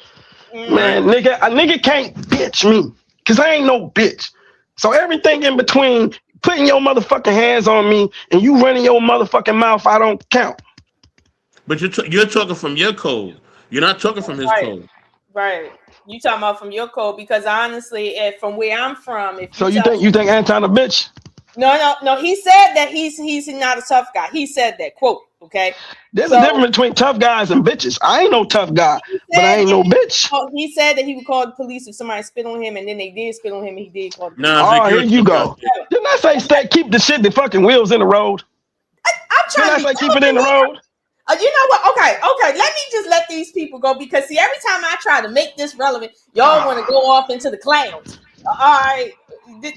Man, right? A nigga can't bitch me, cause I ain't no bitch. So everything in between putting your motherfucking hands on me and you running your motherfucking mouth, I don't count. But you're talking from your code. You're not talking from his code. Right. You talking about from your code, because honestly, if from where I'm from, if you think Anton a bitch? No. He said that he's not a tough guy. He said that, quote. Okay. There's a difference between tough guys and bitches. I ain't no tough guy, but I ain't no bitch. He said that he would call the police if somebody spit on him, and then they did spit on him, and he did call the police. Oh, here you go. Didn't I say keep the shit, the fucking wheels in the road? I'm trying to keep it in the road. You know what? Okay. Let me just let these people go, because see, every time I try to make this relevant, y'all want to go off into the clouds. All right.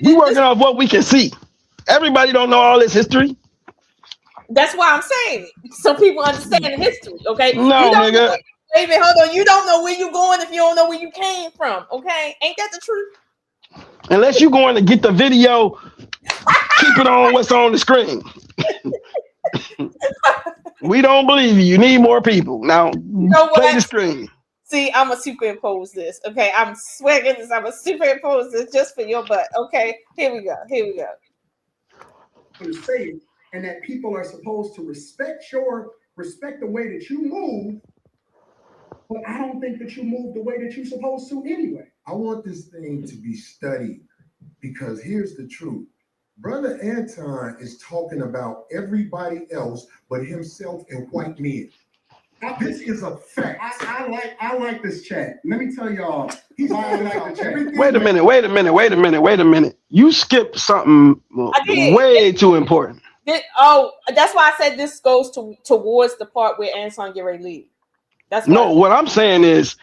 We working off what we can see. Everybody don't know all this history. That's why I'm saying it, so people understand the history. Okay. No, nigga. Wait a minute, hold on. You don't know where you're going if you don't know where you came from. Okay. Ain't that the truth? Unless you're going to get the video, keep it on what's on the screen. We don't believe you. You need more people. Now, play the screen. See, I'm going to superimpose this. Okay. I'm swearing this. I'm going to superimpose this just for your butt. Okay. Here we go. And that people are supposed to respect the way that you move, but I don't think that you move the way that you're supposed to anyway. I want this thing to be studied, because here's the truth. Brother Anton is talking about everybody else but himself and white men. This is a fact. I like this chat. Let me tell y'all. I like the chat. Wait a minute. You skipped something way too important. That's why I said this goes towards the part where Anton get ready to leave. What I'm saying is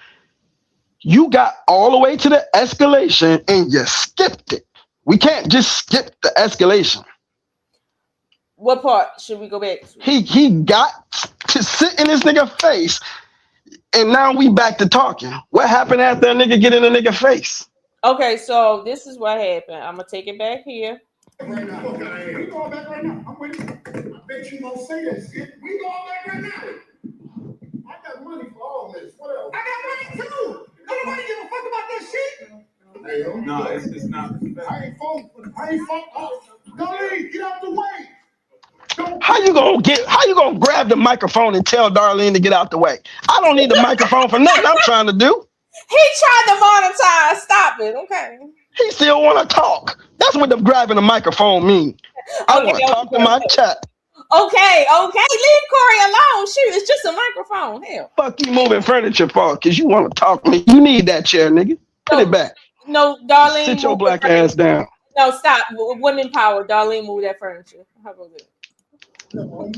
you got all the way to the escalation and you skipped it. We can't just skip the escalation. What part should we go back to? He got to sit in this nigga face, and now we back to talking. What happened after a nigga get in a nigga face? Okay, so this is what happened. I'm gonna take it back here. Right now. Okay, we going back right now. I'm waiting. I bet you gonna say that shit. We going back right now. I got money for all this. What else? I got money too. Nobody give a fuck about that shit. Hey, no, it's not. I ain't phone. Oh, Darlene, get out the way. How you gonna grab the microphone and tell Darlene to get out the way? I don't need the microphone for nothing I'm trying to do. He tried to monetize. Stop it. Okay. He still want to talk. That's what the grabbing the microphone mean. I want to talk to my chat. Okay. Leave Cory alone. Shoot, it's just a microphone. Hell. Fuck you moving furniture for? Because you want to talk to me. You need that chair, nigga. Put it back. No, Darlene. Sit your black ass down. No, stop. Women power. Darlene, move that furniture. How about that? No,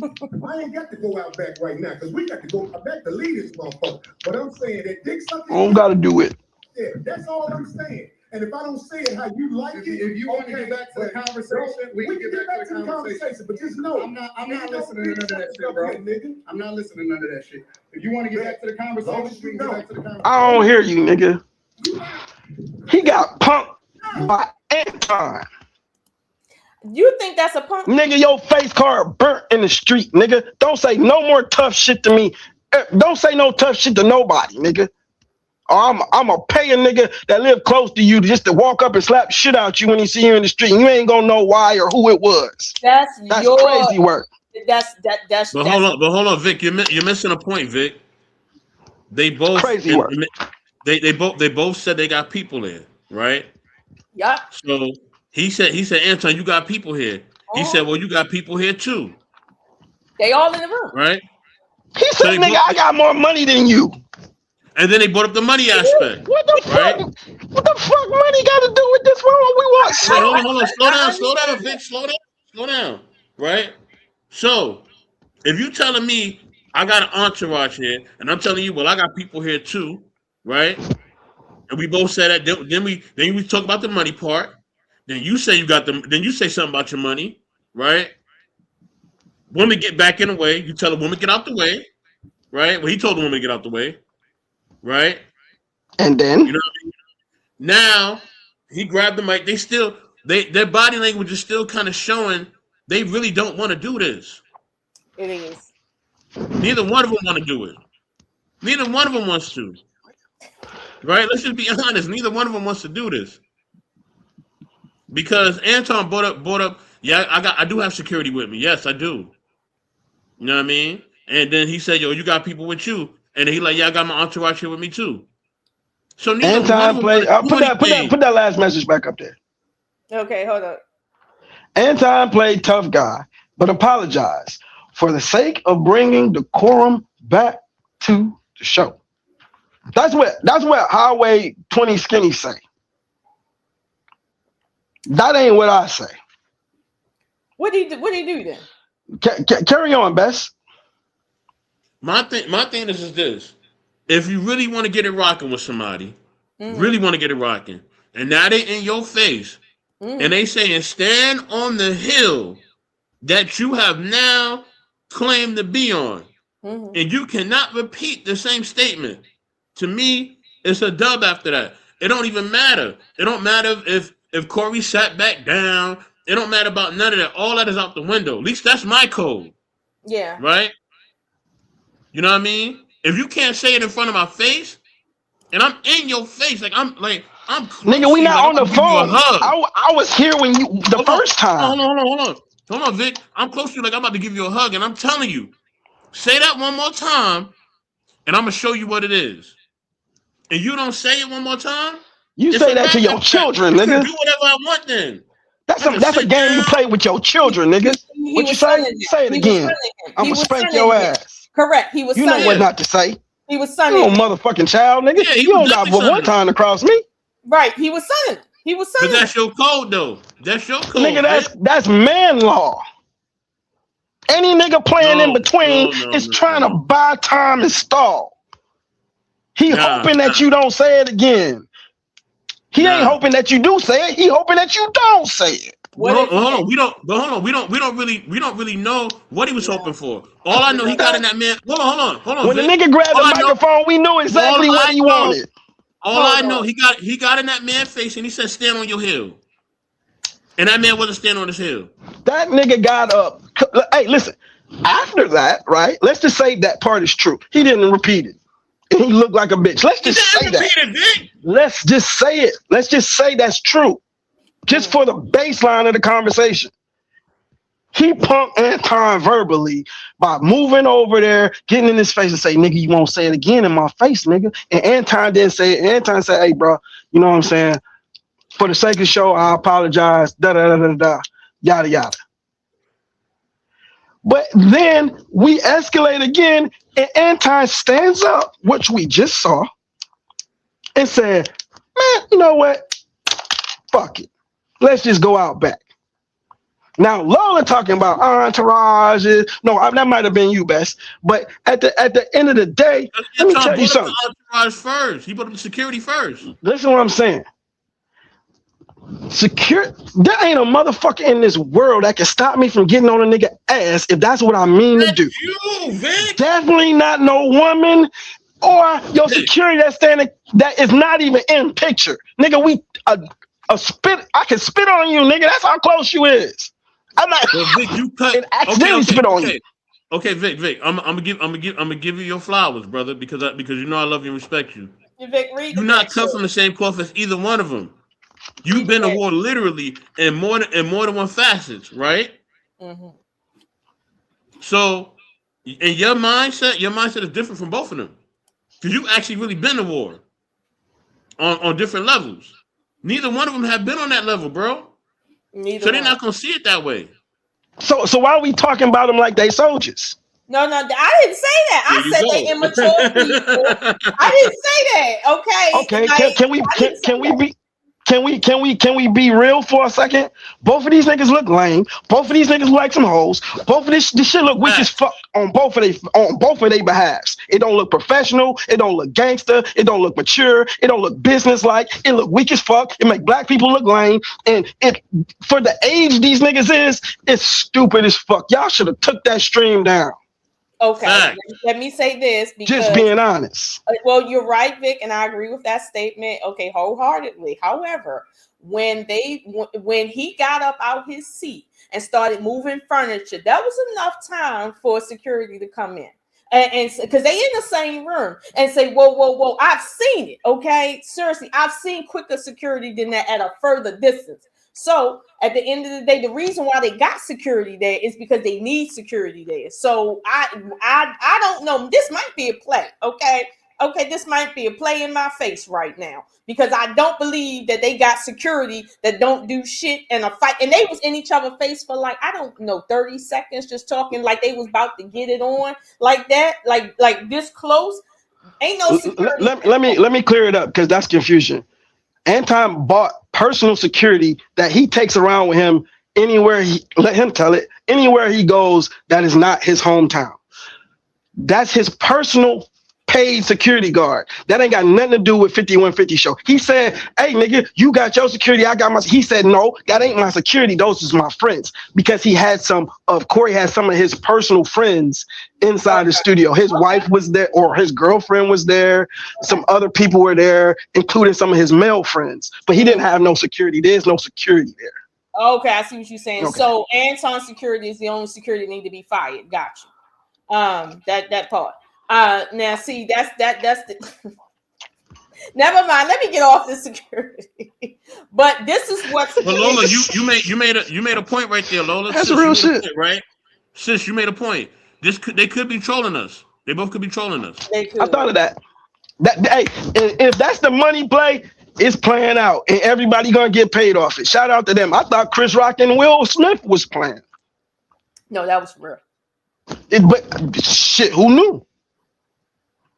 I ain't got to go out back right now, because we got to go back to lead this motherfucker. But I'm saying that dick sucking. I don't got to do it. Yeah, that's all I'm saying. And if I don't say it how you like it, if you want to get back to the conversation, we can get back to the conversation. But just know, I'm not listening to none of that shit, bro. I'm not listening to none of that shit. If you want to get back to the conversation, we can get back to the conversation. I don't hear you, nigga. He got punked by Anton. You think that's a punk? Nigga, your face card burnt in the street, nigga. Don't say no more tough shit to me. Don't say no tough shit to nobody, nigga. Or I'm a pay a nigga that live close to you just to walk up and slap shit out you when he see you in the street. And you ain't gonna know why or who it was. That's your crazy work. That's But hold on, Vic. You're missing a point, Vic. They both crazy work. They both said they got people there, right? Yeah. So he said, Anton, you got people here. He said, well, you got people here too. They all in the room, right? He said, nigga, I got more money than you. And then they brought up the money aspect. What the fuck? What the fuck money got to do with this? We want. Wait, hold on. Slow down, Vic. Slow down. Right? So, if you telling me I got an entourage here, and I'm telling you, well, I got people here too, right? And we both said that. Then we talk about the money part. Then you say you got them. Then you say something about your money, right? Woman get back in the way. You tell the woman get out the way, right? Well, he told the woman to get out the way, right? And then you know what I mean? Now he grabbed the mic. Their body language is still kind of showing they really don't want to do this. It is. Neither one of them want to do it. Neither one of them wants to. Right? Let's just be honest. Neither one of them wants to do this. Because Anton brought up, yeah, I do have security with me. Yes, I do. You know what I mean? And then he said, yo, you got people with you. And then he like, yeah, I got my entourage here with me too. So Anton played. Put that last message back up there. Okay, hold up. Anton played tough guy, but apologized for the sake of bringing decorum back to the show. That's what Highway 20 Skinny say. That ain't what I say. What did he do then? Carry on, Bess. My thing is this. If you really want to get it rocking with somebody, really want to get it rocking, and now they in your face, and they saying stand on the hill that you have now claimed to be on, and you cannot repeat the same statement. To me, it's a dub after that. It don't even matter. It don't matter if Cory sat back down. It don't matter about none of that. All that is out the window. At least that's my code. Yeah. Right? You know what I mean? If you can't say it in front of my face, and I'm in your face, I'm nigga, we not on the phone. I was here when you the first time. Hold on, Vic. I'm close to you, like I'm about to give you a hug, and I'm telling you, say that one more time, and I'm gonna show you what it is. And you don't say it one more time. You say that to your children, nigga. Do whatever I want then. That's a game you play with your children, nigga. What you say? Say it again. I'm gonna spank your ass. Correct. He was. You know what not to say. He was sunning. You motherfucking child, nigga. Yeah, you don't got one time to cross me. Right. He was sunning. But that's your code, though. That's your code. Nigga, that's man law. Any nigga playing in between is trying to buy time and stall. He hoping that you don't say it again. He ain't hoping that you do say it. He hoping that you don't say it. Hold on. We don't really know what he was hoping for. All I know, he got in that man. Hold on. When the nigga grabbed the microphone, we knew exactly what he wanted. All I know, he got in that man's face and he said, "Stand on your hill." And that man wasn't standing on his hill. That nigga got up. Hey, listen. After that, right? Let's just say that part is true. He didn't repeat it. And he looked like a bitch. Let's just say that. Let's just say it. Let's just say that's true. Just for the baseline of the conversation. He punked Anton verbally by moving over there, getting in his face and say, nigga, you won't say it again in my face, nigga. And Anton didn't say it. Anton said, hey, bro, you know what I'm saying? For the sake of the show, I apologize. Yada, yada. But then we escalate again, and Anton stands up, which we just saw, and said, man, you know what? Fuck it. Let's just go out back. Now, Lola talking about entourages. No, that might have been you, Bess. But at the end of the day, let me tell you something. Entourage first. He put up security first. Listen to what I'm saying. There ain't a motherfucker in this world that can stop me from getting on a nigga ass if that's what I mean to do. You, Vic. Definitely not no woman or your security that's standing that is not even in picture. Nigga, we a spit. I can spit on you, nigga. That's how close you is. I'm not. Well, Vic, you cut. And accidentally spit on you. Okay, Vic. I'm gonna give you your flowers, brother, because you know I love you and respect you. Vic, read You're not cut from the same cloth as either one of them. You've been to war literally in more than one facets, right? Mm-hmm. So, in your mindset is different from both of them, because you actually really been to war on different levels. Neither one of them have been on that level, bro. Neither so they're not gonna see it that way. So why are we talking about them like they soldiers? No, I didn't say that. I said they immature people. I didn't say that. Okay. Okay. Like, Can we be real for a second? Both of these niggas look lame. Both of these niggas look like some hoes. Both of this shit look weak as fuck on both of their behalves. It don't look professional. It don't look gangster. It don't look mature. It don't look business-like. It look weak as fuck. It make black people look lame. And it for the age these niggas is, it's stupid as fuck. Y'all should have took that stream down. Okay, let me say this because just being honest. Well, you're right, Vic, and I agree with that statement. Okay, wholeheartedly. However, when he got up out his seat and started moving furniture, that was enough time for security to come in. And because they in the same room and say, whoa, I've seen it. Okay, seriously, I've seen quicker security than that at a further distance. So at the end of the day, the reason why they got security there is because they need security there. So I don't know. This might be a play. Okay, this might be a play in my face right now because I don't believe that they got security that don't do shit in a fight. And they was in each other's face for like, I don't know, 30 seconds, just talking like they was about to get it on like that, like this close. Ain't no security. Let me clear it up because that's confusion. Anton bought personal security that he takes around with him anywhere anywhere he goes that is not his hometown. That's his personal paid security guard. That ain't got nothing to do with 5150 show. He said, hey nigga, you got your security, I got my. He said, no, that ain't my security, those is my friends. Because he had Cory had some of his personal friends inside the studio. His wife was there, or his girlfriend was there. Some other people were there, including some of his male friends. But he didn't have no security. There's no security there. Okay, I see what you're saying. Okay. So Anton's security is the only security that need to be fired. Gotcha. That part. Now see, that's the never mind. Let me get off the security. But this is what's Lola, you made a point right there, Lola. That's real shit, right? Sis, you made a point. They could be trolling us. They both could be trolling us. I thought of that. Hey, if that's the money play, it's playing out, and everybody gonna get paid off it. Shout out to them. I thought Chris Rock and Will Smith was playing. No, that was real. But shit, who knew?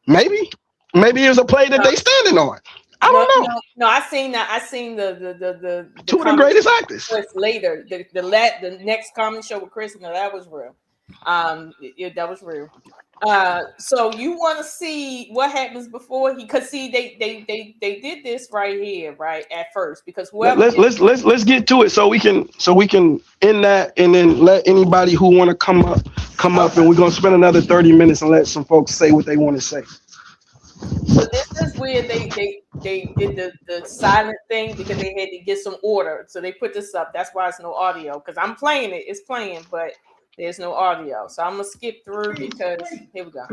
Maybe it was a play that they standing on. I don't know. No, I seen that. I seen the two of the greatest actors. Later, the next comedy show with Chris. No, that was real. That was real. So you want to see what happens before because see they did this right here, right at first because whoever let's get to it so we can end that and then let anybody who want to come up and we're gonna spend another 30 minutes and let some folks say what they want to say. So this is where they did the silent thing because they had to get some order. So they put this up. That's why it's no audio because I'm playing it. It's playing, but there's no audio. So I'm gonna skip through because here we go.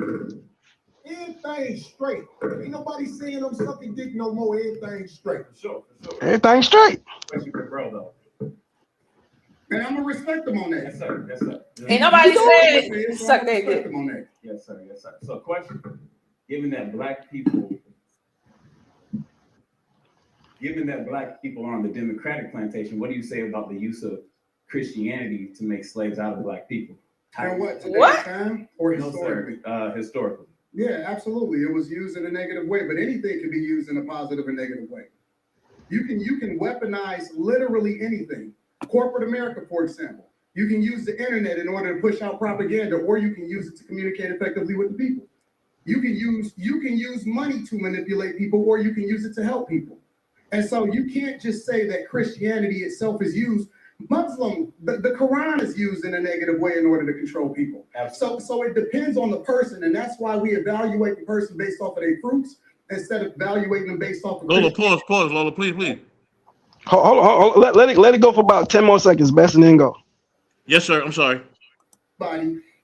Everything's straight. Ain't nobody saying I'm sucking dick no more. Everything's straight. For sure. Everything's straight. Bro, though. And I'm gonna respect them on that. Yes, sir. Ain't nobody saying suck their dick. Yes, sir. So question. Given that black people are on the Democratic plantation, what do you say about the use of Christianity to make slaves out of black people? And what? Today's time or historically? No, historically. Yeah, absolutely. It was used in a negative way, but anything can be used in a positive or negative way. You can weaponize literally anything. Corporate America, for example. You can use the internet in order to push out propaganda, or you can use it to communicate effectively with the people. You can use money to manipulate people, or you can use it to help people. And so you can't just say that Christianity itself is used. The Quran is used in a negative way in order to control people. So it depends on the person, and that's why we evaluate the person based off of their fruits instead of evaluating them based off of Lola, pause, Lola, please. Hold on. Let it go for about 10 more seconds, best, and then go. Yes, sir. I'm sorry.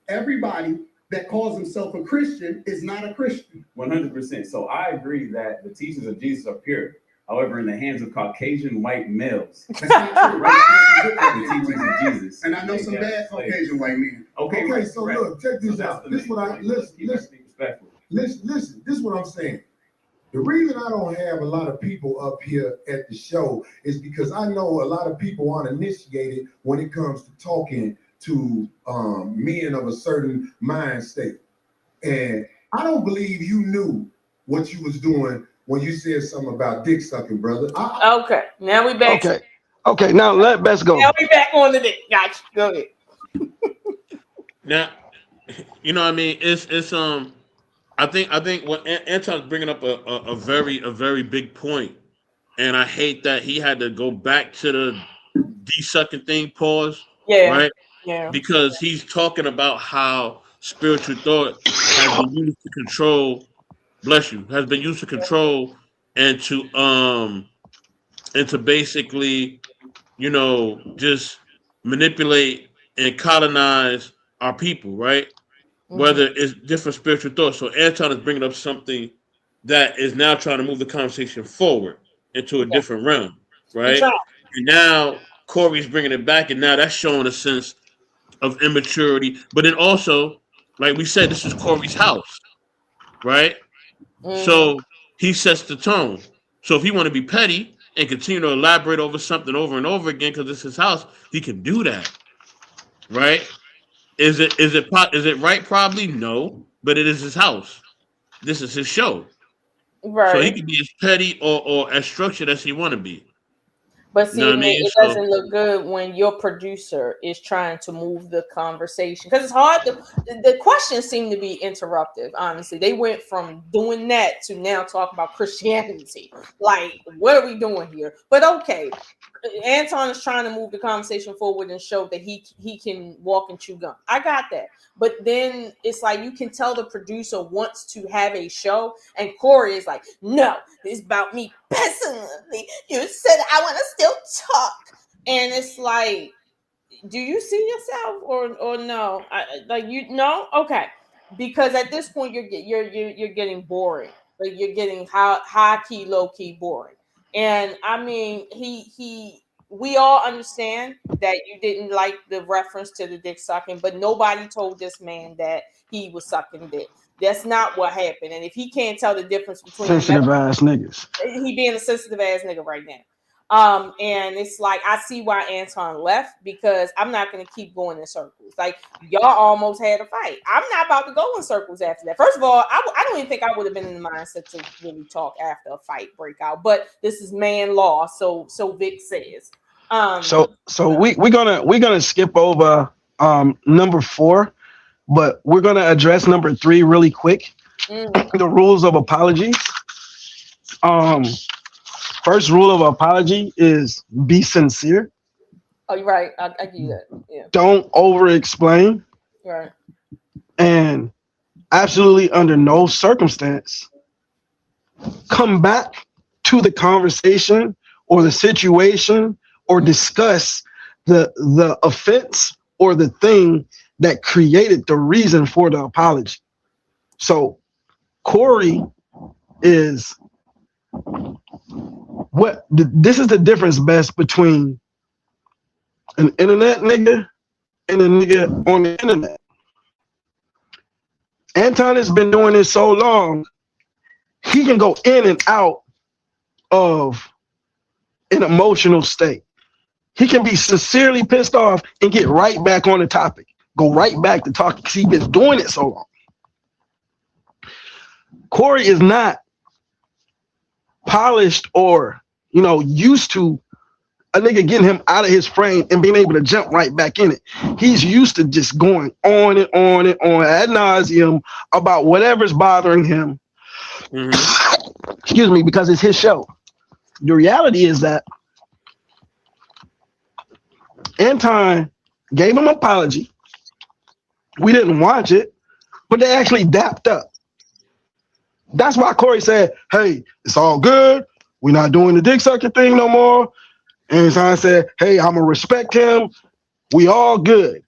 Everybody that calls himself a Christian is not a Christian. 100%. So I agree that the teachings of Jesus are pure. However, in the hands of Caucasian white males, That's not true. the teachings of Jesus. And I know some bad Caucasian white men. Okay, Okay, right, so right. look, check this So that's out. the This main what I point. listen. Listen. This is what I'm saying. The reason I don't have a lot of people up here at the show is because I know a lot of people aren't initiated when it comes to talking to men of a certain mind state. And I don't believe you knew what you was doing when you said something about dick sucking, brother. Okay, now we back. Okay. Now let Best go. Now we back on the dick. Gotcha. Go ahead. Now, you know what I mean? It's I think what Anton's bringing up a very big point, and I hate that he had to go back to the de-sucking thing. Pause. Yeah. Right. Yeah. Because he's talking about how spiritual thought has been used to control. Bless you. Has been used to control and to basically, just manipulate and colonize our people, right? Whether it's different spiritual thoughts. So Anton is bringing up something that is now trying to move the conversation forward into a different realm, right? And now Cory's bringing it back, and now that's showing a sense of immaturity. But then also, like we said, this is Cory's house, right? So he sets the tone. So if he want to be petty and continue to elaborate over something over and over again because it's his house, he can do that, right? Is it right? Probably no, but it is his house. This is his show, Right. so he can be as petty or as structured as he want to be. But see, You know what I mean? it doesn't look good when your producer is trying to move the conversation because it's hard. The questions seem to be interruptive. Honestly, they went from doing that to now talking about Christianity. Like, what are we doing here? But okay, Anton is trying to move the conversation forward and show that he can walk and chew gum. I got that. But then it's like you can tell the producer wants to have a show, and Cory is like, "No, it's about me personally. You said I want to still talk," and it's like, do you see yourself or no? No, okay, because at this point you're getting boring. Like you're getting high key, low key boring, and I mean we all understand that you didn't like the reference to the dick sucking, but nobody told this man that he was sucking dick. That's not what happened. And if he can't tell the difference between Sensitive ass niggas, he being a sensitive ass nigga right now. And it's like I see why Anton left because I'm not gonna keep going in circles. Like y'all almost had a fight. I'm not about to go in circles after that. First of all, I don't even think I would have been in the mindset to really talk after a fight breakout. But this is man law, so Vic says. So we're gonna skip over number 4, but we're gonna address number 3 really quick. The rules of apology. First rule of apology is be sincere. Oh, you're right. I give you that. Yeah. Don't over explain. Right. And absolutely under no circumstance come back to the conversation or the situation or discuss the offense or the thing that created the reason for the apology. So Cory is this is the difference best between an internet nigga and a nigga on the internet. Anton has been doing this so long, he can go in and out of an emotional state. He can be sincerely pissed off and get right back on the topic, go right back to talking because he's been doing it so long. Cory is not polished or, used to a nigga getting him out of his frame and being able to jump right back in it. He's used to just going on and on and on ad nauseum about whatever's bothering him. Excuse me, because it's his show. The reality is that Anton gave him an apology. We didn't watch it, but they actually dapped up. That's why Cory said, hey, it's all good. We're not doing the dick sucking thing no more. Anton said, hey, I'm gonna respect him. We all good.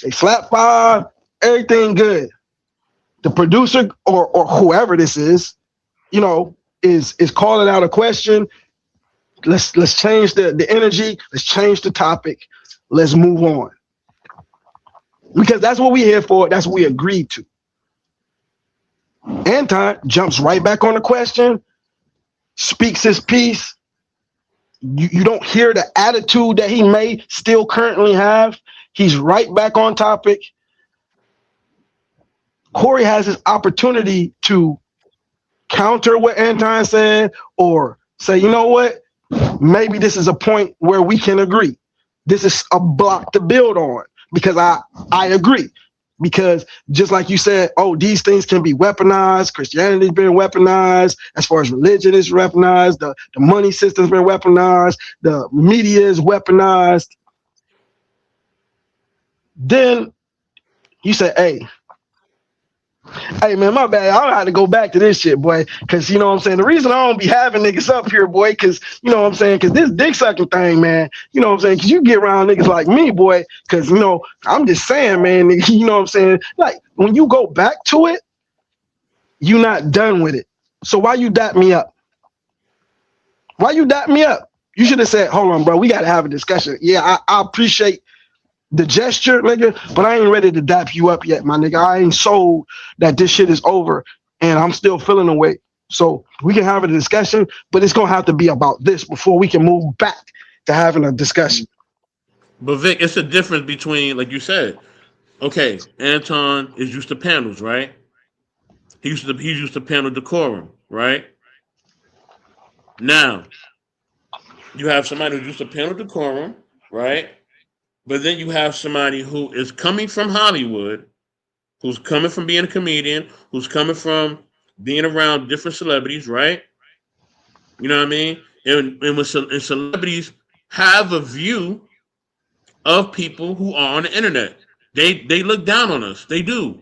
They slap 5, everything good. The producer or whoever this is, you know, is calling out a question. Let's change the energy. Let's change the topic. Let's move on. Because that's what we're here for. That's what we agreed to. Anton jumps right back on the question, speaks his piece. You don't hear the attitude that he may still currently have. He's right back on topic. Cory has his opportunity to counter what Anton said or say, you know what? Maybe this is a point where we can agree. This is a block to build on because I agree. Because just like you said, oh, these things can be weaponized. Christianity's been weaponized. As far as religion is weaponized. The money system's been weaponized. The media is weaponized. Then you say, hey, man, my bad. I had to go back to this shit, boy. Because, you know what I'm saying? The reason I don't be having niggas up here, boy, because, you know what I'm saying? Because this dick sucking thing, man, you know what I'm saying? Because you get around niggas like me, boy. Because, you know, I'm just saying, man, you know what I'm saying? Like, when you go back to it, you're not done with it. So why you dap me up? Why you dap me up? You should have said, hold on, bro. We got to have a discussion. Yeah, I appreciate the gesture, nigga, but I ain't ready to dap you up yet, my nigga. I ain't sold that this shit is over and I'm still feeling the way. So we can have a discussion, but it's gonna have to be about this before we can move back to having a discussion. But Vic, it's a difference between, like you said, okay, Anton is used to panels, right? He's used to panel decorum, right? Now, you have somebody who's used to panel decorum, right? But then you have somebody who is coming from Hollywood, who's coming from being a comedian, who's coming from being around different celebrities, right? You know what I mean? And celebrities have a view of people who are on the internet. They look down on us. They do.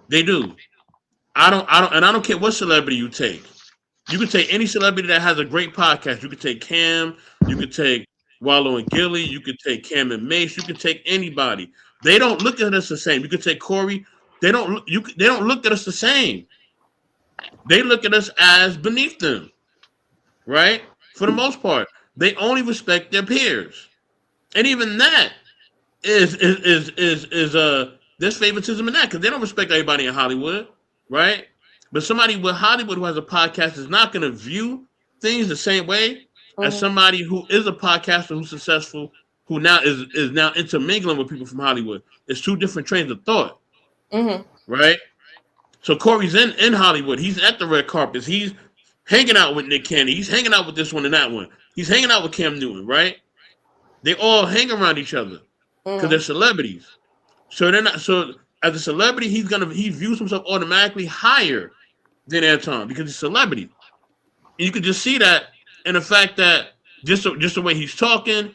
They do. I don't care what celebrity you take. You could take any celebrity that has a great podcast. You could take Cam. You could take Wallow and Gilly, you could take Cam and Mace, you could take anybody. They don't look at us the same. You could take Cory. They don't look at us the same. They look at us as beneath them, right? For the most part, they only respect their peers, and even that is there's favoritism in that because they don't respect everybody in Hollywood, right? But somebody with Hollywood who has a podcast is not going to view things the same way as somebody who is a podcaster who's successful, who now is now intermingling with people from Hollywood. It's two different trains of thought, right? So Cory's in Hollywood. He's at the red carpets. He's hanging out with Nick Cannon. He's hanging out with this one and that one. He's hanging out with Cam Newton, right? They all hang around each other because they're celebrities. So they're not. So as a celebrity, he views himself automatically higher than Anton because he's a celebrity. And you can just see that. And the fact that just the way he's talking,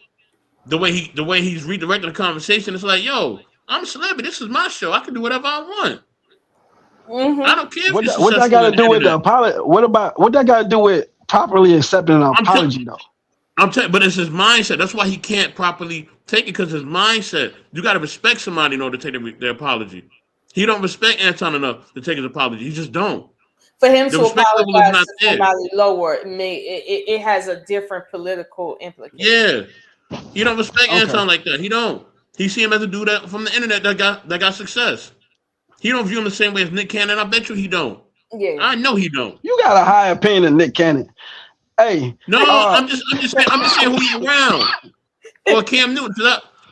the way he's redirecting the conversation, it's like, yo, I'm a celebrity. This is my show. I can do whatever I want. I don't care. What that got to do with the apology? What that got to do with properly accepting an apology, though? But it's his mindset. That's why he can't properly take it because his mindset. You got to respect somebody in order to take their apology. He don't respect Anton enough to take his apology. He just don't. For him to apologize to somebody lower, it has a different political implication. Yeah, he don't respect Anton like that. He don't. He see him as a dude that from the internet that got success. He don't view him the same way as Nick Cannon. I bet you he don't. Yeah, I know he don't. You got a high opinion of Nick Cannon. Hey, no, I'm just saying who he around or Cam Newton.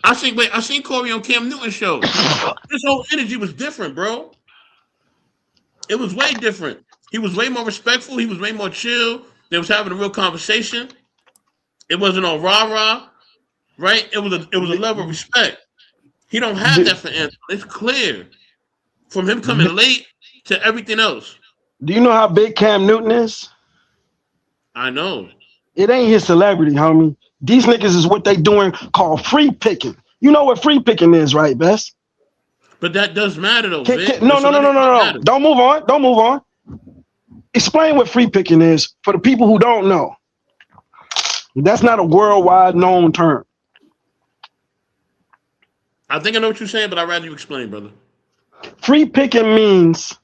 I seen Cory on Cam Newton's show. His whole energy was different, bro. It was way different. He was way more respectful. He was way more chill. They was having a real conversation. It wasn't all rah-rah, right? It was a level of respect. He don't have that for Anton. It's clear. From him coming late to everything else. Do you know how big Cam Newton is? I know. It ain't his celebrity, homie. These niggas is what they doing called free picking. You know what free picking is, right, Bess? But that does matter, though, Vic. No. Don't move on. Explain what free picking is for the people who don't know. That's not a worldwide known term. I think I know what you're saying, but I'd rather you explain, brother. Free picking means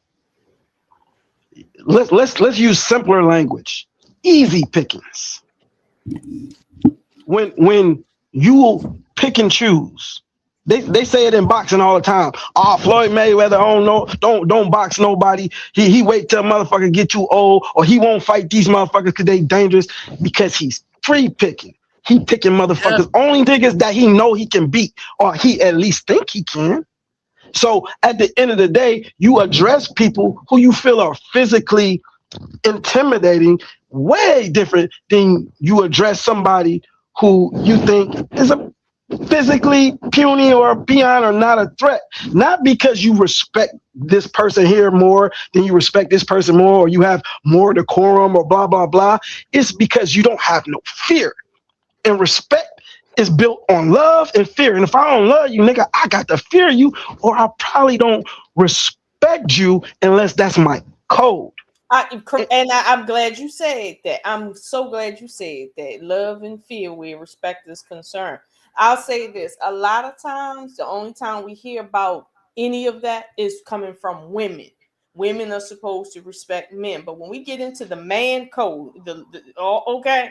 let's use simpler language. Easy pickings. When you pick and choose. They say it in boxing all the time. Oh, Floyd Mayweather, oh no, don't box nobody. He wait till a motherfucker get too old, or he won't fight these motherfuckers because they dangerous, because he's free picking. He picking motherfuckers only niggas that he know he can beat, or he at least think he can. So at the end of the day, you address people who you feel are physically intimidating, way different than you address somebody who you think is a physically puny or a peon or not a threat. Not because you respect this person here more than you respect this person more, or you have more decorum or blah, blah, blah. It's because you don't have no fear. And respect is built on love and fear. And if I don't love you, nigga, I got to fear you, or I probably don't respect you unless that's my code. I'm glad you said that. I'm so glad you said that. Love and fear where respect is concerned. I'll say this. A lot of times, the only time we hear about any of that is coming from women. Women are supposed to respect men. But when we get into the man code, okay,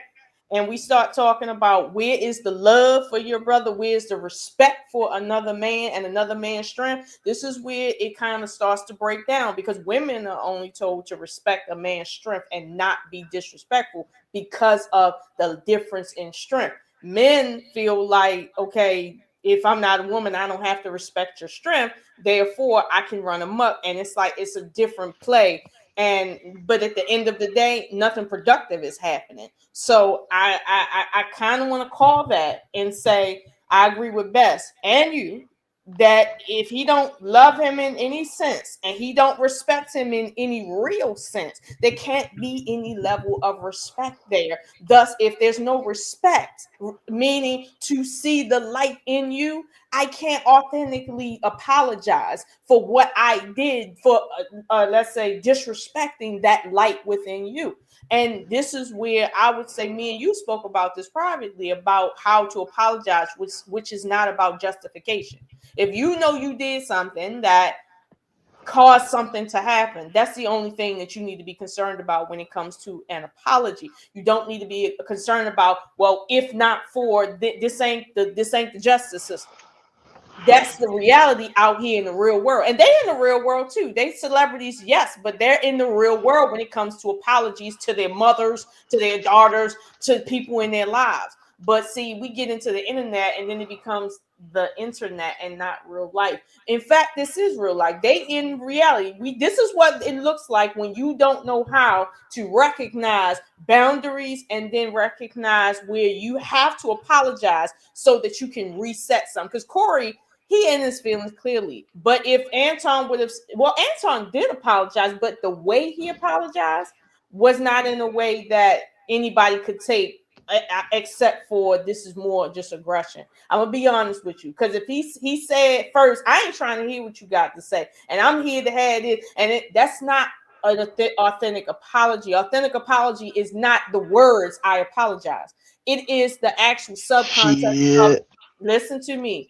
and we start talking about where is the love for your brother, where's the respect for another man and another man's strength, this is where it kind of starts to break down, because women are only told to respect a man's strength and not be disrespectful because of the difference in strength. Men feel like, okay, if I'm not a woman, I don't have to respect your strength, therefore I can run amok. And it's like it's a different play. But at the end of the day, nothing productive is happening. So I kind of want to call that and say I agree with Bess and you that if he don't love him in any sense and he don't respect him in any real sense, there can't be any level of respect there. Thus, if there's no respect, meaning to see the light in you, I can't authentically apologize for what I did for, let's say, disrespecting that light within you. And this is where I would say me and you spoke about this privately, about how to apologize, which is not about justification. If you know you did something that caused something to happen, that's the only thing that you need to be concerned about when it comes to an apology. You don't need to be concerned about, well, if not for this ain't the justice system. That's the reality out here in the real world. And they in the real world too. They celebrities, yes, but they're in the real world when it comes to apologies to their mothers, to their daughters, to people in their lives. But see, we get into the internet and then it becomes the internet and not real life. In fact, this is real life. They in reality, this is what it looks like when you don't know how to recognize boundaries and then recognize where you have to apologize so that you can reset something. Because Cory, he in his feelings clearly. But if Anton would have, Anton did apologize, but the way he apologized was not in a way that anybody could take, except for this is more just aggression. I'm gonna be honest with you, because if he said first, I ain't trying to hear what you got to say, and I'm here to have it, and that's not an authentic apology. Authentic apology is not the words I apologize. It is the actual subcontext of, listen to me.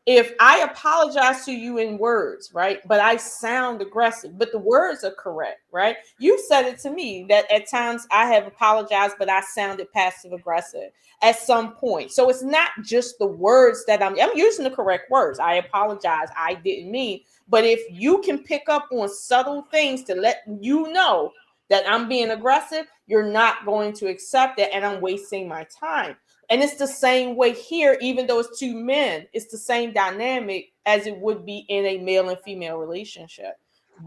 If I apologize to you in words, right, but I sound aggressive, but the words are correct, right? You said it to me that at times I have apologized, but I sounded passive aggressive at some point. So it's not just the words that I'm using the correct words. I apologize. I didn't mean. But if you can pick up on subtle things to let you know that I'm being aggressive, you're not going to accept it, and I'm wasting my time. And it's the same way here, even though it's two men, it's the same dynamic as it would be in a male and female relationship.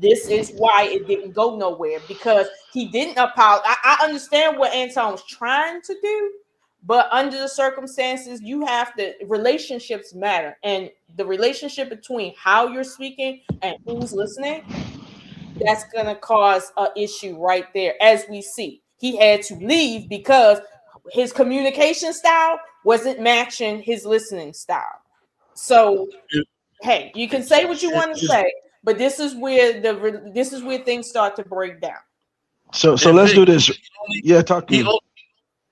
This is why it didn't go nowhere, because he didn't apologize. I understand what Anton was trying to do, but under the circumstances, you have to, relationships matter. And the relationship between how you're speaking and who's listening, that's going to cause an issue right there. As we see, he had to leave because his communication style wasn't matching his listening style. So, hey, you can say what you want to say, but this is where things start to break down. So let's do this. Yeah, talk to me.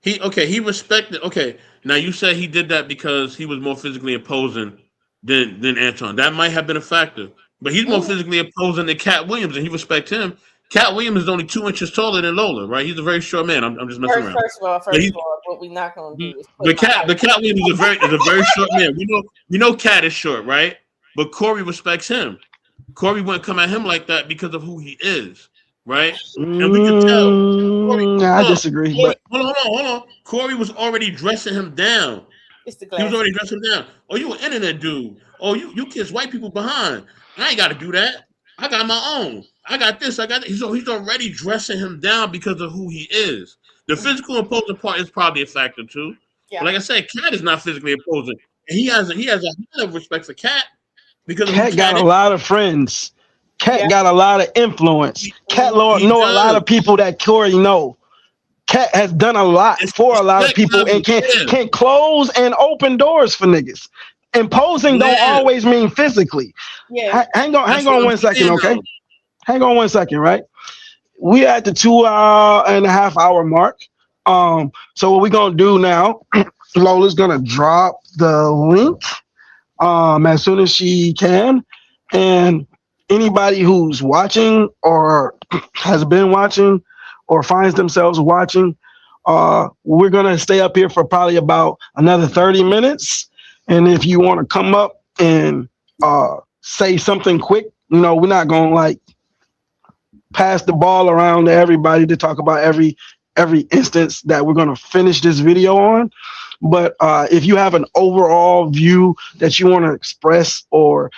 He respected. Okay, now you said he did that because he was more physically imposing than Anton. That might have been a factor, but he's more physically imposing than Cat Williams, and he respects him. Cat Williams is only 2 inches taller than Lola, right? He's a very short man. I'm just messing around. First of all, what we're not gonna do is The put my height. Cat Williams is a very short man. We know Cat is short, right? But Cory respects him. Cory wouldn't come at him like that because of who he is, right? And we can tell. Cory, I disagree, but hold on. Cory was already dressing him down. It's the He glass. was already dressing him down. Oh, you an internet dude. Oh, you kiss white people behind. I ain't got to do that. I got my own. I got this. I got that. He's already dressing him down because of who he is. The physical imposing part is probably a factor too. Yeah. But like I said, Cat is not physically imposing, and he has a lot of respect for Cat because Cat got a lot of friends. Cat got a lot of influence. Cat Lord know a lot of people that Cory know. Cat has done a lot for a lot of people and can close and open doors for niggas. Imposing don't always mean physically. Yeah. Hang on 1 second, okay? Hang on 1 second, right? We at the 2.5 hour mark. So what we're gonna do now, Lola's gonna drop the link as soon as she can, and anybody who's watching or has been watching or finds themselves watching, we're gonna stay up here for probably about another 30 minutes. And if you want to come up and say something quick, we're not gonna like pass the ball around to everybody to talk about every instance that we're gonna finish this video on. But if you have an overall view that you want to express or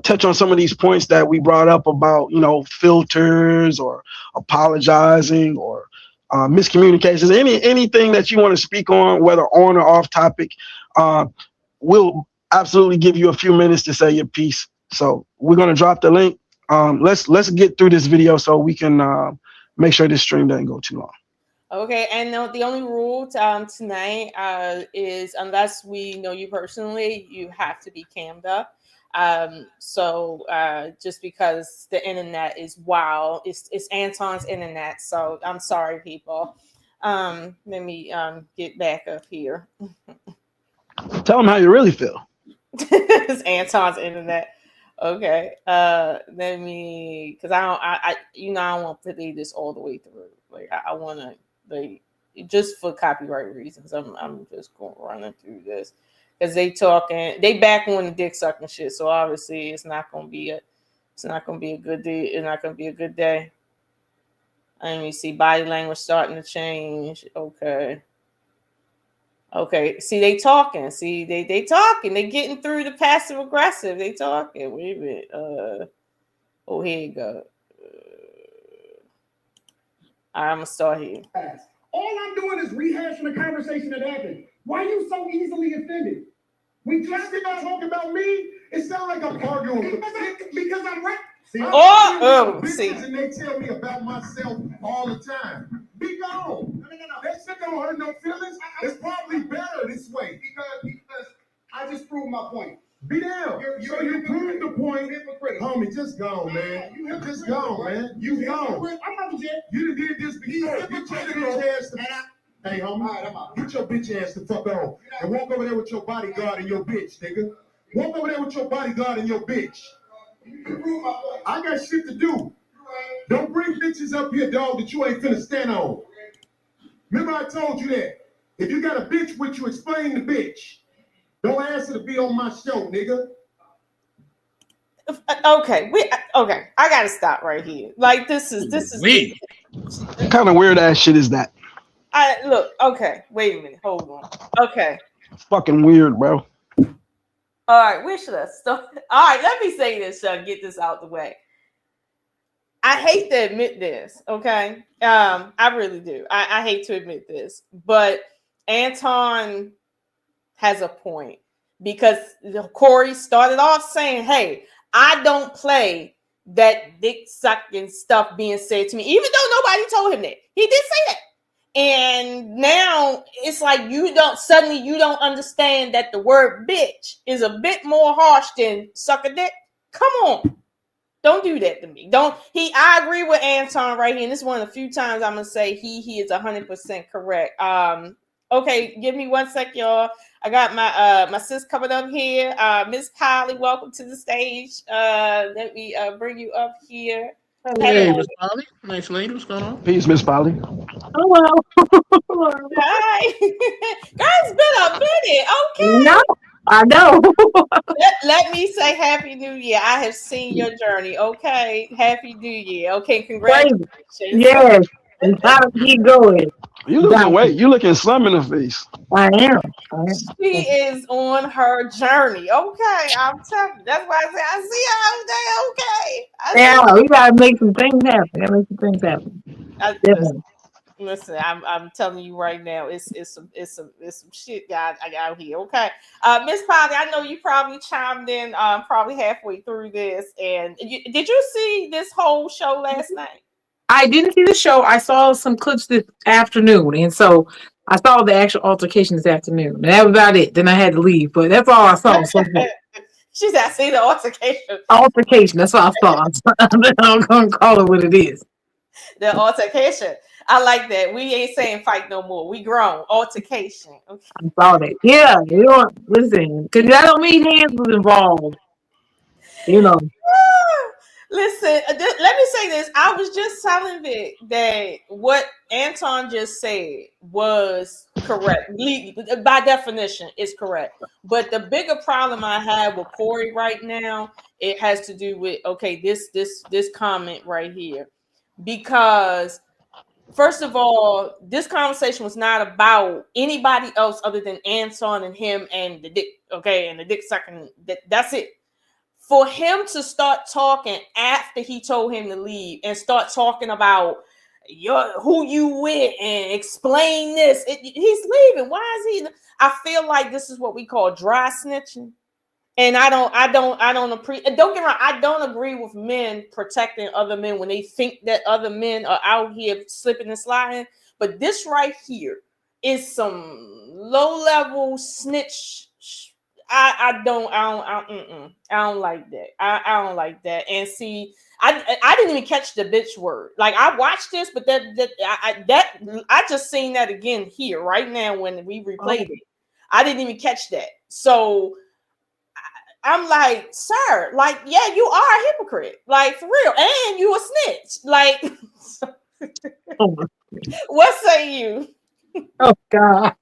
touch on some of these points that we brought up about, filters or apologizing or miscommunications, anything that you want to speak on, whether on or off topic, we'll absolutely give you a few minutes to say your piece. So we're going to drop the link. Let's get through this video so we can make sure this stream doesn't go too long. Okay, and the only rule tonight is unless we know you personally, you have to be cammed up. So just because the internet is wild, it's Anton's internet. So I'm sorry, people. Let me get back up here. Tell them how you really feel. It's Anton's internet. Okay. Let me, because I don't want to leave this all the way through. Like I want to. Just for copyright reasons, I'm just going running through this because they back on the dick sucking shit. So obviously it's not gonna be a good day. It's not gonna be a good day. And you see body language starting to change. Okay. See, they talking. See, they talking. They getting through the passive aggressive. They talking. Wait a minute. Oh, here you go. I'm gonna start here. All I'm doing is rehashing the conversation that happened. Why are you so easily offended? We just did not talk about me. It sounds like I'm arguing because I'm right. See, see. And they tell me about myself all the time. Be gone. No. That shit don't hurt no feelings. It's probably better this way because I just proved my point. Be down. You proved the point. Homie, just gone, man. You just gone, man. You gone. I'm not legit. You did this before. Get your bitch ass to... Hey, homie. Right, I'm out. Get your bitch ass the fuck on. And walk over there with your bodyguard and your bitch, nigga. Walk over there with your bodyguard and your bitch. I got shit to do. Don't bring bitches up here, dog, that you ain't finna stand on. Remember I told you that. If you got a bitch with you, explain the bitch. Don't ask her to be on my show, nigga. Okay, I gotta stop right here. Like this is what kind of weird ass shit is that? Look, okay, wait a minute, hold on. Okay. Fucking weird, bro. All right, where should I start? All right, let me say this, get this out the way. I hate to admit this, okay? I really do. I hate to admit this, but Anton has a point because Cory started off saying, hey, I don't play that dick sucking stuff being said to me, even though nobody told him that. He did say that. And now it's like you don't understand that the word bitch is a bit more harsh than suck a dick. Come on. Don't do that to me. I agree with Anton right here. And this is one of the few times I'm gonna say he is 100% correct. Okay, give me 1 sec, y'all. I got my sis coming up here. Miss Polly, welcome to the stage. Let me bring you up here. Hey, Miss Polly. Nice lady. What's going on? Peace, Miss Polly. Hello. Hi. Guys, been a minute. Okay. No, I know. Let me say Happy New Year. I have seen your journey. Okay. Happy New Year. Okay, Crazy. congratulations. Yes. And gotta keep going. You looking you looking slim in the face. I am. She is on her journey. Okay, I'm telling you. That's why I say I see her every day. Okay. Yeah, we gotta make some things happen. Gotta make some things happen. Definitely. Listen, I'm telling you right now, it's some shit got out here. Okay, Miss Polly, I know you probably chimed in probably halfway through this, and did you see this whole show last night? I didn't see the show. I saw some clips this afternoon, and so I saw the actual altercation this afternoon. And that was about it. Then I had to leave, but that's all I saw. So She said, "I see the altercation." Altercation. That's what I saw. I'm gonna call it what it is. The altercation. I like that. We ain't saying fight no more. We grown. Altercation. Okay. I saw that. Yeah, you don't listen because that don't mean hands was involved. You know. Listen, let me say this. I was just telling Vic that what Anton just said was correct. By definition, it's correct. But the bigger problem I have with Cory right now, it has to do with this comment right here. Because first of all, this conversation was not about anybody else other than Anton and him and the dick. Okay, and the dick sucking. That's it. For him to start talking after he told him to leave and start talking about who you with and explain this, he's leaving. Why is he? I feel like this is what we call dry snitching, and I don't appreciate. Don't get me wrong. I don't agree with men protecting other men when they think that other men are out here slipping and sliding. But this right here is some low level snitch. I don't like that. I don't like that. And see, I didn't even catch the bitch word. Like I watched this, but I just seen that again here right now when we replayed it. I didn't even catch that. So I'm like, sir, like, yeah, you are a hypocrite, like for real, and you a snitch. Like, what say you? Oh God,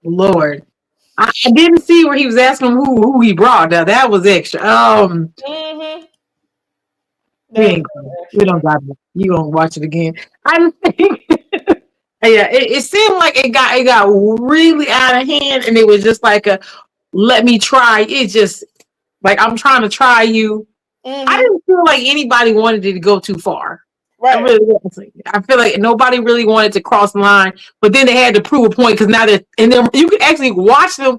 Lord. I didn't see where he was asking him who he brought. Now that was extra. We don't got it. You gonna watch it again? I think. Yeah, it seemed like it got really out of hand, and it was just like a let me try. It's just like I'm trying to try you. I didn't feel like anybody wanted it to go too far. Right. I feel like nobody really wanted to cross the line, but then they had to prove a point because now you can actually watch them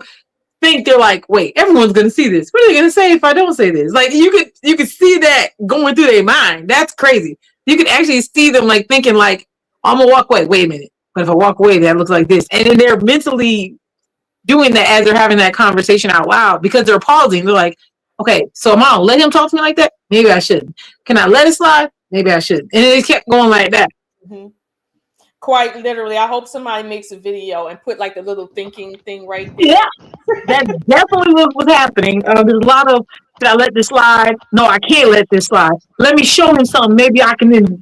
think they're like, wait, everyone's gonna see this. What are they gonna say if I don't say this? Like you could see that going through their mind. That's crazy. You could actually see them like thinking like, I'm gonna walk away. Wait a minute. But if I walk away, that looks like this. And then they're mentally doing that as they're having that conversation out loud because they're pausing. They're like, okay, so am I gonna let him talk to me like that? Maybe I shouldn't. Can I let it slide? Maybe I should. And then it kept going like that. Mm-hmm. Quite literally. I hope somebody makes a video and put like the little thinking thing right there. Yeah, that definitely was happening. There's a lot of, should I let this slide? No, I can't let this slide. Let me show him something. Maybe I can then,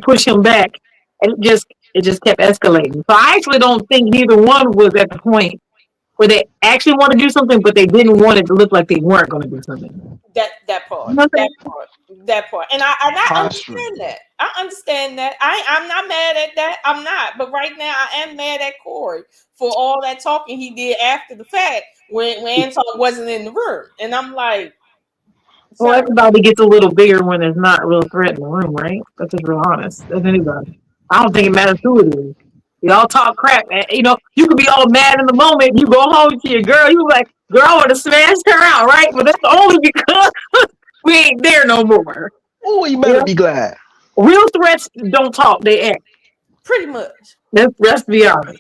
push him back. And it just kept escalating. So I actually don't think neither one was at the point where they actually want to do something, but they didn't want it to look like they weren't going to do something. That part. And I understand that. I understand that. I'm not mad at that. I'm not. But right now, I am mad at Cory for all that talking he did after the fact when Anton wasn't in the room. And I'm like, well, everybody gets a little bigger when there's not a real threat in the room, right? That's just real honest. That's anybody. I don't think it matters who it is. We all talk crap. You could be all mad in the moment. You go home to your girl. You like, girl, I want to smash her out, right? But that's only because we ain't there no more. Oh, you better be glad. Real threats don't talk. They act. Pretty much. Let's be honest.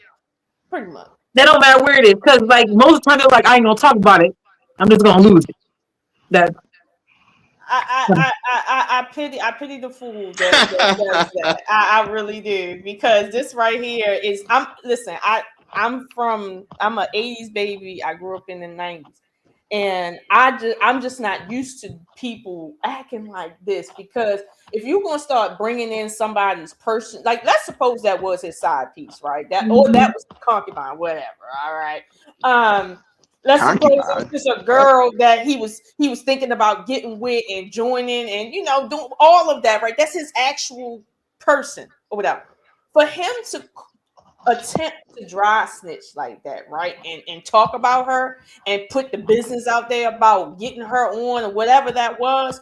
Pretty much. That don't matter where it is. Because, like, most of the time they're like, I ain't going to talk about it. I'm just going to lose it. I pity the fool that does that. I really do, because this right here is I'm an 80s baby. I grew up in the 90s. And I'm just not used to people acting like this, because if you're gonna start bringing in somebody's person, like let's suppose that was his side piece, right? Or that was concubine, whatever. All right. Let's suppose it was just a girl that he was thinking about getting with and joining and doing all of that, right? That's his actual person or whatever. For him to attempt to dry snitch like that, right? And talk about her and put the business out there about getting her on or whatever that was.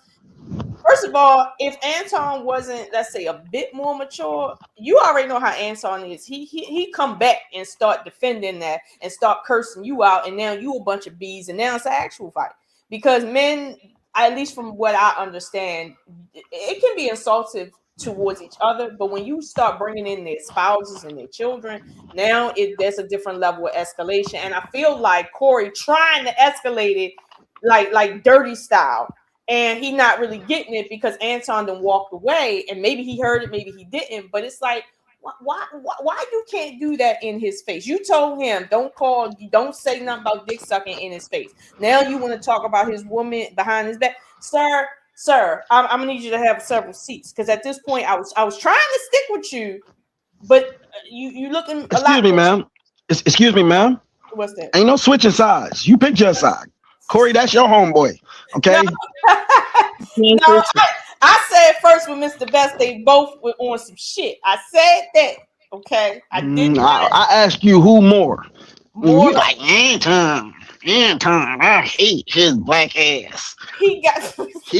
First of all, if Anton wasn't, let's say, a bit more mature, you already know how Anton is. He come back and start defending that and start cursing you out, and now you a bunch of bees, and now it's an actual fight. Because men, at least from what I understand, it can be insultive towards each other, but when you start bringing in their spouses and their children, now there's a different level of escalation. And I feel like Cory trying to escalate it like dirty style, and he not really getting it because Anton then walked away, and maybe he heard it, maybe he didn't, but it's like, why you can't do that in his face? You told him don't say nothing about dick sucking in his face. Now you want to talk about his woman behind his back, Sir, I'm gonna need you to have several seats, because at this point I was trying to stick with you, but you looking. Excuse me, ma'am. Excuse me, ma'am. What's that? Ain't no switching sides. You picked your side. Cory, that's your homeboy. Okay. No, I said first with Mr. Best, they both were on some shit. I said that. Okay. I did. I asked you who more. More you like Anton. I hate his black ass. He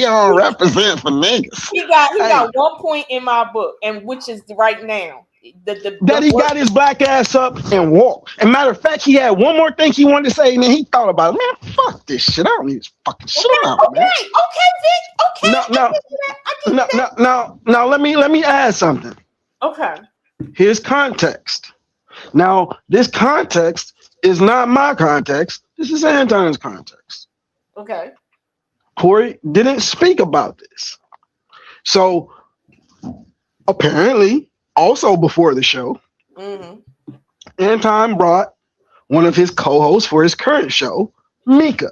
don't represent for niggas. He got 1 point in my book, and which is right now. That he got his black ass up and walked. And matter of fact, he had one more thing he wanted to say, and then he thought about it. Man, fuck this shit. I don't need this fucking shit. Okay, Vic. Now let me add something. Okay. Here's context. Now, this context is not my context. This is Anton's context. Okay. Cory didn't speak about this. So apparently, also before the show, Anton brought one of his co-hosts for his current show, Mika,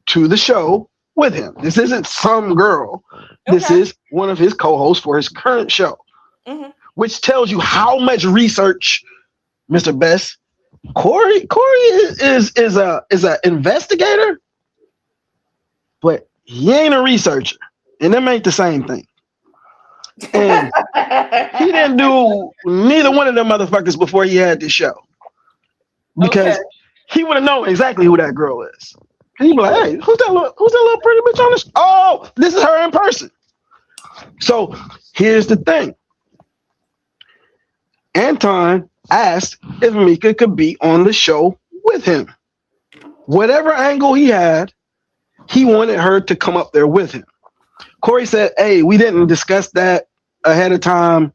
to the show with him. This isn't some girl. This is one of his co-hosts for his current show, which tells you how much research, Mr. Best, Cory is a investigator, but he ain't a researcher, and them ain't the same thing. And he didn't do neither one of them motherfuckers before he had this show, because he would have known exactly who that girl is. He'd be like, "Hey, who's that little pretty bitch on this? Oh, this is her in person." So here's the thing. Anton asked if Mika could be on the show with him. Whatever angle he had, he wanted her to come up there with him. Cory said, "Hey, we didn't discuss that ahead of time.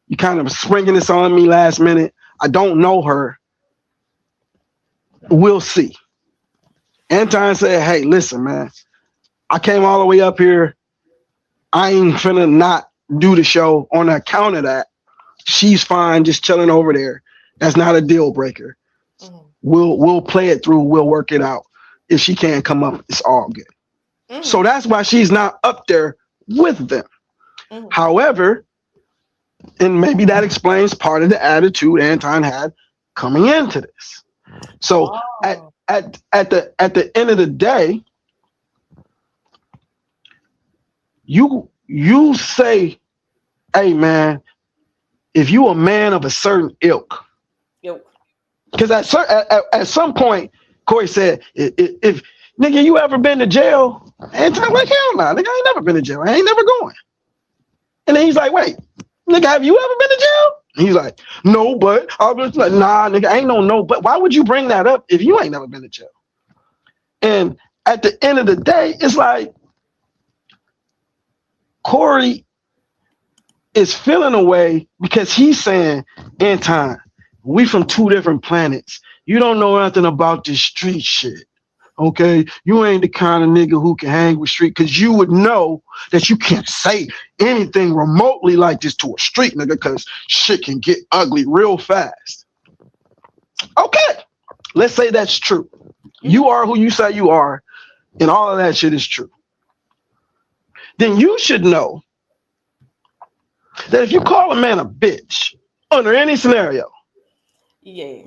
You kind of springing this on me last minute. I don't know her. We'll see." Anton said, "Hey, listen, man. I came all the way up here. I ain't finna not do the show on account of that. She's fine, just chilling over there. That's not a deal breaker. We'll play it through. We'll work it out. If she can't come up, it's all good." So that's why she's not up there with them. However, and maybe that explains part of the attitude Anton had coming into this. So at the end of the day, you say, "Hey man, if you a man of a certain ilk," because at some point, Cory said, if nigga, you ever been to jail? Anton like, hell no, nigga, I ain't never been to jail. I ain't never going. And then he's like, "Wait, nigga, have you ever been to jail?" And he's like, "No, but." I was like, "Nah, nigga, ain't no, but why would you bring that up if you ain't never been to jail?" And at the end of the day, it's like Cory is feeling away because he's saying, "Anton, we from two different planets. You don't know nothing about this street shit. Okay, you ain't the kind of nigga who can hang with street, because you would know that you can't say anything remotely like this to a street nigga, because shit can get ugly real fast. Okay, let's say that's true. You are who you say you are, and all of that shit is true. Then you should know that if you call a man a bitch under any scenario, Yeah.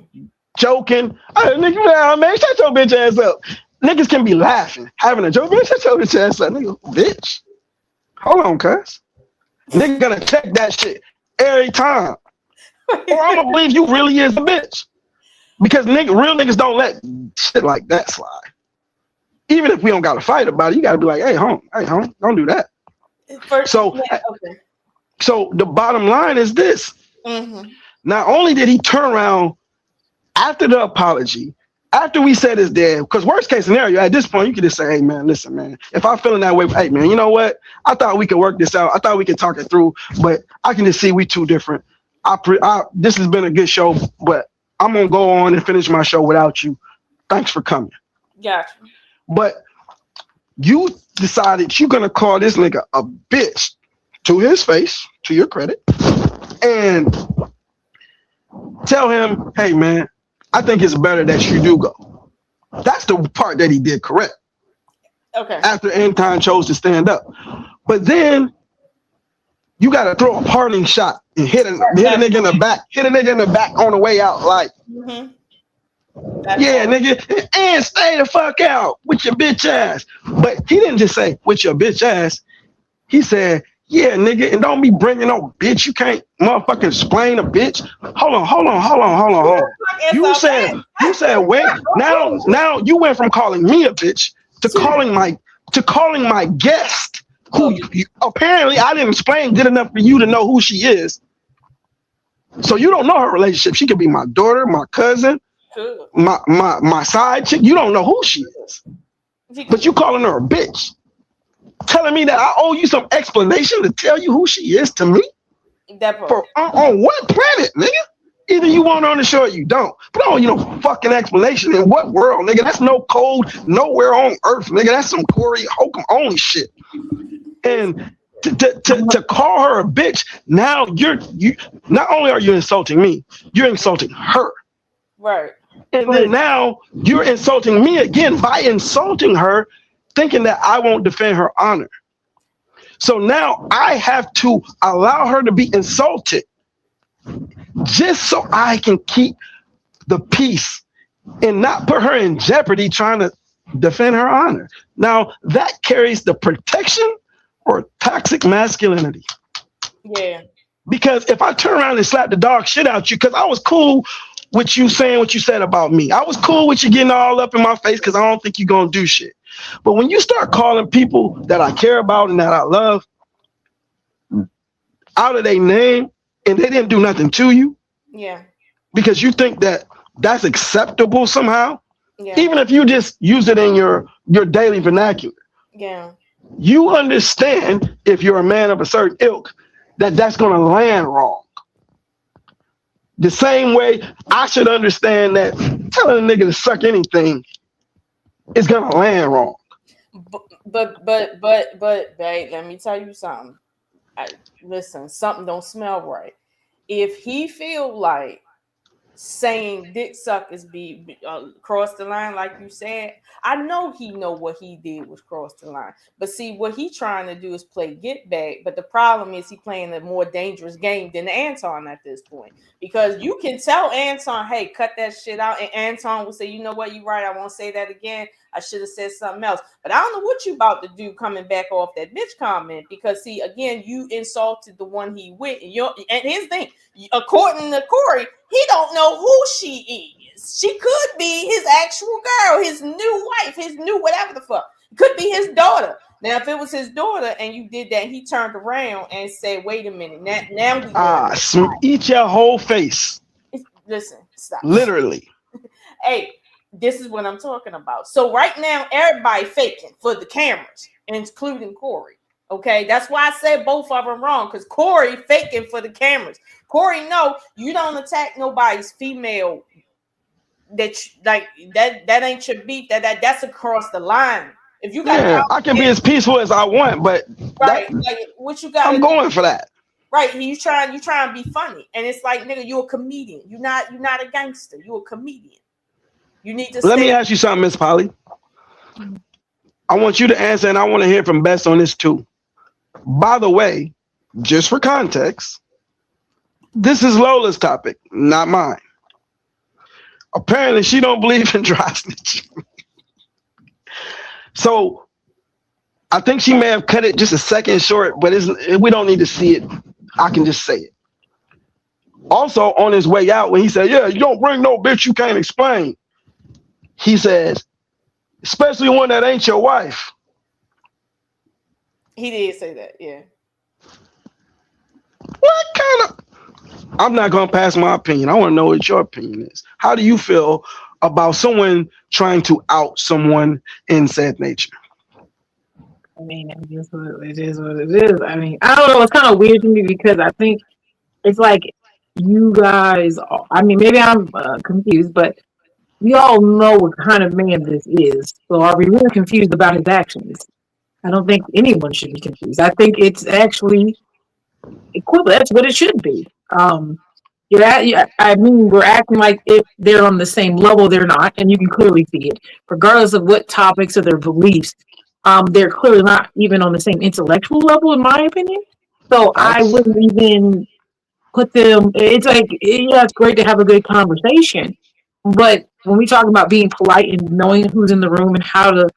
joking, hey, nigga, man, shut your bitch ass up. Niggas can be laughing, having a joke, man, shut your bitch ass up, nigga, bitch. Hold on, cuz. Nigga gonna check that shit every time. Or I'm gonna believe you really is a bitch. Because real niggas don't let shit like that slide. Even if we don't gotta fight about it, you gotta be like, hey, home, don't do that. So the bottom line is this. Mm-hmm. Not only did he turn around after the apology, after we said it's dead, because worst case scenario, at this point, you could just say, hey, man, listen, man, if I'm feeling that way, hey, man, you know what? I thought we could work this out. I thought we could talk it through, but I can just see we too different. This has been a good show, but I'm going to go on and finish my show without you. Thanks for coming. Gotcha. But you decided you're going to call this nigga a bitch to his face, to your credit, and tell him, hey, man, I think it's better that you do go. That's the part that he did correct. Okay. After Anton chose to stand up. But then you got to throw a parting shot and hit a nigga in the back. Hit a nigga in the back on the way out. Like, yeah, nigga, and stay the fuck out with your bitch ass. But he didn't just say with your bitch ass. He said, yeah, nigga, and don't be bringing no bitch. You can't motherfucking explain a bitch. Hold on. You said wait. Now you went from calling me a bitch to calling my guest, who apparently I didn't explain good enough for you to know who she is. So you don't know her relationship. She could be my daughter, my cousin, my side chick. You don't know who she is, but you calling her a bitch. Telling me that I owe you some explanation to tell you who she is to me? On what planet, nigga? Either you want her on the show or you don't. But I don't owe you no fucking explanation. In what world, nigga? That's no code nowhere on earth, nigga. That's some Cory Holcomb only shit. And to call her a bitch, now you not only are you insulting me, you're insulting her. Right. And then now you're insulting me again by insulting her, thinking that I won't defend her honor. So now I have to allow her to be insulted just so I can keep the peace and not put her in jeopardy trying to defend her honor. Now that carries the protection or toxic masculinity. Yeah. Because if I turn around and slap the dog shit out you, because I was cool with you saying what you said about me. I was cool with you getting all up in my face because I don't think you're going to do shit. But when you start calling people that I care about and that I love out of their name and they didn't do nothing to you, yeah, because you think that that's acceptable somehow, yeah, even if you just use it in your daily vernacular, yeah, you understand if you're a man of a certain ilk that that's going to land wrong. The same way I should understand that telling a nigga to suck anything is gonna land wrong. But, babe, let me tell you something. Listen, something don't smell right. If he feel like saying dick suckers be cross the line, like you said, I know he know what he did was cross the line. But see, what he trying to do is play get back. But the problem is he playing a more dangerous game than Anton at this point. Because you can tell Anton, hey, cut that shit out. And Anton will say, you know what, you're right. I won't say that again. I should have said something else. But I don't know what you about to do coming back off that bitch comment. Because see, again, you insulted the one he with. And his thing, according to Cory, he don't know who she is. She could be his actual girl, his new wife, his new whatever the fuck. It could be his daughter. Now, if it was his daughter and you did that, he turned around and said, wait a minute. Now we eat your whole face. Listen, stop. Literally. Hey, this is what I'm talking about. So right now, everybody faking for the cameras, including Cory. Okay, that's why I said both of them wrong, because Cory faking for the cameras. Cory, no, you don't attack nobody's female that ain't your beef. That's across the line. If you got, yeah, I can be as peaceful as I want, but right, like what you got? I'm going for that. Right, you trying to be funny, and it's like, nigga, you a comedian. You're not a gangster. You a comedian. You need to. Let me ask you something, Miss Polly. I want you to answer, and I want to hear from Bess on this too. By the way, just for context, this is Lola's topic, not mine. Apparently, she don't believe in dry snitching. So I think she may have cut it just a second short, but we don't need to see it. I can just say it. Also, on his way out, when he said, yeah, you don't bring no bitch you can't explain, he says, especially one that ain't your wife. He did say that, yeah. What kind of... I'm not going to pass my opinion. I want to know what your opinion is. How do you feel about someone trying to out someone in said nature? I mean, it is what it is. I mean, I don't know. It's kind of weird to me because I think it's like you guys, I mean, maybe I'm confused, but we all know what kind of man this is. So are we really confused about his actions? I don't think anyone should be confused. I think it's actually equivalent. That's what it should be. I mean, we're acting like if they're on the same level, they're not, and you can clearly see it, regardless of what topics or their beliefs. They're clearly not even on the same intellectual level, in my opinion. So I wouldn't even put them. It's like, yeah, it's great to have a good conversation, but when we talk about being polite and knowing who's in the room and how to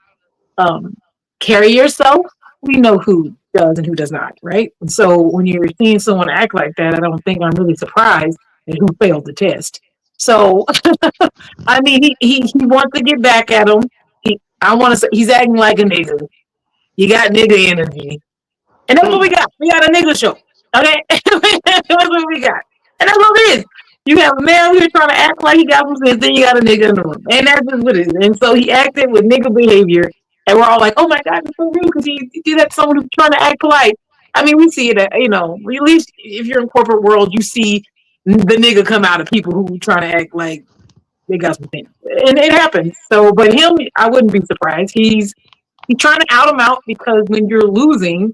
carry yourself, we know who does and who does not, right? And so when you're seeing someone act like that, I don't think I'm really surprised at who failed the test. So, I mean, he wants to get back at him. I want to say he's acting like a nigga. You got nigga energy. And that's what we got. We got a nigga show. Okay? That's what we got. And that's what it is. You have a man who's trying to act like he got some sense, then you got a nigga in the room. And that's just what it is. And so he acted with nigga behavior. And we're all like, oh my God, it's so rude because he did that to someone who's trying to act polite. I mean, we see it, at least if you're in corporate world, you see the nigga come out of people who are trying to act like they got some things. And it happens. So, but him, I wouldn't be surprised. He's trying to out him out because when you're losing,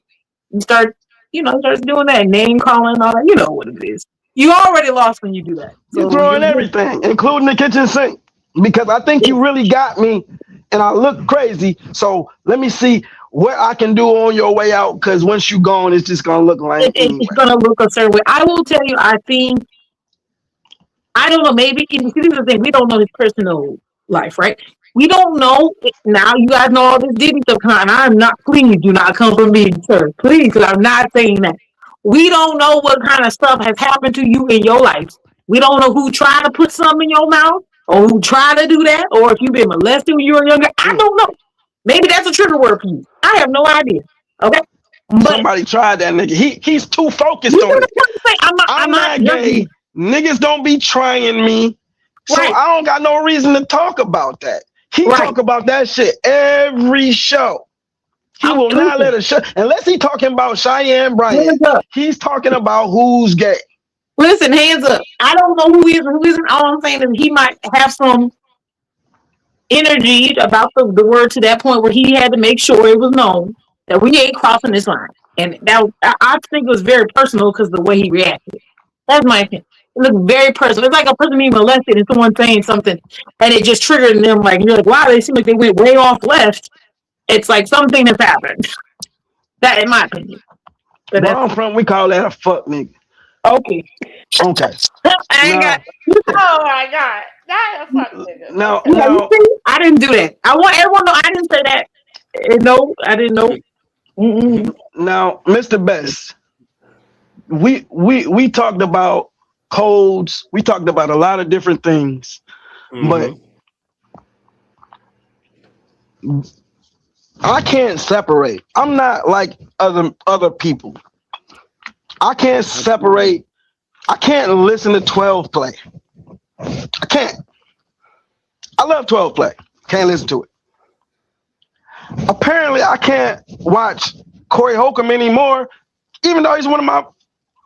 you start doing that name calling and all that. You know what it is. You already lost when you do that. So you're throwing everything, including the kitchen sink, because I think you really got me and I look crazy. So let me see what I can do on your way out, because once you're gone, it's just going to look like it's going to look a certain way. I will tell you, I don't know, maybe, this is the thing, we don't know his personal life, right? We don't know. Now you guys know all this Diddy stuff, and I'm not, please do not come for me, sir. Please, because I'm not saying that. We don't know what kind of stuff has happened to you in your life. We don't know who tried to put something in your mouth, or who tried to do that, or if you've been molested when you were younger. I don't know. Maybe that's a trigger word for you. I have no idea. Okay? But somebody tried that nigga. He's too focused on it. I'm not gay. Niggas don't be trying me. So I don't got no reason to talk about that. He talk about that shit every show. He will not let a show, unless he talking about Cheyenne Bryant. He's talking about who's gay. Listen, hands up. I don't know who is and who isn't. All I'm saying is he might have some energy about the word to that point where he had to make sure it was known that we ain't crossing this line. And that I think it was very personal because the way he reacted. That's my opinion. It looked very personal. It's like a person being molested and someone saying something and it just triggered them. Like, you're like, wow, they seem like they went way off left. It's like something has happened. That, in my opinion. But where I'm from, we call that a fuck nigga. Okay. Okay. I ain't got. Oh my God. That a fuck nigga. No, I didn't do that. I want everyone to know I didn't say that. No, I didn't know. Now, Mr. Best, we talked about codes. We talked about a lot of different things, but I can't separate. I'm not like other people. I can't separate. I can't listen to 12 play. I can't. I love 12 play. Can't listen to it. Apparently, I can't watch Cory Holcomb anymore, even though he's one of my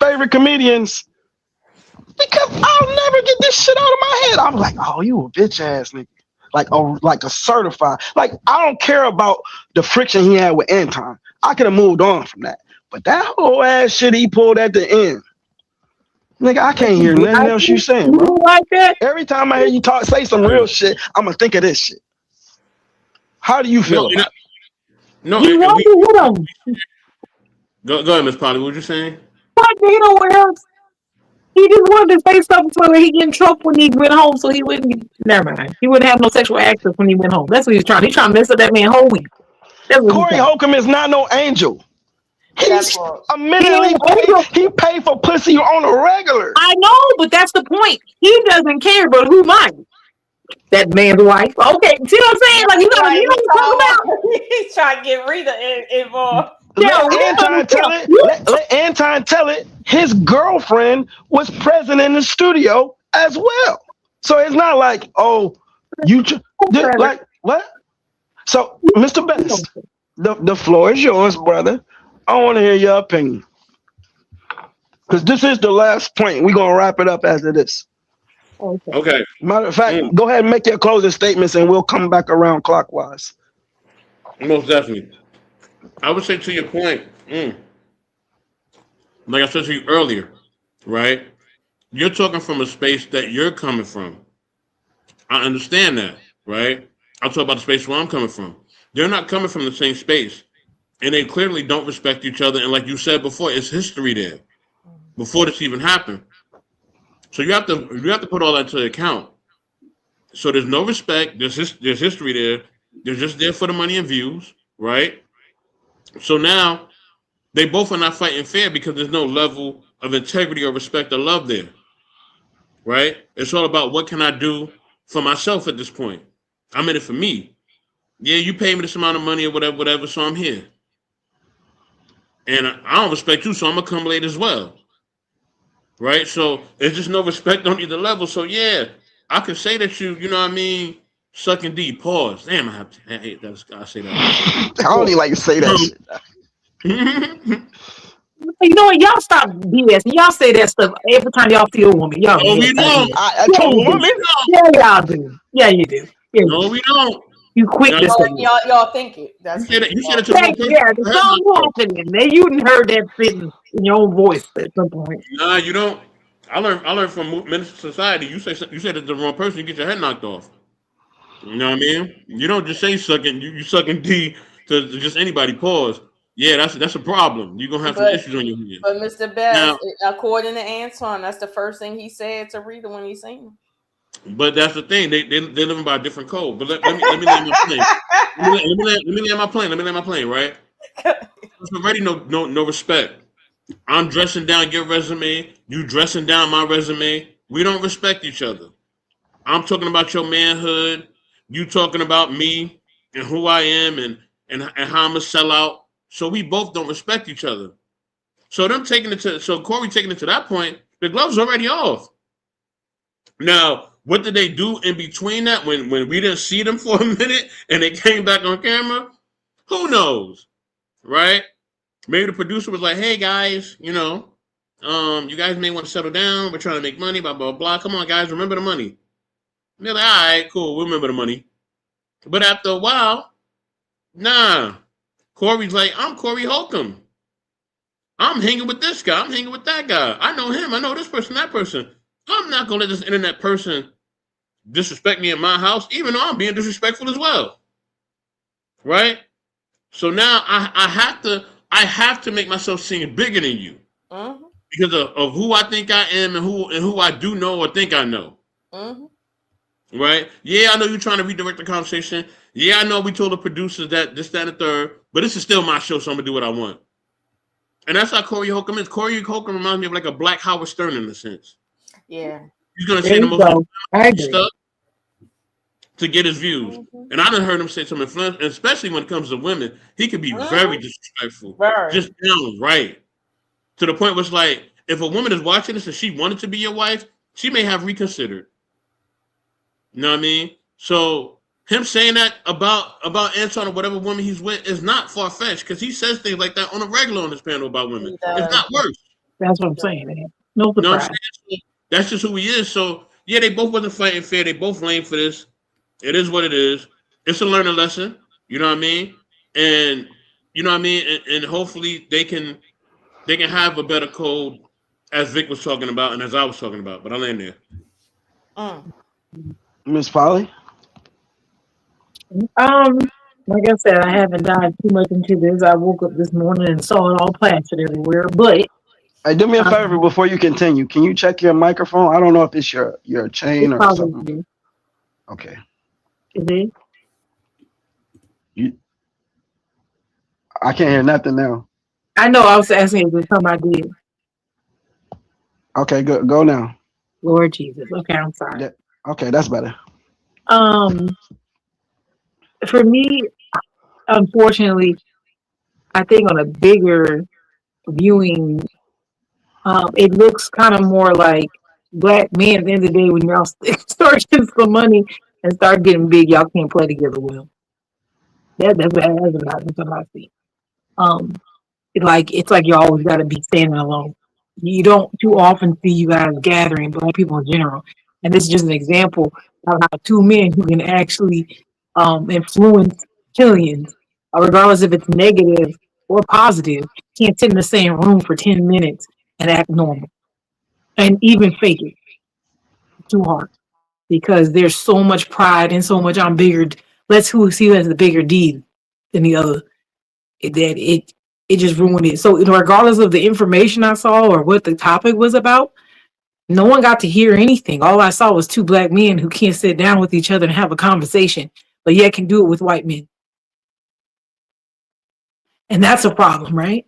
favorite comedians. Because I'll never get this shit out of my head. I'm like, oh, you a bitch ass nigga. Like a certified. Like, I don't care about the friction he had with Anton. I could have moved on from that. But that whole ass shit he pulled at the end. Nigga, I can't hear nothing else you saying, bro. Like that? Every time I hear you say some real shit, I'm gonna think of this shit. How do you feel about it? No, You want to hit him. Go ahead, Miss Polly. What you saying? What the hell else? He just wanted to say something so he get in trouble when he went home, so he wouldn't get, never mind. He wouldn't have no sexual access when he went home. That's what he's trying. He's trying to mess up that man whole week. Cory Holcomb is not no angel. He's admittedly he paid for pussy on a regular. I know, but that's the point. He doesn't care, but who might? That man's wife. Okay, see what I'm saying? Like, you don't talk about. He's trying to get Rita involved. Let Anton tell it. Let Anton tell it. His girlfriend was present in the studio as well. So it's not like, oh, you like what? So, Mr. Best, the floor is yours, brother. I want to hear your opinion. Because this is the last point. We're going to wrap it up after this. Okay. Matter of fact, go ahead and make your closing statements and we'll come back around clockwise. Most definitely. I would say to your point, like I said to you earlier, right? You're talking from a space that you're coming from. I understand that, right? I'll talk about the space where I'm coming from. They're not coming from the same space. And they clearly don't respect each other. And like you said before, it's history there before this even happened. So you have to put all that to account. So there's no respect. There's history there. They're just there for the money and views, right? So now they both are not fighting fair because there's no level of integrity or respect or love there, right? It's all about what can I do for myself at this point. I'm in it for me. Yeah, you pay me this amount of money or whatever, so I'm here. And I don't respect you, so I'm going to come late as well. Right? So there's just no respect on either level. So, yeah, I can say that you know what I mean, sucking D. Pause. Damn, I hate that. I say that. I don't even like to say that shit. You know what? Y'all stop BS. Y'all say that stuff every time y'all see a woman. Y'all we don't. I told a woman. Yeah, y'all do. Yeah, you do. Yeah, no, we don't. You quit this thing. Y'all think it. That's you said it to one person. Yeah, the song happening. Then you heard that sitting in your own voice at some point. Nah, you don't. I learned from Minister Society. You said it to the wrong person, you get your head knocked off. You know what I mean? You don't just say sucking. You sucking D to just anybody. Pause. Yeah, that's a problem. You're gonna have some issues on your hands. But Mr. Best, according to Anton, that's the first thing he said to Rita when he seen him. But that's the thing. They're living by a different code. But let me land my plane. Let me land my plane. Let me land my plane. Right? There's already no respect. I'm dressing down your resume. You dressing down my resume. We don't respect each other. I'm talking about your manhood. You talking about me and who I am and how I'm a sellout. So we both don't respect each other. So Cory taking it to that point, the gloves already off. Now, what did they do in between that when we didn't see them for a minute and they came back on camera? Who knows, right? Maybe the producer was like, hey, guys, you guys may want to settle down. We're trying to make money, blah, blah, blah. Come on, guys, remember the money. And they're like, all right, cool, we'll remember the money. But after a while, nah. Cory's like, I'm Cory Holcomb. I'm hanging with this guy. I'm hanging with that guy. I know him. I know this person, that person. I'm not going to let this internet person disrespect me in my house, even though I'm being disrespectful as well. Right? So now I have to make myself seem bigger than you because of who I think I am and who I do know or think I know. Right? Yeah, I know you're trying to redirect the conversation. Yeah, I know we told the producers that this, that, and the third, but this is still my show, so I'm going to do what I want. And that's how Cory Holcomb is. Cory Holcomb reminds me of like a black Howard Stern in a sense. Yeah. He's going to say the most stuff to get his views. And I done heard him say some influence, especially when it comes to women. He could be very disrespectful. Just downright. To the point where it's like, if a woman is watching this and she wanted to be your wife, she may have reconsidered. You know what I mean? So him saying that about Anton or whatever woman he's with is not far-fetched because he says things like that on a regular on this panel about women. It's not worse. That's what I'm saying, man. No surprise. That's just who he is. So yeah, they both wasn't fighting fair. They both lame for this. It is what it is. It's a learning lesson. You know what I mean? And you know what I mean. And hopefully they can have a better code, as Vic was talking about and as I was talking about. But I'll end there. Mm. Miss Polly. Um, like I said, I haven't dived too much into this. I woke up this morning and saw it all plastered everywhere. But Hey, do me a favor um, before you continue. Can you check your microphone? I don't know if it's your chain it's or probably something. Okay. is it? You, I can't hear nothing now. I know. I was asking if it was something I did. Okay, go now. Lord Jesus. Okay, I'm sorry. Yeah. Okay, that's better. Um, for me, unfortunately, I think on a bigger viewing, it looks kind of more like black men at the end of the day when y'all start getting some money and start getting big, y'all can't play together well. That's what I see. Um, it's like you always got to be standing alone. You don't too often see you guys gathering black people in general, and this is just an example of how two men who can actually influence millions, regardless if it's negative or positive, can't sit in the same room for 10 minutes and act normal and even fake it too hard because there's so much pride and so much I'm bigger. Let's who see that as the bigger deed than the other. It just ruined it. So regardless of the information I saw or what the topic was about, no one got to hear anything. All I saw was two black men who can't sit down with each other and have a conversation, but yet can do it with white men. And that's a problem, right?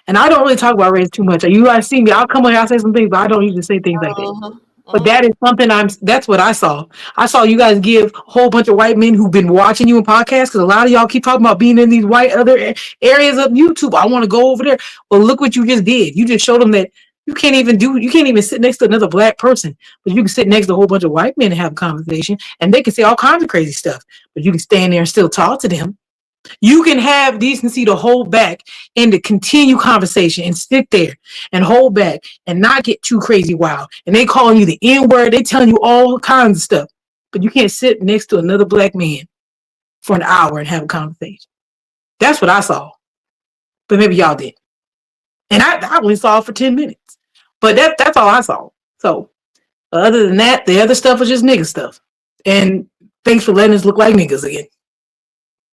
And I don't really talk about race too much. You guys see me, I'll come on here, I'll say some things, but I don't usually say things like that. But that is something that's what I saw. I saw you guys give a whole bunch of white men who've been watching you in podcasts because a lot of y'all keep talking about being in these white other areas of YouTube. I want to go over there. Well, look what you just did. You just showed them that you can't even sit next to another black person, but you can sit next to a whole bunch of white men and have a conversation and they can say all kinds of crazy stuff, but you can stand there and still talk to them. You can have decency to hold back and to continue conversation and sit there and hold back and not get too crazy wild. And they calling you the N-word, they telling you all kinds of stuff. But you can't sit next to another black man for an hour and have a conversation. That's what I saw. But maybe y'all did. And I only saw it for 10 minutes. But that's all I saw. So other than that, the other stuff was just nigga stuff. And thanks for letting us look like niggas again.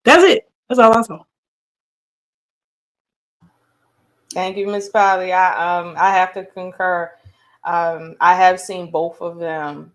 That's it. That's all I saw. Thank you, Miss Polly. I have to concur. I have seen both of them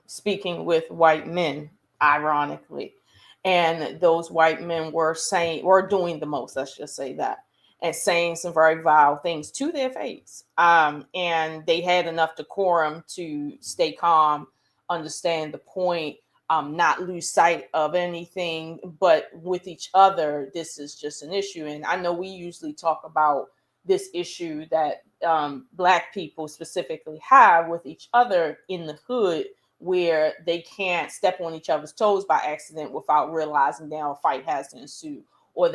speaking with white men, ironically, and those white men were doing the most. Let's just say that, and saying some very vile things to their face. And they had enough decorum to stay calm, understand the point, not lose sight of anything, but with each other, this is just an issue. And I know we usually talk about this issue that Black people specifically have with each other in the hood, where they can't step on each other's toes by accident without realizing now a fight has to ensue, or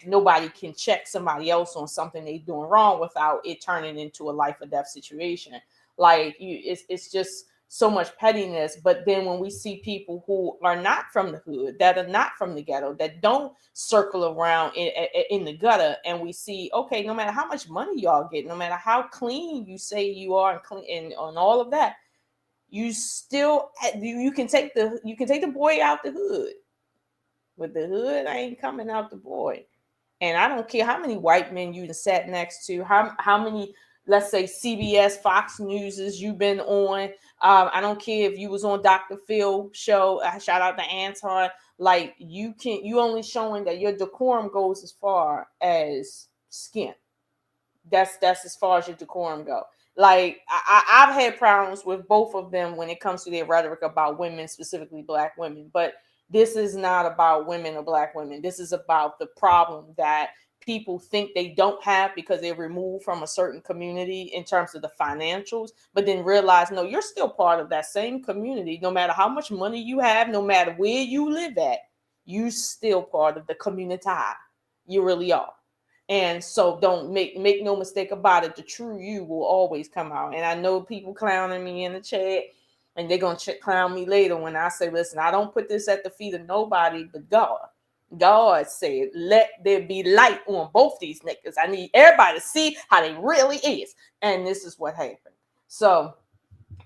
nobody can check somebody else on something they're doing wrong without it turning into a life or death situation. It's just so much pettiness. But then when we see people who are not from the hood, that are not from the ghetto, that don't circle around in the gutter, and we see, okay, no matter how much money y'all get, no matter how clean you say you are and clean and on all of that, you still you can take the boy out the hood, but the hood ain't coming out the boy. And I don't care how many white men you sat next to, how many, let's say, CBS, Fox Newses you've been on. I don't care if you was on Dr. Phil show. Shout out to Anton. Like, you only showing that your decorum goes as far as skin. That's as far as your decorum go. Like, I've had problems with both of them when it comes to their rhetoric about women, specifically Black women. But this is not about women or Black women. This is about the problem that people think they don't have because they're removed from a certain community in terms of the financials, but then realize, no, you're still part of that same community. No matter how much money you have, no matter where you live at, you still part of the community. You really are. And so don't make no mistake about it. The true you will always come out. And I know people clowning me in the chat, and they're gonna clown me later when I say, listen, I don't put this at the feet of nobody but God. God said, let there be light on both these niggas. I need everybody to see how they really is. And this is what happened. So,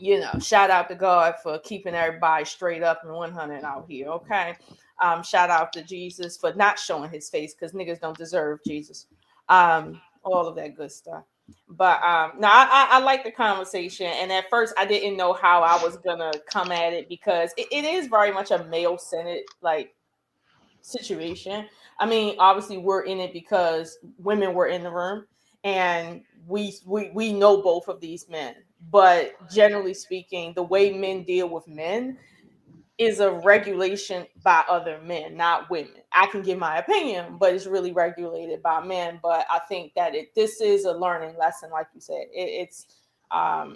you know, shout out to God for keeping everybody straight up and 100 out here. Okay. Shout out to Jesus for not showing his face, because niggas don't deserve Jesus. All of that good stuff. But no, I like the conversation. And at first I didn't know how I was gonna come at it, because it is very much a male-centered like situation. I mean, obviously we're in it because women were in the room, and we know both of these men. But generally speaking, the way men deal with men is a regulation by other men, not women. I can give my opinion, but it's really regulated by men. But I think that this is a learning lesson, like you said. I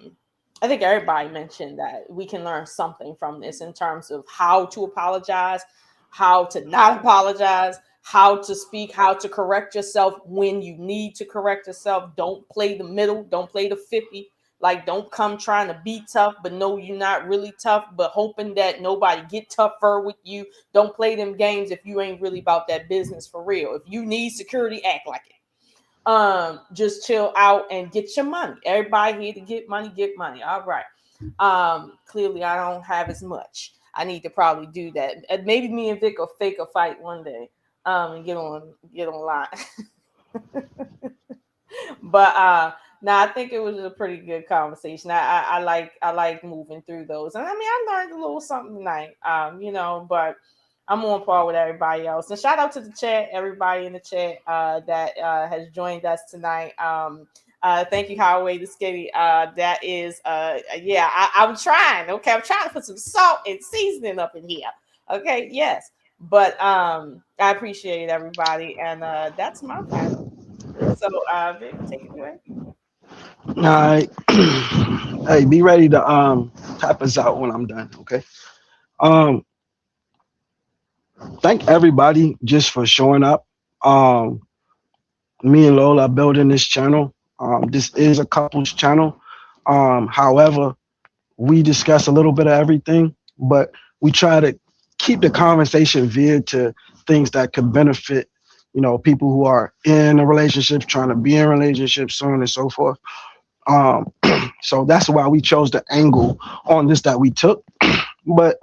think everybody mentioned that we can learn something from this in terms of how to apologize, how to not apologize, how to speak, how to correct yourself when you need to correct yourself. Don't play the middle. Don't play the 50. Like, don't come trying to be tough, but no, you're not really tough, but hoping that nobody get tougher with you. Don't play them games if you ain't really about that business for real. If you need security, act like it. Just chill out and get your money. Everybody here to get money, get money. All right. Clearly I don't have as much. I need to probably do that. And maybe me and Vic will fake a fight one day. And get online. But no, I think it was a pretty good conversation. I like moving through those. And I mean, I learned a little something tonight. You know, but I'm on par with everybody else. And shout out to the chat, everybody in the chat that has joined us tonight. Thank you, Highway to Skitty. That is yeah, I'm trying. Okay, I'm trying to put some salt and seasoning up in here. Okay, yes. But I appreciate everybody, and that's my final. So Vic, take it away. All right. Hey, be ready to tap us out when I'm done, okay? Thank everybody just for showing up. Me and Lola are building this channel. This is a couples channel. However, we discuss a little bit of everything, but we try to keep the conversation veered to things that could benefit, you know, people who are in a relationship, trying to be in relationships, so on and so forth. So that's why we chose the angle on this that we took. But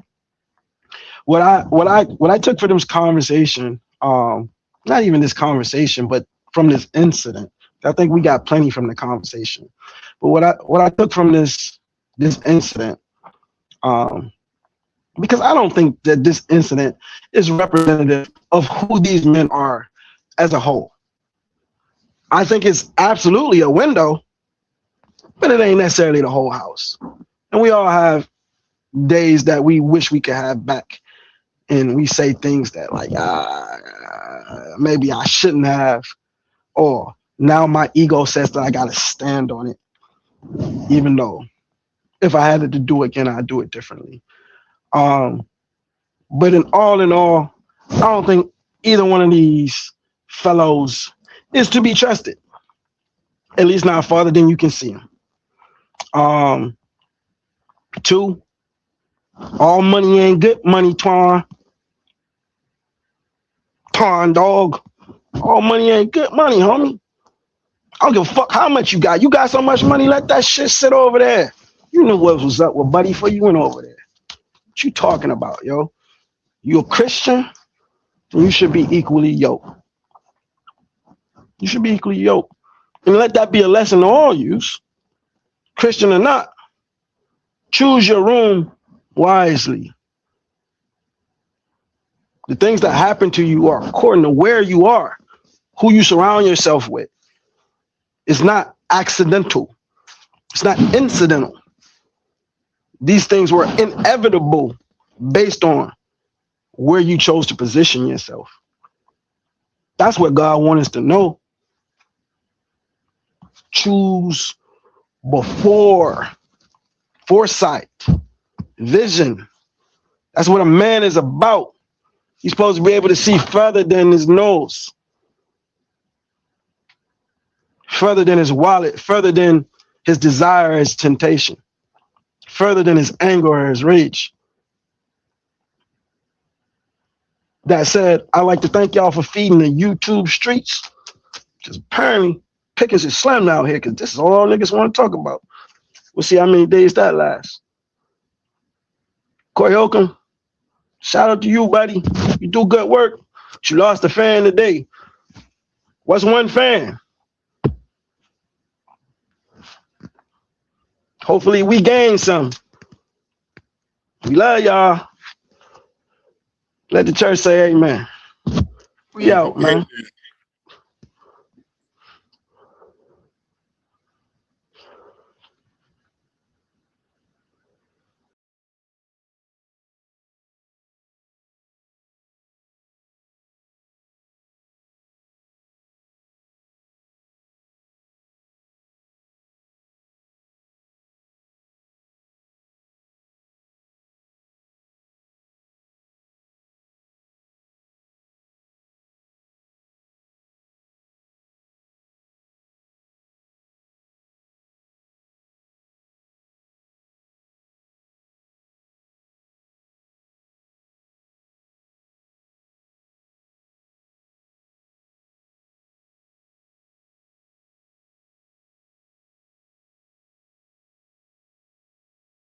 what I took from this conversation, not even this conversation, but from this incident, I think we got plenty from the conversation. But what I took from this incident, because I don't think that this incident is representative of who these men are as a whole. I think it's absolutely a window, but it ain't necessarily the whole house. And we all have days that we wish we could have back. And we say things that like, maybe I shouldn't have, or now my ego says that I got to stand on it, even though if I had to do it again, I'd do it differently. But in all, I don't think either one of these fellows is to be trusted, at least not farther than you can see them. Two, all money ain't good money, Twan dog. All money ain't good money, homie. I don't give a fuck how much you got. You got so much money, let that shit sit over there. You know what was up with buddy before you went over there. What you talking about, yo? You a Christian, and you should be equally yoked. You should be equally yoked. And let that be a lesson to all yous, Christian or not. Choose your room wisely. The things that happen to you are according to where you are, who you surround yourself with. It's not accidental. It's not incidental. These things were inevitable based on where you chose to position yourself. That's what God wants us to know. Choose before. Foresight. Vision. That's what a man is about. He's supposed to be able to see further than his nose. further than his wallet, further than his desire or his temptation, further than his anger or his rage. That said, I'd like to thank y'all for feeding the YouTube streets. Because apparently, pickings is slim out here because this is all niggas want to talk about. We'll see how many days that lasts. Cory Holcomb, shout out to you, buddy. You do good work. But you lost a fan today. What's one fan? Hopefully we gain some. We love y'all. Let the church say amen. We out, man.